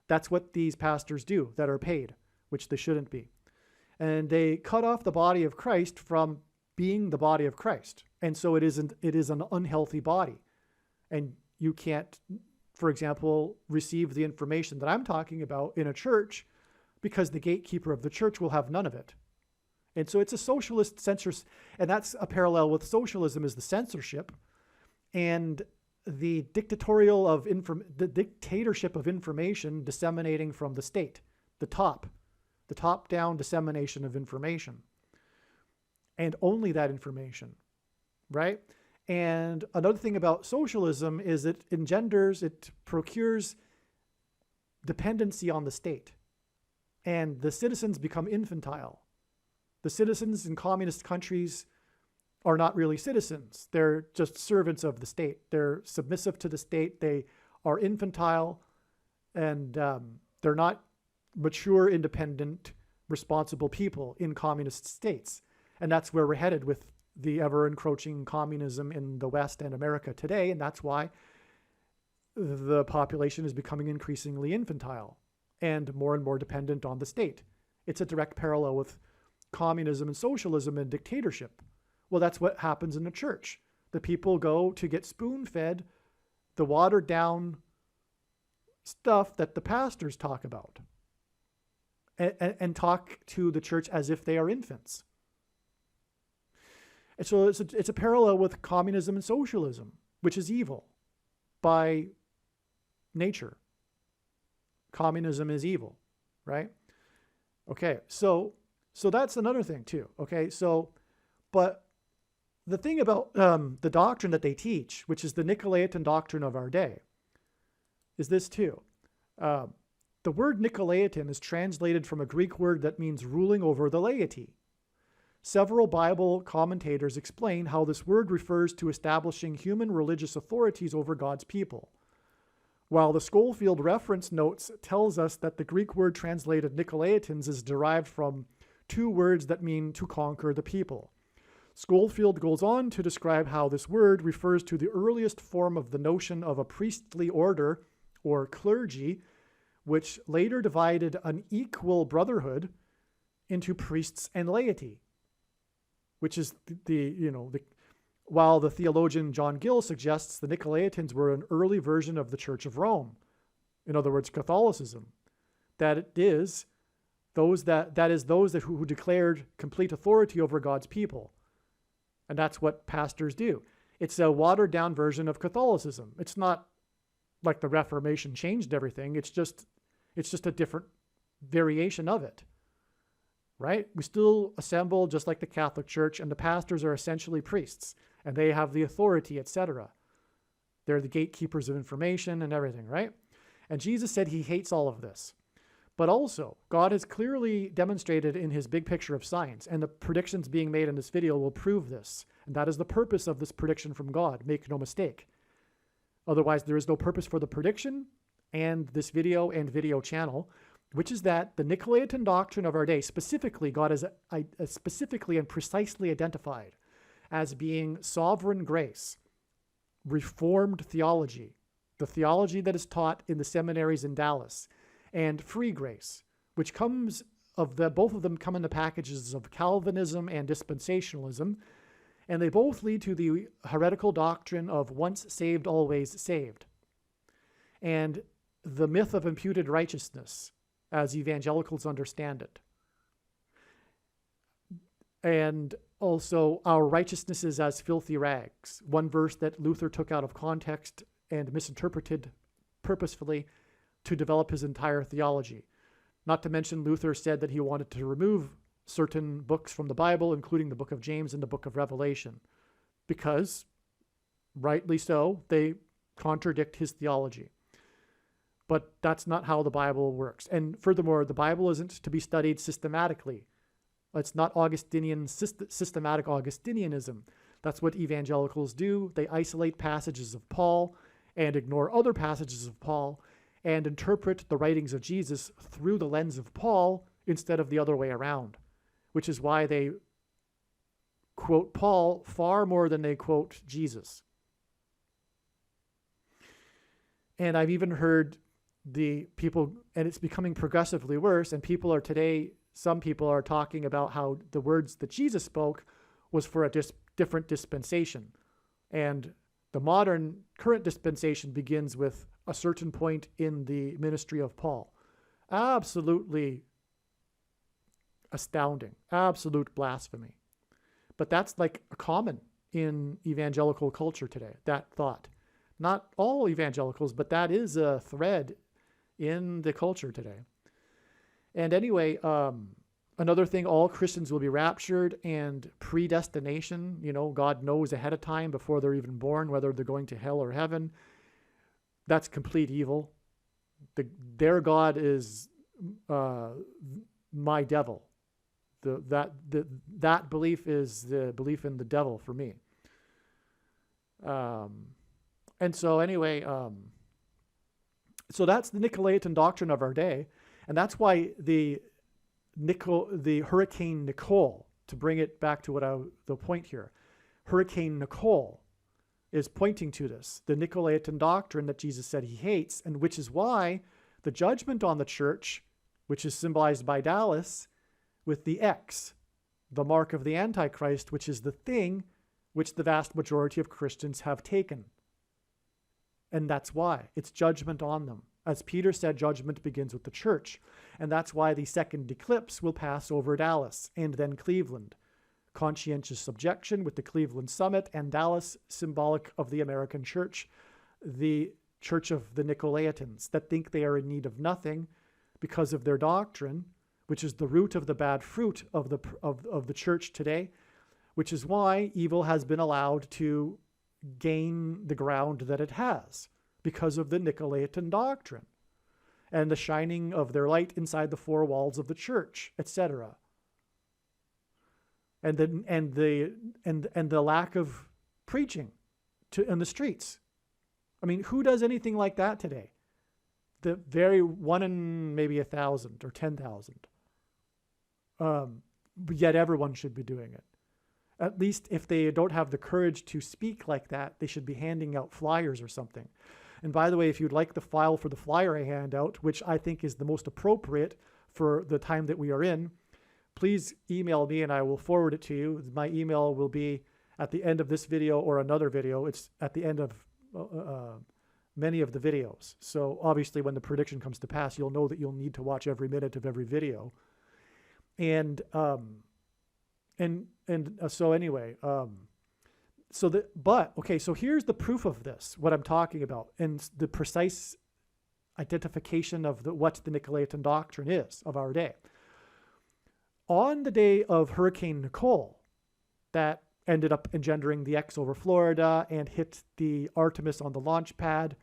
That's what these pastors do that are paid, which they shouldn't be. And they cut off the body of Christ from being the body of Christ. And so it is an unhealthy body. And you can't, for example, receive the information that I'm talking about in a church, because the gatekeeper of the church will have none of it. And so it's a socialist censorship, and that's a parallel with socialism, is the censorship and the the dictatorship of information disseminating from the state, the top-down dissemination of information. And only that information, right? And another thing about socialism is it procures dependency on the state. And the citizens become infantile. The citizens in communist countries are not really citizens. They're just servants of the state. They're submissive to the state. They are infantile. And they're not mature, independent, responsible people in communist states. And that's where we're headed with the ever-encroaching communism in the West and America today. And that's why the population is becoming increasingly infantile and more dependent on the state. It's a direct parallel with communism and socialism and dictatorship. Well, that's what happens in the church. The people go to get spoon-fed the watered-down stuff that the pastors talk about and talk to the church as if they are infants. And so it's a parallel with communism and socialism, which is evil by nature. Communism is evil, right? Okay, so that's another thing too. Okay, but the thing about the doctrine that they teach, which is the Nicolaitan doctrine of our day, is this too. The word Nicolaitan is translated from a Greek word that means ruling over the laity. Several Bible commentators explain how this word refers to establishing human religious authorities over God's people, while the Schofield reference notes tells us that the Greek word translated Nicolaitans is derived from two words that mean to conquer the people. Schofield goes on to describe how this word refers to the earliest form of the notion of a priestly order or clergy, which later divided an equal brotherhood into priests and laity, which is while the theologian John Gill suggests the Nicolaitans were an early version of the Church of Rome, in other words, Catholicism, that is those who declared complete authority over God's people. And that's what pastors do. It's a watered down version of Catholicism. It's not like the Reformation changed everything. It's just a different variation of it, right? We still assemble just like the Catholic Church, and the pastors are essentially priests, and they have the authority, etc. They're the gatekeepers of information and everything, right? And Jesus said he hates all of this. But also, God has clearly demonstrated in his big picture of science, and the predictions being made in this video will prove this. And that is the purpose of this prediction from God. Make no mistake. Otherwise, there is no purpose for the prediction and this video and video channel, which is that the Nicolaitan doctrine of our day, specifically, God has specifically and precisely identified as being sovereign grace, reformed theology, the theology that is taught in the seminaries in Dallas, and free grace, which comes both of them come in the packages of Calvinism and dispensationalism, and they both lead to the heretical doctrine of once saved, always saved, and the myth of imputed righteousness, as evangelicals understand it. And also our righteousness is as filthy rags, one verse that Luther took out of context and misinterpreted purposefully to develop his entire theology. Not to mention, Luther said that he wanted to remove certain books from the Bible, including the book of James and the book of Revelation, because, rightly so, they contradict his theology. But that's not how the Bible works. And furthermore, the Bible isn't to be studied systematically. It's not Augustinian, systematic Augustinianism. That's what evangelicals do. They isolate passages of Paul and ignore other passages of Paul and interpret the writings of Jesus through the lens of Paul instead of the other way around, which is why they quote Paul far more than they quote Jesus. And I've even heard the people, and it's becoming progressively worse, and some people are talking about how the words that Jesus spoke was for a different dispensation. And the modern current dispensation begins with a certain point in the ministry of Paul. Absolutely astounding, absolute blasphemy. But that's like common in evangelical culture today, that thought. Not all evangelicals, but that is a thread in the culture today. And anyway, another thing, all Christians will be raptured, and predestination, God knows ahead of time before they're even born whether they're going to hell or heaven. That's complete evil. Their God is my devil. That belief is the belief in the devil for me. And so anyway, So that's the Nicolaitan doctrine of our day. And that's why the Hurricane Nicole, to bring it back to the point here, Hurricane Nicole is pointing to this, the Nicolaitan doctrine that Jesus said he hates, and which is why the judgment on the church, which is symbolized by Dallas with the X, the mark of the Antichrist, which is the thing which the vast majority of Christians have taken. And that's why. It's judgment on them. As Peter said, judgment begins with the church. And that's why the second eclipse will pass over Dallas and then Cleveland. Conscientious subjection with the Cleveland Summit, and Dallas symbolic of the American church, the church of the Nicolaitans that think they are in need of nothing because of their doctrine, which is the root of the bad fruit of the church today, which is why evil has been allowed to gain the ground that it has because of the Nicolaitan doctrine and the shining of their light inside the four walls of the church, etc. And the lack of preaching in the streets. I mean, who does anything like that today? The very one in maybe 1,000 or 10,000. Yet everyone should be doing it. At least if they don't have the courage to speak like that, they should be handing out flyers or something. And by the way, if you'd like the file for the flyer I hand out, which I think is the most appropriate for the time that we are in, please email me and I will forward it to you. My email will be at the end of this video or another video. It's at the end of many of the videos. So obviously when the prediction comes to pass, you'll know that you'll need to watch every minute of every video. So anyway, so here's the proof of this, what I'm talking about, and the precise identification of what the Nicolaitan doctrine is of our day. On the day of Hurricane Nicole, that ended up engendering the X over Florida and hit the Artemis on the launch pad,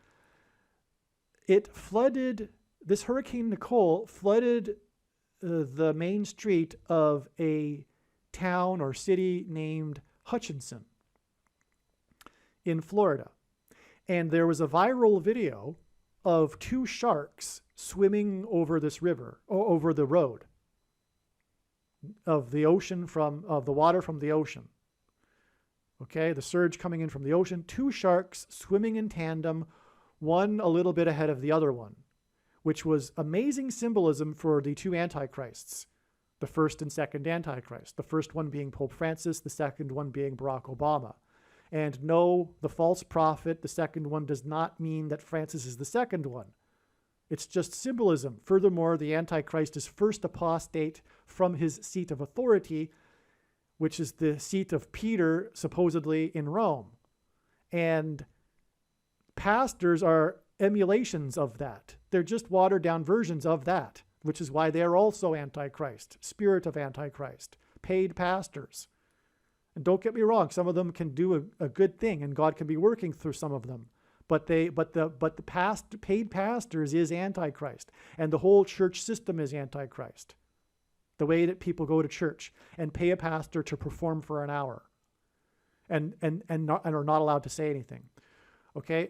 this Hurricane Nicole flooded the main street of a town or city named Hutchinson in Florida. And there was a viral video of two sharks swimming over this river, or over the road of the ocean, of the water from the ocean. Okay, the surge coming in from the ocean, two sharks swimming in tandem, one a little bit ahead of the other one, which was amazing symbolism for the two antichrists, the first and second antichrist, the first one being Pope Francis, the second one being Barack Obama. And no, the false prophet, the second one, does not mean that Francis is the second one. It's just symbolism. Furthermore, the Antichrist is first apostate from his seat of authority, which is the seat of Peter, supposedly in Rome. And pastors are emulations of that. They're just watered down versions of that, which is why they're also Antichrist, spirit of Antichrist, paid pastors. And don't get me wrong, some of them can do a good thing, and God can be working through some of them. But the paid pastors is Antichrist, and the whole church system is Antichrist. The way that people go to church and pay a pastor to perform for an hour, and are not allowed to say anything. Okay,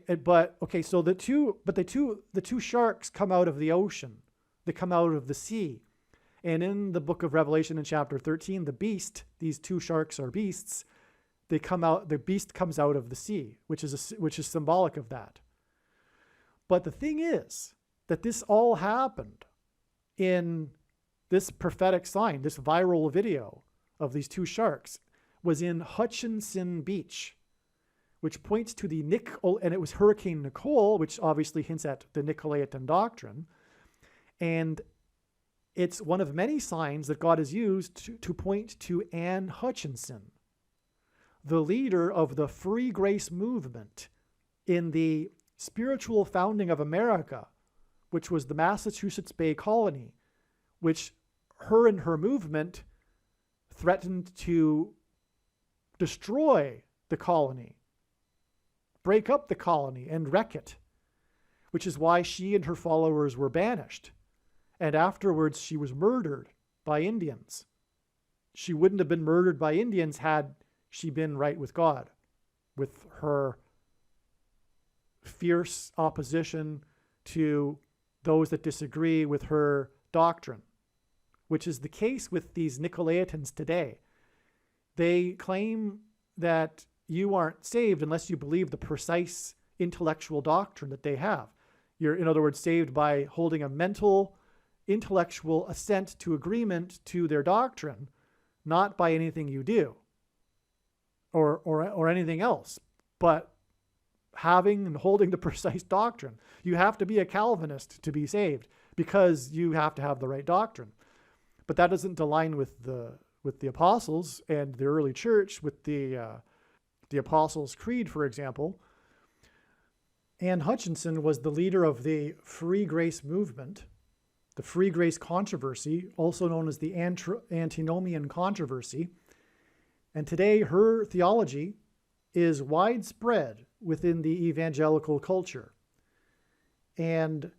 so the two sharks come out of the ocean, they come out of the sea. And in the book of Revelation in chapter 13, the beast, these two sharks are beasts, the beast comes out of the sea, which is symbolic of that. But the thing is that this all happened in this prophetic sign, this viral video of these two sharks was in Hutchinson Beach, which points to and it was Hurricane Nicole, which obviously hints at the Nicolaitan doctrine. And it's one of many signs that God has used to point to Anne Hutchinson, the leader of the free grace movement in the spiritual founding of America, which was the Massachusetts Bay Colony, which her and her movement threatened to destroy the colony, break up the colony, and wreck it, which is why she and her followers were banished. And afterwards, she was murdered by Indians. She wouldn't have been murdered by Indians had she been right with God, with her fierce opposition to those that disagree with her doctrine, which is the case with these Nicolaitans today. They claim that you aren't saved unless you believe the precise intellectual doctrine that they have. You're, in other words, saved by holding a mental, intellectual assent to agreement to their doctrine, not by anything you do or anything else, but having and holding the precise doctrine. You have to be a Calvinist to be saved because you have to have the right doctrine. But that doesn't align with the apostles and the early church, with the Apostles' Creed, for example. Anne Hutchinson was the leader of the Free Grace movement, the Free Grace controversy, also known as the Antinomian controversy. And today her theology is widespread within the evangelical culture. And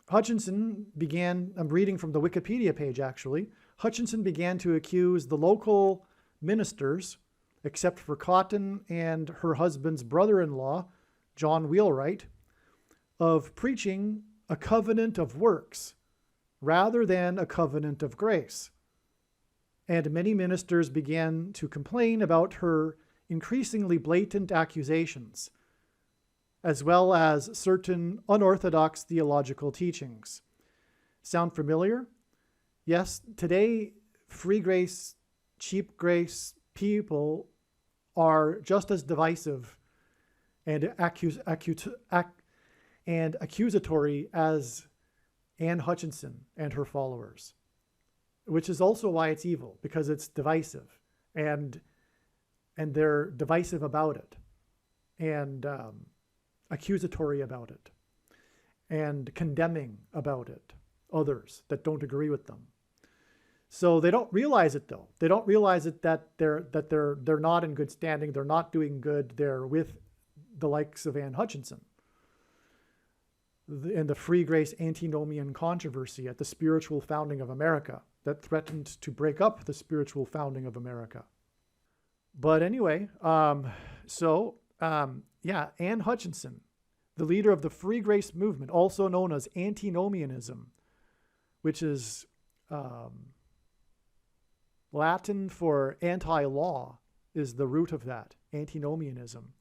Hutchinson began, I'm reading from the Wikipedia page actually, Hutchinson began to accuse the local ministers, except for Cotton and her husband's brother-in-law, John Wheelwright, of preaching a covenant of works rather than a covenant of grace. And many ministers began to complain about her increasingly blatant accusations, as well as certain unorthodox theological teachings. Sound familiar? Yes, today, free grace, cheap grace people are just as divisive and accusatory as Anne Hutchinson and her followers, which is also why it's evil, because it's divisive, and they're divisive about it, and accusatory about it, and condemning about it others that don't agree with them. So they don't realize it, though. They don't realize it that they're not in good standing. They're not doing good. They're with the likes of Anne Hutchinson and the Free Grace Antinomian controversy at the spiritual founding of America that threatened to break up the spiritual founding of America. But anyway, Anne Hutchinson, the leader of the Free Grace movement, also known as antinomianism, which is Latin for anti-law, is the root of that, antinomianism.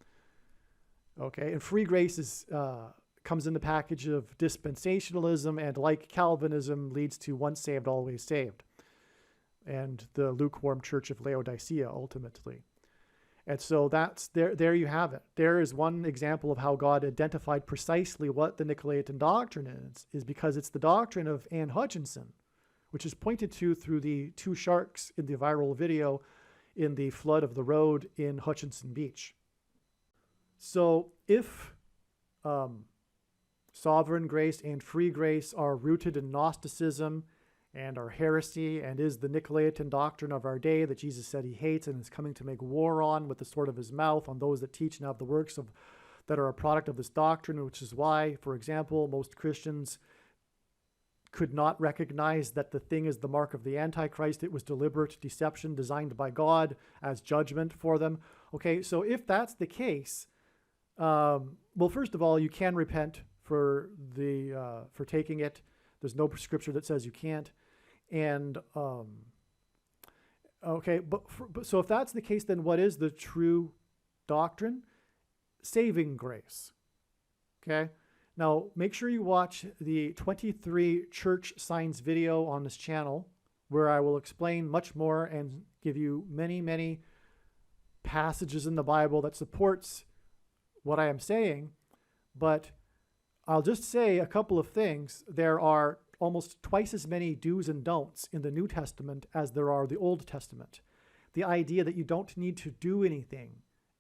Okay, and free grace comes in the package of dispensationalism, and like Calvinism, leads to once saved, always saved, and the lukewarm church of Laodicea, ultimately. And so that's there you have it. There is one example of how God identified precisely what the Nicolaitan doctrine is because it's the doctrine of Anne Hutchinson, which is pointed to through the two sharks in the viral video in the flood of the road in Hutchinson Beach. So if sovereign grace and free grace are rooted in Gnosticism and are heresy and is the Nicolaitan doctrine of our day that Jesus said he hates and is coming to make war on with the sword of his mouth on those that teach and have the works that are a product of this doctrine, which is why, for example, most Christians could not recognize that the thing is the mark of the Antichrist. It was deliberate deception designed by God as judgment for them. Okay, so if that's the case, well, first of all, you can repent for taking it. There's no scripture that says you can't. And okay, so if that's the case, then what is the true doctrine? Saving grace. Okay. Now, make sure you watch the 23 church signs video on this channel, where I will explain much more and give you many, many passages in the Bible that supports what I am saying. But I'll just say a couple of things. There are almost twice as many do's and don'ts in the New Testament as there are the Old Testament. The idea that you don't need to do anything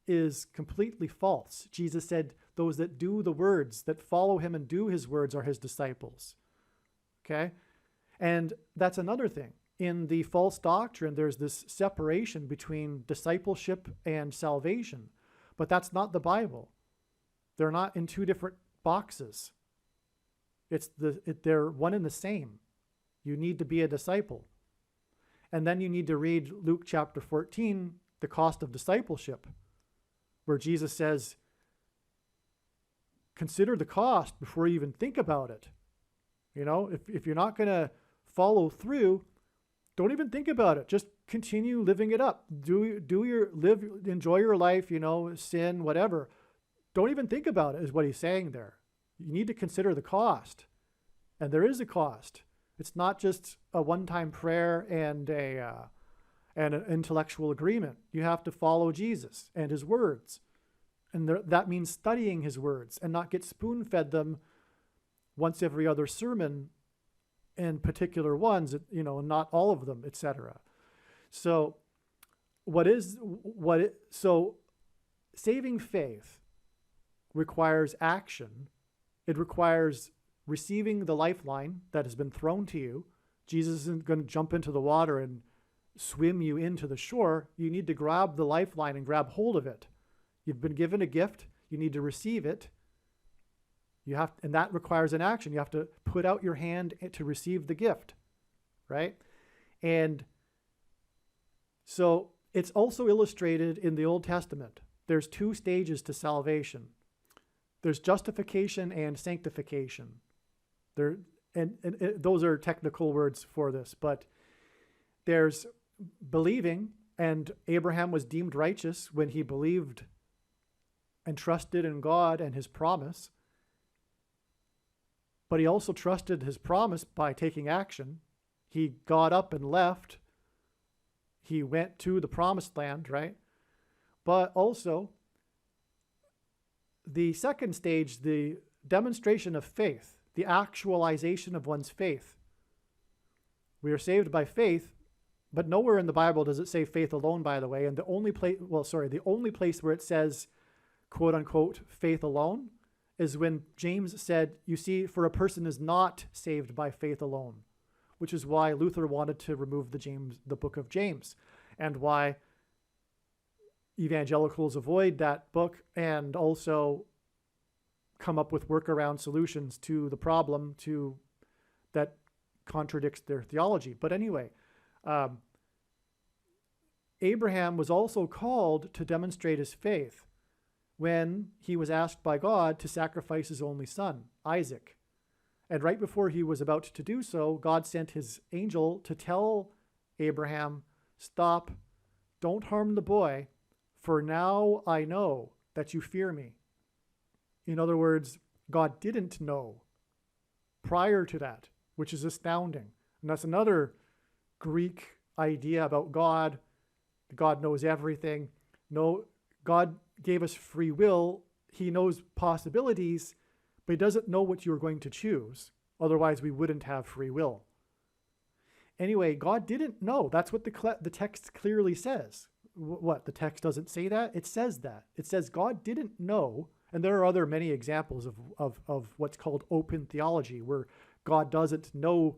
is completely false. Jesus said, those that do the words, that follow him and do his words, are his disciples. Okay? And that's another thing. In the false doctrine, there's this separation between discipleship and salvation. But that's not the Bible. They're not in two different boxes. They're one and the same. You need to be a disciple. And then you need to read Luke chapter 14, the cost of discipleship, where Jesus says, consider the cost before you even think about it. You know, if you're not going to follow through, don't even think about it. Just continue living it up. Enjoy your life, you know, sin, whatever. Don't even think about it is what he's saying there. You need to consider the cost. And there is a cost. It's not just a one-time prayer and an intellectual agreement. You have to follow Jesus and his words. And that means studying his words and not get spoon-fed them once every other sermon and particular ones, you know, not all of them, etc. So saving faith requires action. It requires receiving the lifeline that has been thrown to you. Jesus isn't going to jump into the water and swim you into the shore. You need to grab the lifeline and grab hold of it. You've been given a gift. You need to receive it. And that requires an action. You have to put out your hand to receive the gift, right? And so it's also illustrated in the Old Testament. There's 2 stages to salvation. There's justification and sanctification. And those are technical words for this, but there's believing, and Abraham was deemed righteous when he believed and trusted in God and his promise. But he also trusted his promise by taking action. He got up and left. He went to the promised land, right? But also, the second stage, the demonstration of faith, the actualization of one's faith. We are saved by faith, but nowhere in the Bible does it say faith alone, by the way. And the only place where it says, quote unquote, faith alone is when James said, you see, for a person is not saved by faith alone, which is why Luther wanted to remove the book of James, and why evangelicals avoid that book and also come up with workaround solutions to the problem that contradicts their theology. But anyway, Abraham was also called to demonstrate his faith when he was asked by God to sacrifice his only son, Isaac. And right before he was about to do so, God sent his angel to tell Abraham, stop, don't harm the boy, for now I know that you fear me. In other words, God didn't know prior to that, which is astounding. And that's another Greek idea about God. God knows everything. No, God gave us free will. He knows possibilities, but he doesn't know what you're going to choose. Otherwise, we wouldn't have free will. Anyway, God didn't know. That's what the text clearly says. What? The text doesn't say that? It says that. It says God didn't know. And there are many examples of what's called open theology, where God doesn't know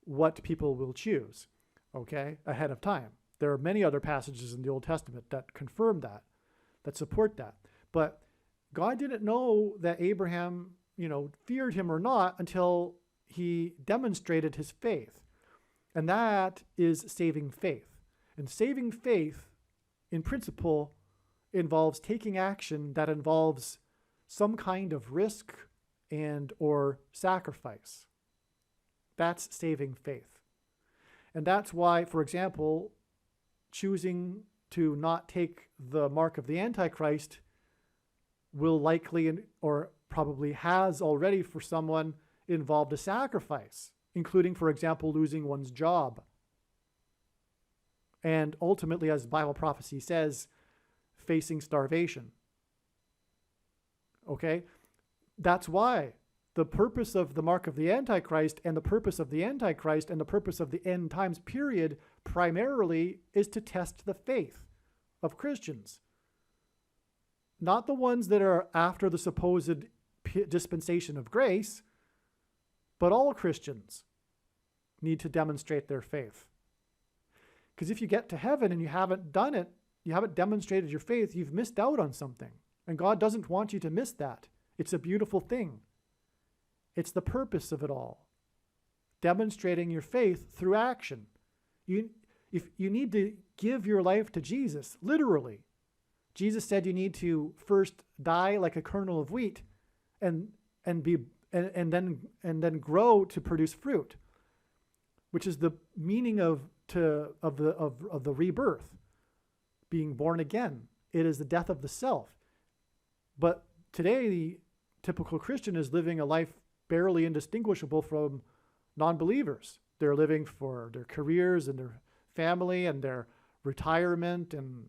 what people will choose, okay, ahead of time. There are many other passages in the Old Testament that confirm that support that. But God didn't know that Abraham, feared him or not until he demonstrated his faith. And that is saving faith. And saving faith, in principle, involves taking action that involves some kind of risk and or sacrifice. That's saving faith. And that's why, for example, choosing to not take the mark of the Antichrist will likely, or probably has already for someone, involved a sacrifice, including, for example, losing one's job. And ultimately, as Bible prophecy says, facing starvation. Okay? That's why the purpose of the mark of the Antichrist and the purpose of the Antichrist and the purpose of the end times period primarily is to test the faith of Christians. Not the ones that are after the supposed dispensation of grace, but all Christians need to demonstrate their faith. Because if you get to heaven and you haven't done it, you haven't demonstrated your faith, you've missed out on something. And God doesn't want you to miss that. It's a beautiful thing. It's the purpose of it all. Demonstrating your faith through action. You need to give your life to Jesus, literally. Jesus said you need to first die like a kernel of wheat and be and then grow to produce fruit, which is the meaning of the rebirth, being born again. It is the death of the self. But today, the typical Christian is living a life barely indistinguishable from non-believers. They're living for their careers and their family and their retirement and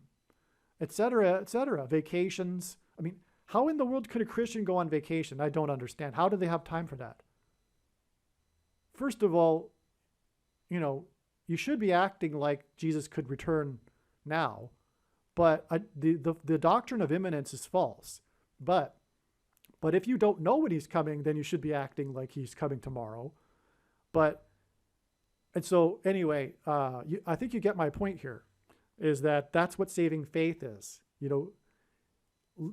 et cetera, vacations. I mean, how in the world could a Christian go on vacation? I don't understand. How do they have time for that? First of all, you should be acting like Jesus could return now, but the doctrine of imminence is false. But if you don't know when he's coming, then you should be acting like he's coming tomorrow. And so anyway, I think you get my point here, is that's what saving faith is,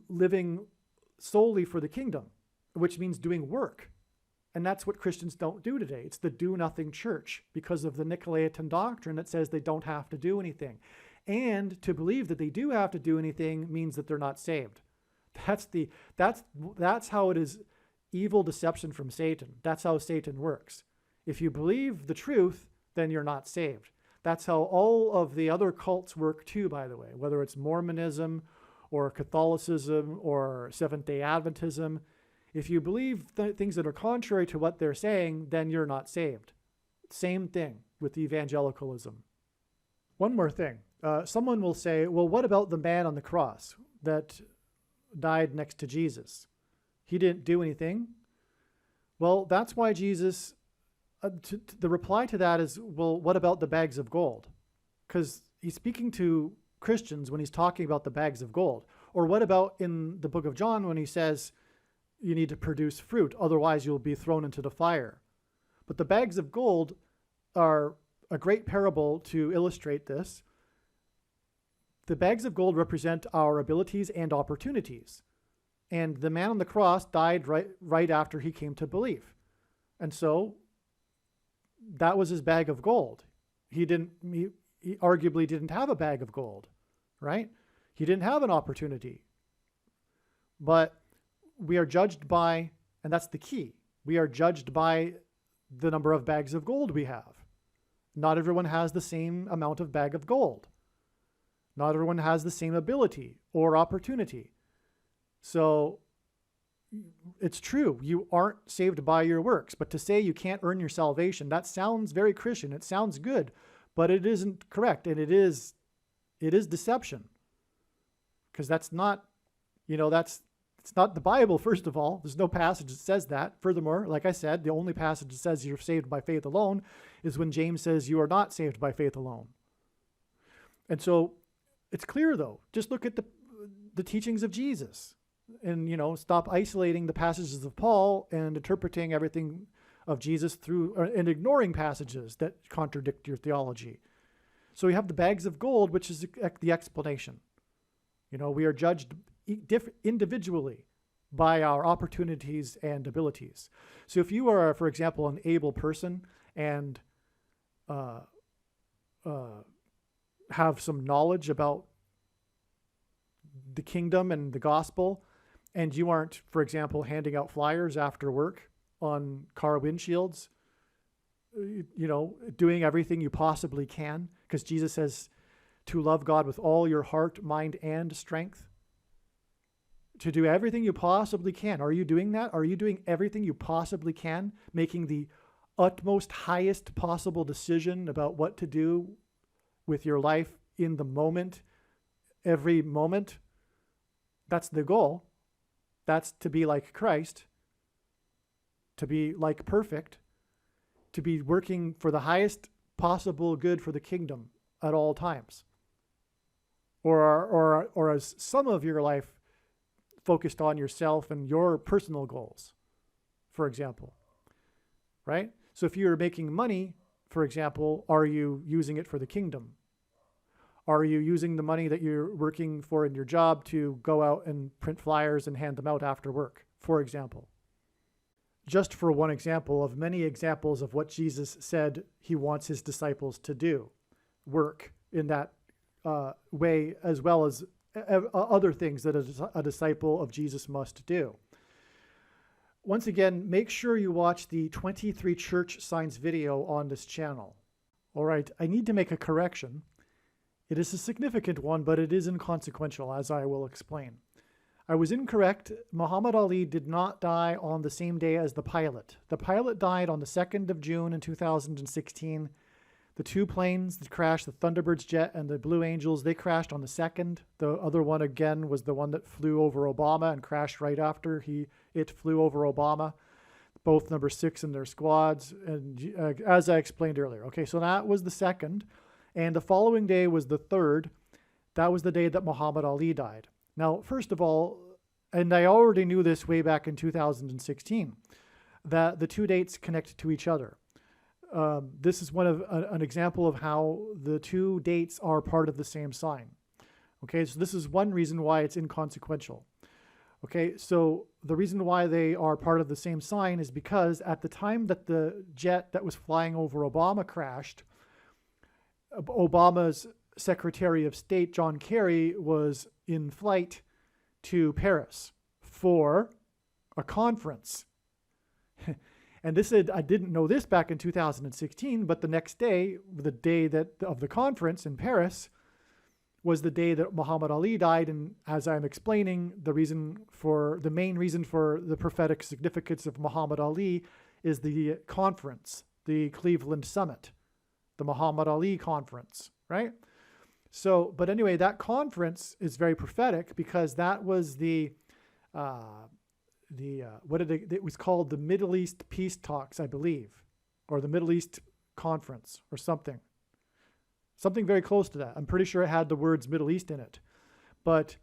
living solely for the kingdom, which means doing work. And that's what Christians don't do today. It's the do-nothing church because of the Nicolaitan doctrine that says they don't have to do anything. And to believe that they do have to do anything means that they're not saved. That's how it is evil deception from Satan. That's how Satan works. If you believe the truth, then you're not saved. That's how all of the other cults work too, by the way, whether it's Mormonism or Catholicism or Seventh-day Adventism. If you believe things that are contrary to what they're saying, then you're not saved. Same thing with evangelicalism. One more thing. Someone will say, well, what about the man on the cross that died next to Jesus? He didn't do anything. Well, that's why Jesus, the reply to that is, well, what about the bags of gold? Because he's speaking to Christians when he's talking about the bags of gold. Or what about in the book of John when he says, you need to produce fruit, otherwise you'll be thrown into the fire. But the bags of gold are a great parable to illustrate this. The bags of gold represent our abilities and opportunities. And the man on the cross died right after he came to belief. And so that was his bag of gold. He arguably didn't have a bag of gold, right? He didn't have an opportunity. But we are judged by, and that's the key, we are judged by the number of bags of gold we have. Not everyone has the same amount of bag of gold. Not everyone has the same ability or opportunity. So it's true, you aren't saved by your works, but to say you can't earn your salvation, that sounds very Christian. It sounds good, but it isn't correct. And it is deception, because that's not, it's not the Bible, first of all. There's no passage that says that. Furthermore, like I said, the only passage that says you're saved by faith alone is when James says you are not saved by faith alone. And so it's clear, though. Just look at the teachings of Jesus and, stop isolating the passages of Paul and interpreting everything of Jesus and ignoring passages that contradict your theology. So we have the bags of gold, which is the explanation. We are judged individually by our opportunities and abilities. So if you are, for example, an able person and have some knowledge about the kingdom and the gospel, and you aren't, for example, handing out flyers after work on car windshields, doing everything you possibly can, because Jesus says to love God with all your heart, mind, and strength. To do everything you possibly can. Are you doing that? Are you doing everything you possibly can, making the utmost highest possible decision about what to do with your life in the moment, every moment? That's the goal. That's to be like Christ, to be like perfect, to be working for the highest possible good for the kingdom at all times. Or as some of your life focused on yourself and your personal goals, for example, right? So if you're making money, for example, are you using it for the kingdom? Are you using the money that you're working for in your job to go out and print flyers and hand them out after work, for example? Just for one example of many examples of what Jesus said he wants his disciples to do, work in that way, as well as other things that a disciple of Jesus must do. once again, make sure you watch the 23 church signs video on this channel. All right, I need to make a correction. It is a significant one, but it is inconsequential, as I will explain. I was incorrect. Muhammad Ali did not die on the same day as the pilot. The pilot died on the 2nd of June in 2016. The two planes that crashed, the Thunderbird's jet and the Blue Angels, they crashed on the 2nd. The other one, again, was the one that flew over Obama and crashed right after it flew over Obama. Both number 6 in their squads, and as I explained earlier. Okay, so that was the 2nd, and the following day was the 3rd. That was the day that Muhammad Ali died. Now, first of all, and I already knew this way back in 2016, that the two dates connect to each other. This is an example of how the two dates are part of the same sign. Okay, so this is one reason why it's inconsequential. Okay, so the reason why they are part of the same sign is because at the time that the jet that was flying over Obama crashed, Obama's Secretary of State, John Kerry, was in flight to Paris for a conference. And I didn't know this back in 2016, but the next day, the day of the conference in Paris, was the day that Muhammad Ali died. And as I'm explaining, the main reason for the prophetic significance of Muhammad Ali is the conference, the Cleveland Summit, the Muhammad Ali conference, right? So, but anyway, that conference is very prophetic because that was it was called the Middle East Peace Talks, I believe, or the Middle East Conference or something very close to that. I'm pretty sure it had the words Middle East in it. But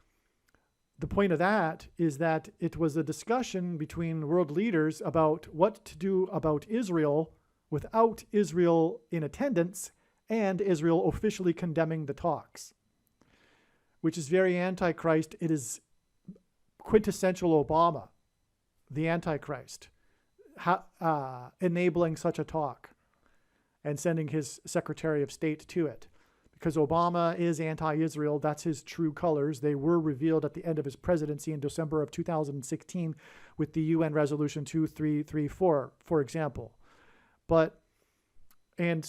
the point of that is that it was a discussion between world leaders about what to do about Israel without Israel in attendance and Israel officially condemning the talks, which is very Antichrist. It is quintessential Obama, the Antichrist, enabling such a talk and sending his Secretary of State to it. Because Obama is anti-Israel, that's his true colors. They were revealed at the end of his presidency in December of 2016 with the UN Resolution 2334, for example. And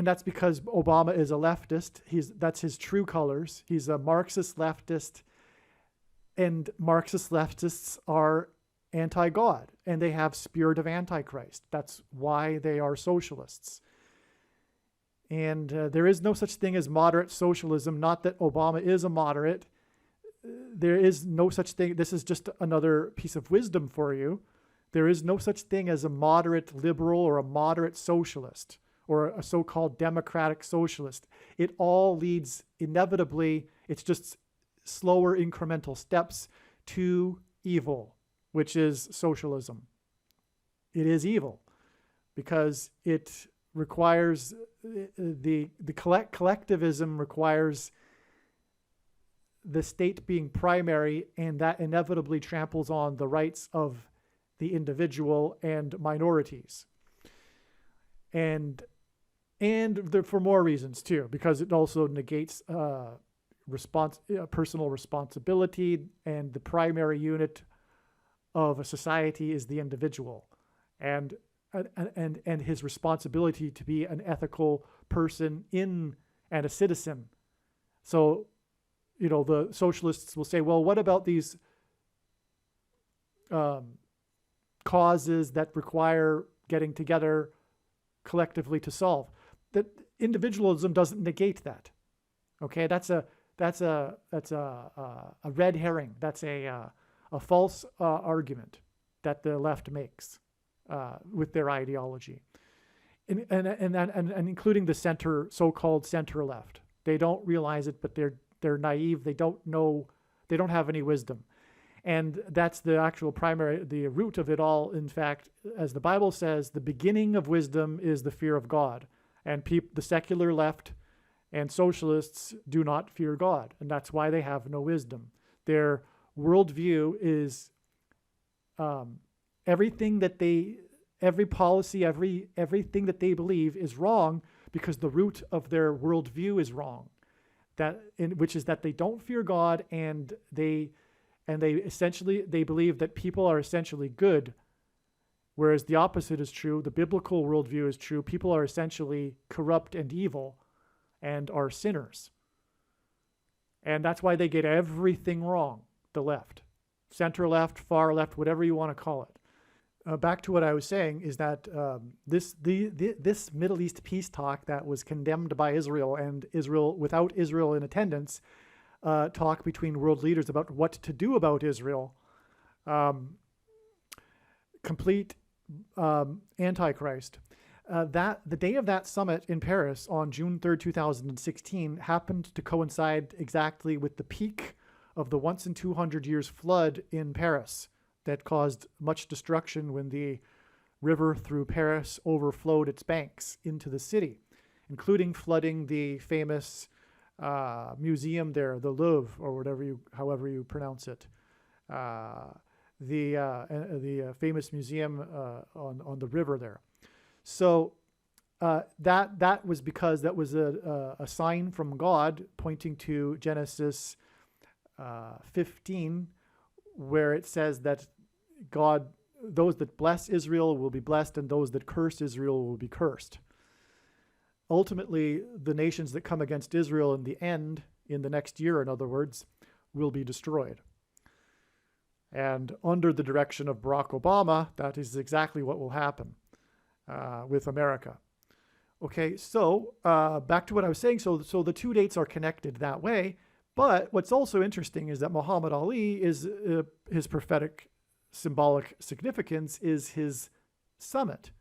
that's because Obama is a leftist. That's his true colors. He's a Marxist leftist, and Marxist leftists are anti-God, and they have spirit of Antichrist. That's why they are socialists. And there is no such thing as moderate socialism. Not that Obama is a moderate. There is no such thing. This is just another piece of wisdom for you. There is no such thing as a moderate liberal or a moderate socialist or a so-called democratic socialist. It all leads inevitably, it's just slower incremental steps to evil, which is socialism. It is evil because it requires collectivism requires the state being primary, and that inevitably tramples on the rights of the individual and minorities. And for more reasons too, because it also negates personal responsibility, and the primary unit of a society is the individual, and his responsibility to be an ethical person and a citizen. So, the socialists will say, well, what about these causes that require getting together collectively to solve? That individualism doesn't negate that. Okay, that's a red herring. That's a false argument that the left makes with their ideology, and including the center, so-called center left. They don't realize it, but they're naive. They don't know. They don't have any wisdom, and that's the actual the root of it all. In fact, as the Bible says, the beginning of wisdom is the fear of God, and the secular left and socialists do not fear God, and that's why they have no wisdom. Their worldview is every policy, everything that they believe is wrong because the root of their worldview is wrong. Which is that they don't fear God, and they believe that people are essentially good Whereas the opposite is true. The biblical worldview is true. People are essentially corrupt and evil and are sinners. And that's why they get everything wrong, the left. Center left, far left, whatever you want to call it. Back to what I was saying is that this Middle East peace talk that was condemned by Israel, and Israel, without Israel in attendance, talk between world leaders about what to do about Israel, complete Antichrist. That the day of that summit in Paris on June 3rd, 2016 happened to coincide exactly with the peak of the once in 200 years flood in Paris that caused much destruction when the river through Paris overflowed its banks into the city, including flooding the famous museum there, the Louvre, or however you pronounce it. The famous museum on the river there. So that was because that was a sign from God pointing to Genesis 15, where it says that God, those that bless Israel will be blessed, and those that curse Israel will be cursed. Ultimately, the nations that come against Israel in the end, in the next year, in other words, will be destroyed. And under the direction of Barack Obama, that is exactly what will happen with America. Okay, so back to what I was saying. So the two dates are connected that way. But what's also interesting is that Muhammad Ali is his prophetic symbolic significance is his summit.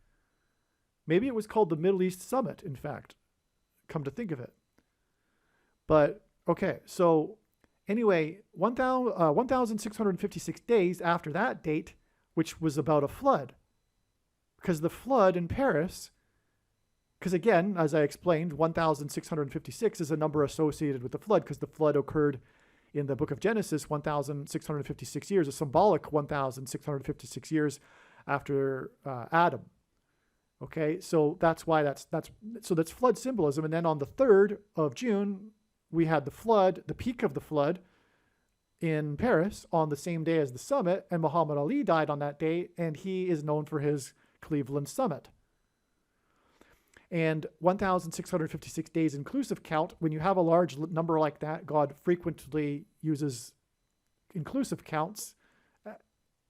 Maybe it was called the Middle East Summit, in fact, come to think of it. But okay, so anyway, 1,656 days after that date, which was about a flood, because the flood in Paris, because again, as I explained, 1,656 is a number associated with the flood, because the flood occurred in the book of Genesis 1,656 years, a symbolic 1,656 years after Adam. Okay, so that's why that's flood symbolism. And then on the 3rd of June, we had the flood, the peak of the flood in Paris on the same day as the summit, and Muhammad Ali died on that day, and he is known for his Cleveland summit. And 1,656 days inclusive count, when you have a large number like that, God frequently uses inclusive counts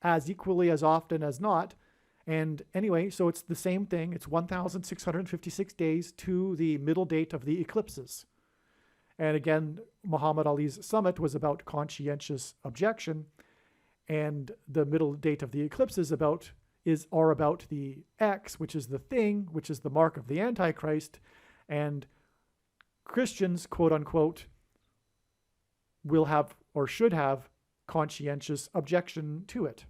as equally as often as not. And anyway, so it's the same thing. It's 1,656 days to the middle date of the eclipses. And again, Muhammad Ali's summit was about conscientious objection, and the middle date of the eclipses are about the X, which is the thing, which is the mark of the Antichrist, and Christians, quote unquote, will have or should have conscientious objection to it.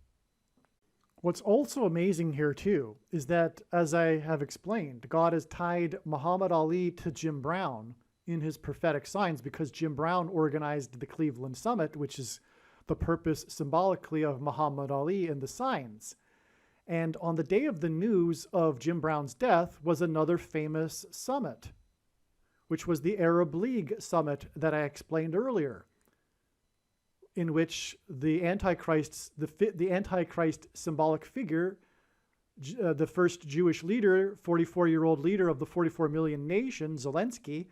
What's also amazing here too is that, as I have explained, God has tied Muhammad Ali to Jim Brown in his prophetic signs, because Jim Brown organized the Cleveland Summit, which is the purpose symbolically of Muhammad Ali in the signs. And on the day of the news of Jim Brown's death was another famous summit, which was the Arab League summit that I explained earlier, in which the Antichrist symbolic figure, the first Jewish leader, 44-year-old leader of the 44 million nation, Zelensky,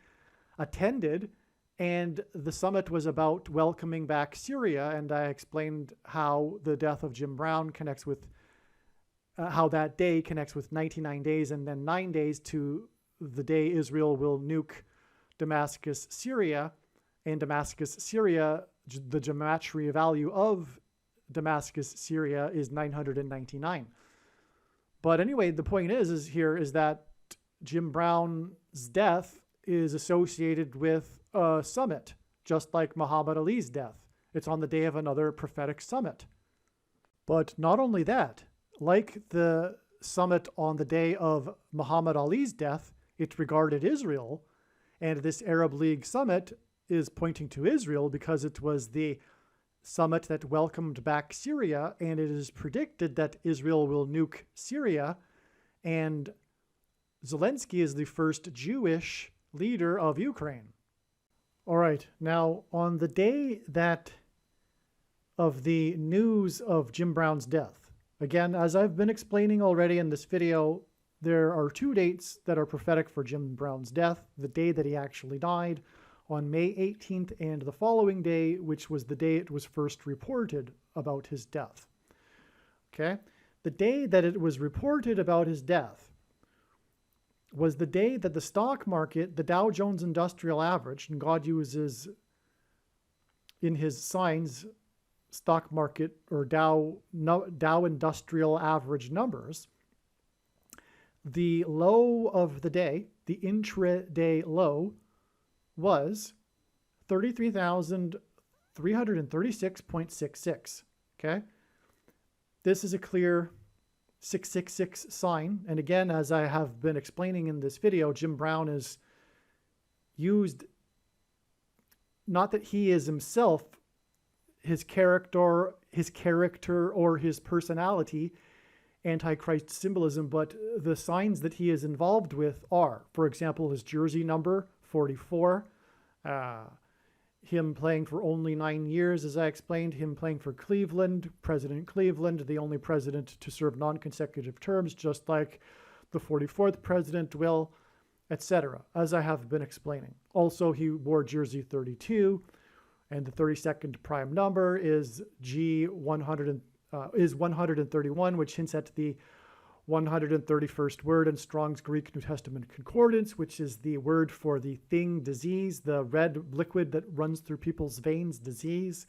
attended, and the summit was about welcoming back Syria. And I explained how the death of Jim Brown connects with how that day connects with 99 days and then 9 days to the day Israel will nuke Damascus, Syria. And Damascus, Syria, the gematria value of Damascus, Syria is 999. But anyway, the point is that Jim Brown's death is associated with a summit, just like Muhammad Ali's death. It's on the day of another prophetic summit. But not only that, like the summit on the day of Muhammad Ali's death, it regarded Israel, and this Arab League summit is pointing to Israel because it was the summit that welcomed back Syria, and it is predicted that Israel will nuke Syria, and Zelensky is the first Jewish leader of Ukraine. All right, now on the day of the news of Jim Brown's death, Again, as I've been explaining already in this video, there are two dates that are prophetic for Jim Brown's death: the day that he actually died on May 18th and the following day, which was the day it was first reported about his death. Okay? The day that it was reported about his death was the day that the stock market, the Dow Jones Industrial Average, and God uses in his signs stock market or Dow Industrial Average numbers, the low of the day, the intraday low, was 33,336.66. Okay? This is a clear 666 sign. And again, as I have been explaining in this video, Jim Brown is used, not that he is himself, his character or his personality, Antichrist symbolism, but the signs that he is involved with are, for example, his jersey number 44, him playing for only 9 years, as I explained, him playing for Cleveland, President Cleveland, the only president to serve non-consecutive terms, just like the 44th president will, etc., as I have been explaining. Also, he wore jersey 32, and the 32nd prime number is G100 is 131, which hints at the 131st word in Strong's Greek New Testament Concordance, which is the word for the thing, disease, the red liquid that runs through people's veins, disease.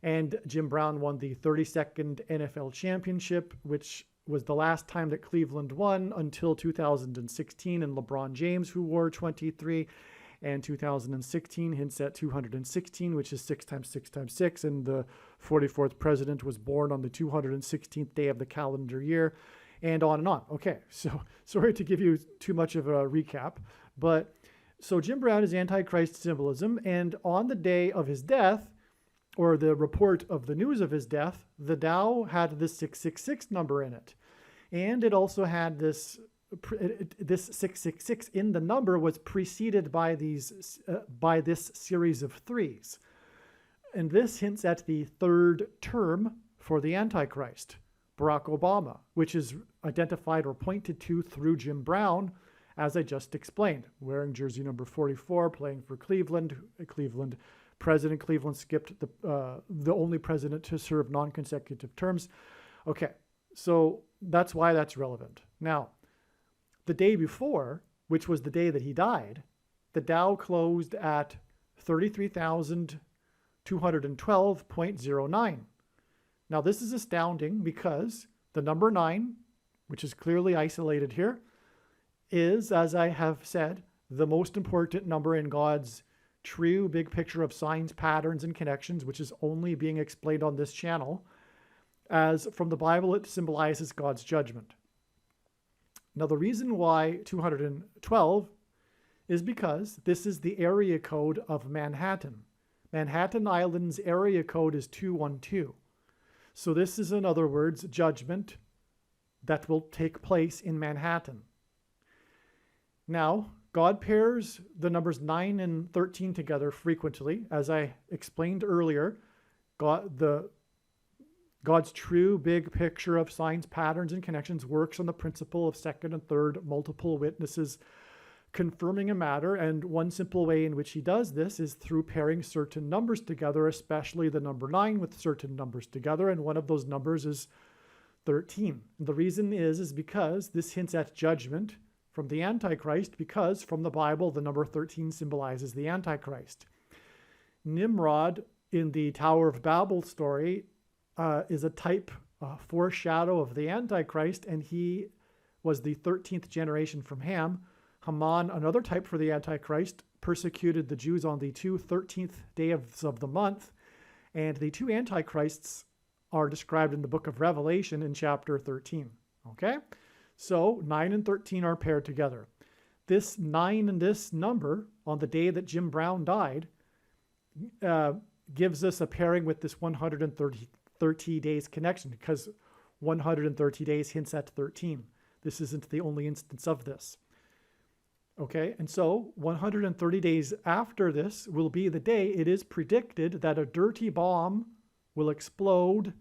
And Jim Brown won the 32nd NFL championship, which was the last time that Cleveland won until 2016, and LeBron James, who wore 23, and 2016 hints at 216, which is 6 times 6 times 6, and the 44th president was born on the 216th day of the calendar year, and on and on. Okay, so sorry to give you too much of a recap, but so Jim Brown is Antichrist symbolism, and on the day of his death, or the report of the news of his death, the Dow had this 666 number in it, and it also had this 666 in the number was preceded by this series of threes. And this hints at the third term for the Antichrist, Barack Obama, which is identified or pointed to through Jim Brown, as I just explained, wearing jersey number 44, playing for Cleveland. President Cleveland skipped the only president to serve non-consecutive terms. Okay, so that's why that's relevant. Now, the day before, which was the day that he died, the Dow closed at 33,212.09. Now, this is astounding because the number 9, which is clearly isolated here, is, as I have said, the most important number in God's true big picture of signs, patterns, and connections, which is only being explained on this channel. As from the Bible, it symbolizes God's judgment. Now, the reason why 212 is because this is the area code of Manhattan. Manhattan Island's area code is 212. So this is, in other words, judgment that will take place in Manhattan. Now, God pairs the numbers 9 and 13 together frequently. As I explained earlier, God's true big picture of signs, patterns, and connections works on the principle of second and third multiple witnesses confirming a matter, and one simple way in which he does this is through pairing certain numbers together, especially the number 9 with certain numbers together, and one of those numbers is 13. And the reason is because this hints at judgment from the Antichrist, because from the Bible, the number 13 symbolizes the Antichrist. Nimrod in the Tower of Babel story is a type, foreshadow of the Antichrist, and he was the 13th generation from Ham. Haman, another type for the Antichrist, persecuted the Jews on the 13th days of the month, and the two Antichrists are described in the book of Revelation in chapter 13. Okay? So 9 and 13 are paired together. This 9 and this number on the day that Jim Brown died gives us a pairing with this 130 days connection, because 130 days hints at 13. This isn't the only instance of this. Okay, and so 130 days after this will be the day it is predicted that a dirty bomb will explode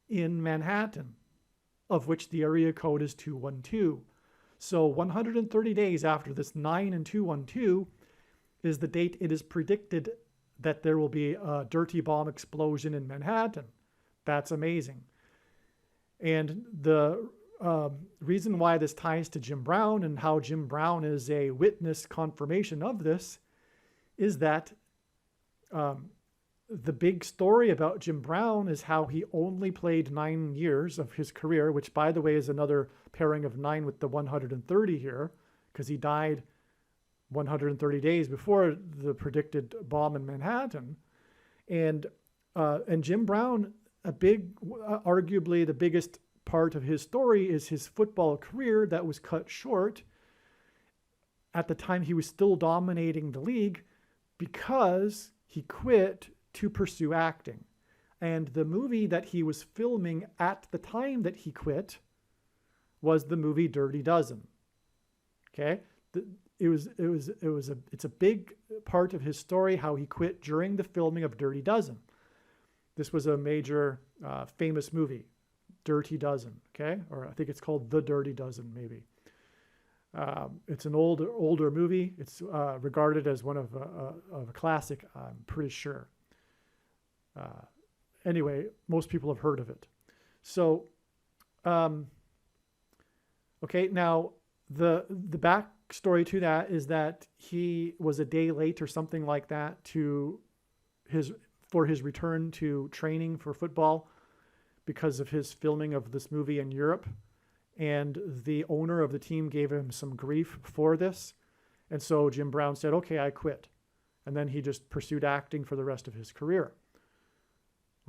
in Manhattan. of which the area code is 212. So 130 days after this 9 and 212 is the date it is predicted that there will be a dirty bomb explosion in Manhattan. That's amazing. And the reason why this ties to Jim Brown and how Jim Brown is a witness confirmation of this is that the big story about Jim Brown is how he only played 9 years of his career, which, by the way, is another pairing of 9 with the 130 here, because he died 130 days before the predicted bomb in Manhattan. And Jim Brown, arguably the biggest part of his story is his football career that was cut short. At the time, he was still dominating the league because he quit to pursue acting. And the movie that he was filming at the time that he quit was the movie Dirty Dozen. Okay? It's a big part of his story, how he quit during the filming of Dirty Dozen. This was a major famous movie, Dirty Dozen, okay? Or I think it's called The Dirty Dozen, maybe. It's an older movie. It's regarded as one of a classic, I'm pretty sure. Anyway, most people have heard of it. So, okay, now the backstory to that is that he was a day late or something like that for his return to training for football because of his filming of this movie in Europe. And the owner of the team gave him some grief for this. And so Jim Brown said, okay, I quit. And then he just pursued acting for the rest of his career.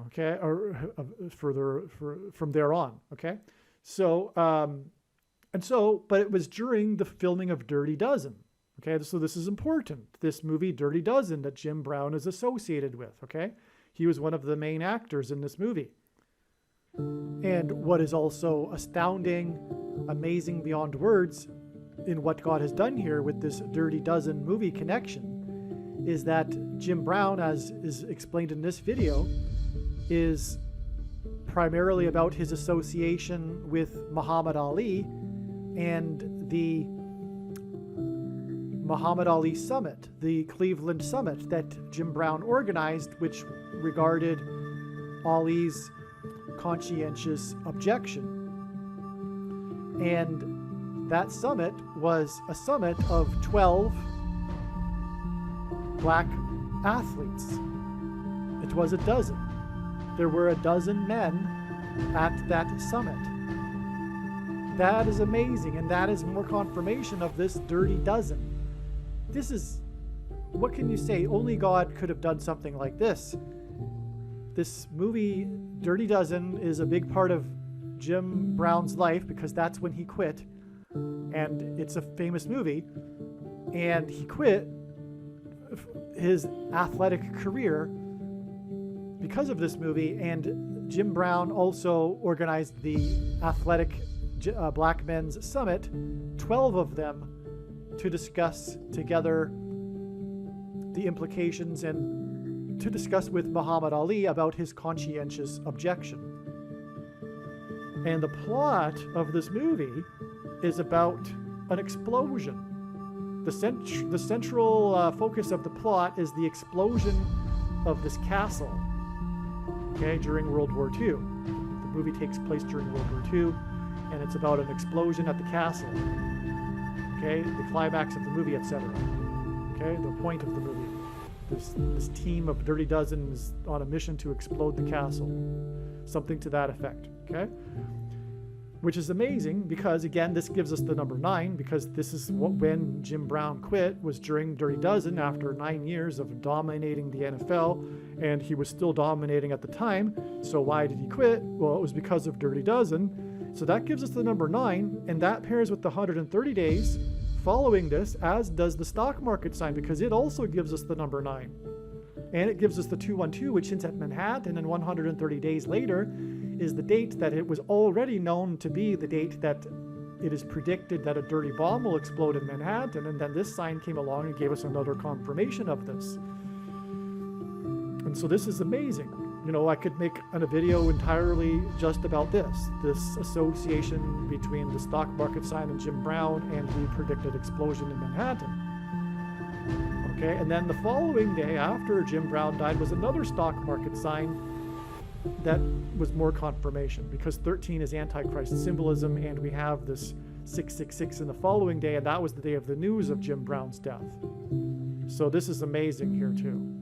Okay, or from there on. Okay, so but it was during the filming of Dirty Dozen. Okay, so this is important. This movie Dirty Dozen that Jim Brown is associated with. Okay, he was one of the main actors in this movie. And what is also astounding, amazing beyond words in what God has done here with this Dirty Dozen movie connection is that Jim Brown, as is explained in this video, is primarily about his association with Muhammad Ali and the Muhammad Ali Summit, the Cleveland Summit that Jim Brown organized, which regarded Ali's conscientious objection. And that summit was a summit of 12 black athletes. It was a dozen. There were a dozen men at that summit. That is amazing, and that is more confirmation of this Dirty Dozen. This is, what can you say? Only God could have done something like this. This movie, Dirty Dozen, is a big part of Jim Brown's life because that's when he quit. And it's a famous movie. And he quit his athletic career because of this movie. And Jim Brown also organized the athletic Black Men's Summit, 12 of them, to discuss together the implications and to discuss with Muhammad Ali about his conscientious objection. And the plot of this movie is about an explosion. The central focus of the plot is the explosion of this castle, okay, during World War II. The movie takes place during World War II, and it's about an explosion at the castle, okay, the climax of the movie, etc. Okay, the point of the movie. This team of Dirty Dozen is on a mission to explode the castle. Something to that effect, okay? Which is amazing because, again, this gives us the number 9 because this is when Jim Brown quit, was during Dirty Dozen after 9 years of dominating the NFL, and he was still dominating at the time. So why did he quit? Well, it was because of Dirty Dozen. So that gives us the number 9, and that pairs with the 130 days following this, as does the stock market sign, because it also gives us the number 9. And it gives us the 212, which hints at Manhattan, and 130 days later is the date that it was already known to be the date that it is predicted that a dirty bomb will explode in Manhattan, and then this sign came along and gave us another confirmation of this. And so this is amazing. You know, I could make a video entirely just about this association between the stock market sign of Jim Brown and the predicted explosion in Manhattan. Okay, and then the following day after Jim Brown died was another stock market sign that was more confirmation, because 13 is Antichrist symbolism, and we have this 666 in the following day, and that was the day of the news of Jim Brown's death. So this is amazing here too.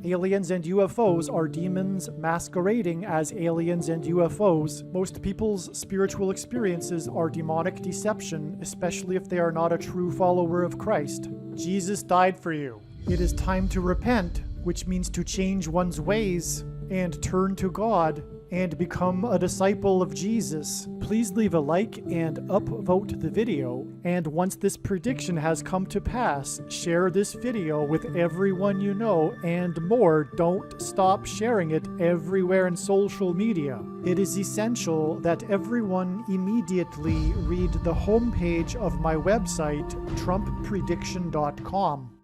Aliens and UFOs are demons masquerading as aliens and UFOs. Most people's spiritual experiences are demonic deception, especially if they are not a true follower of Christ. Jesus died for you. It is time to repent, which means to change one's ways and turn to God and become a disciple of Jesus. Please leave a like and upvote the video. And once this prediction has come to pass, share this video with everyone you know, and more. Don't stop sharing it everywhere in social media. It is essential that everyone immediately read the homepage of my website, TrumpPrediction.com.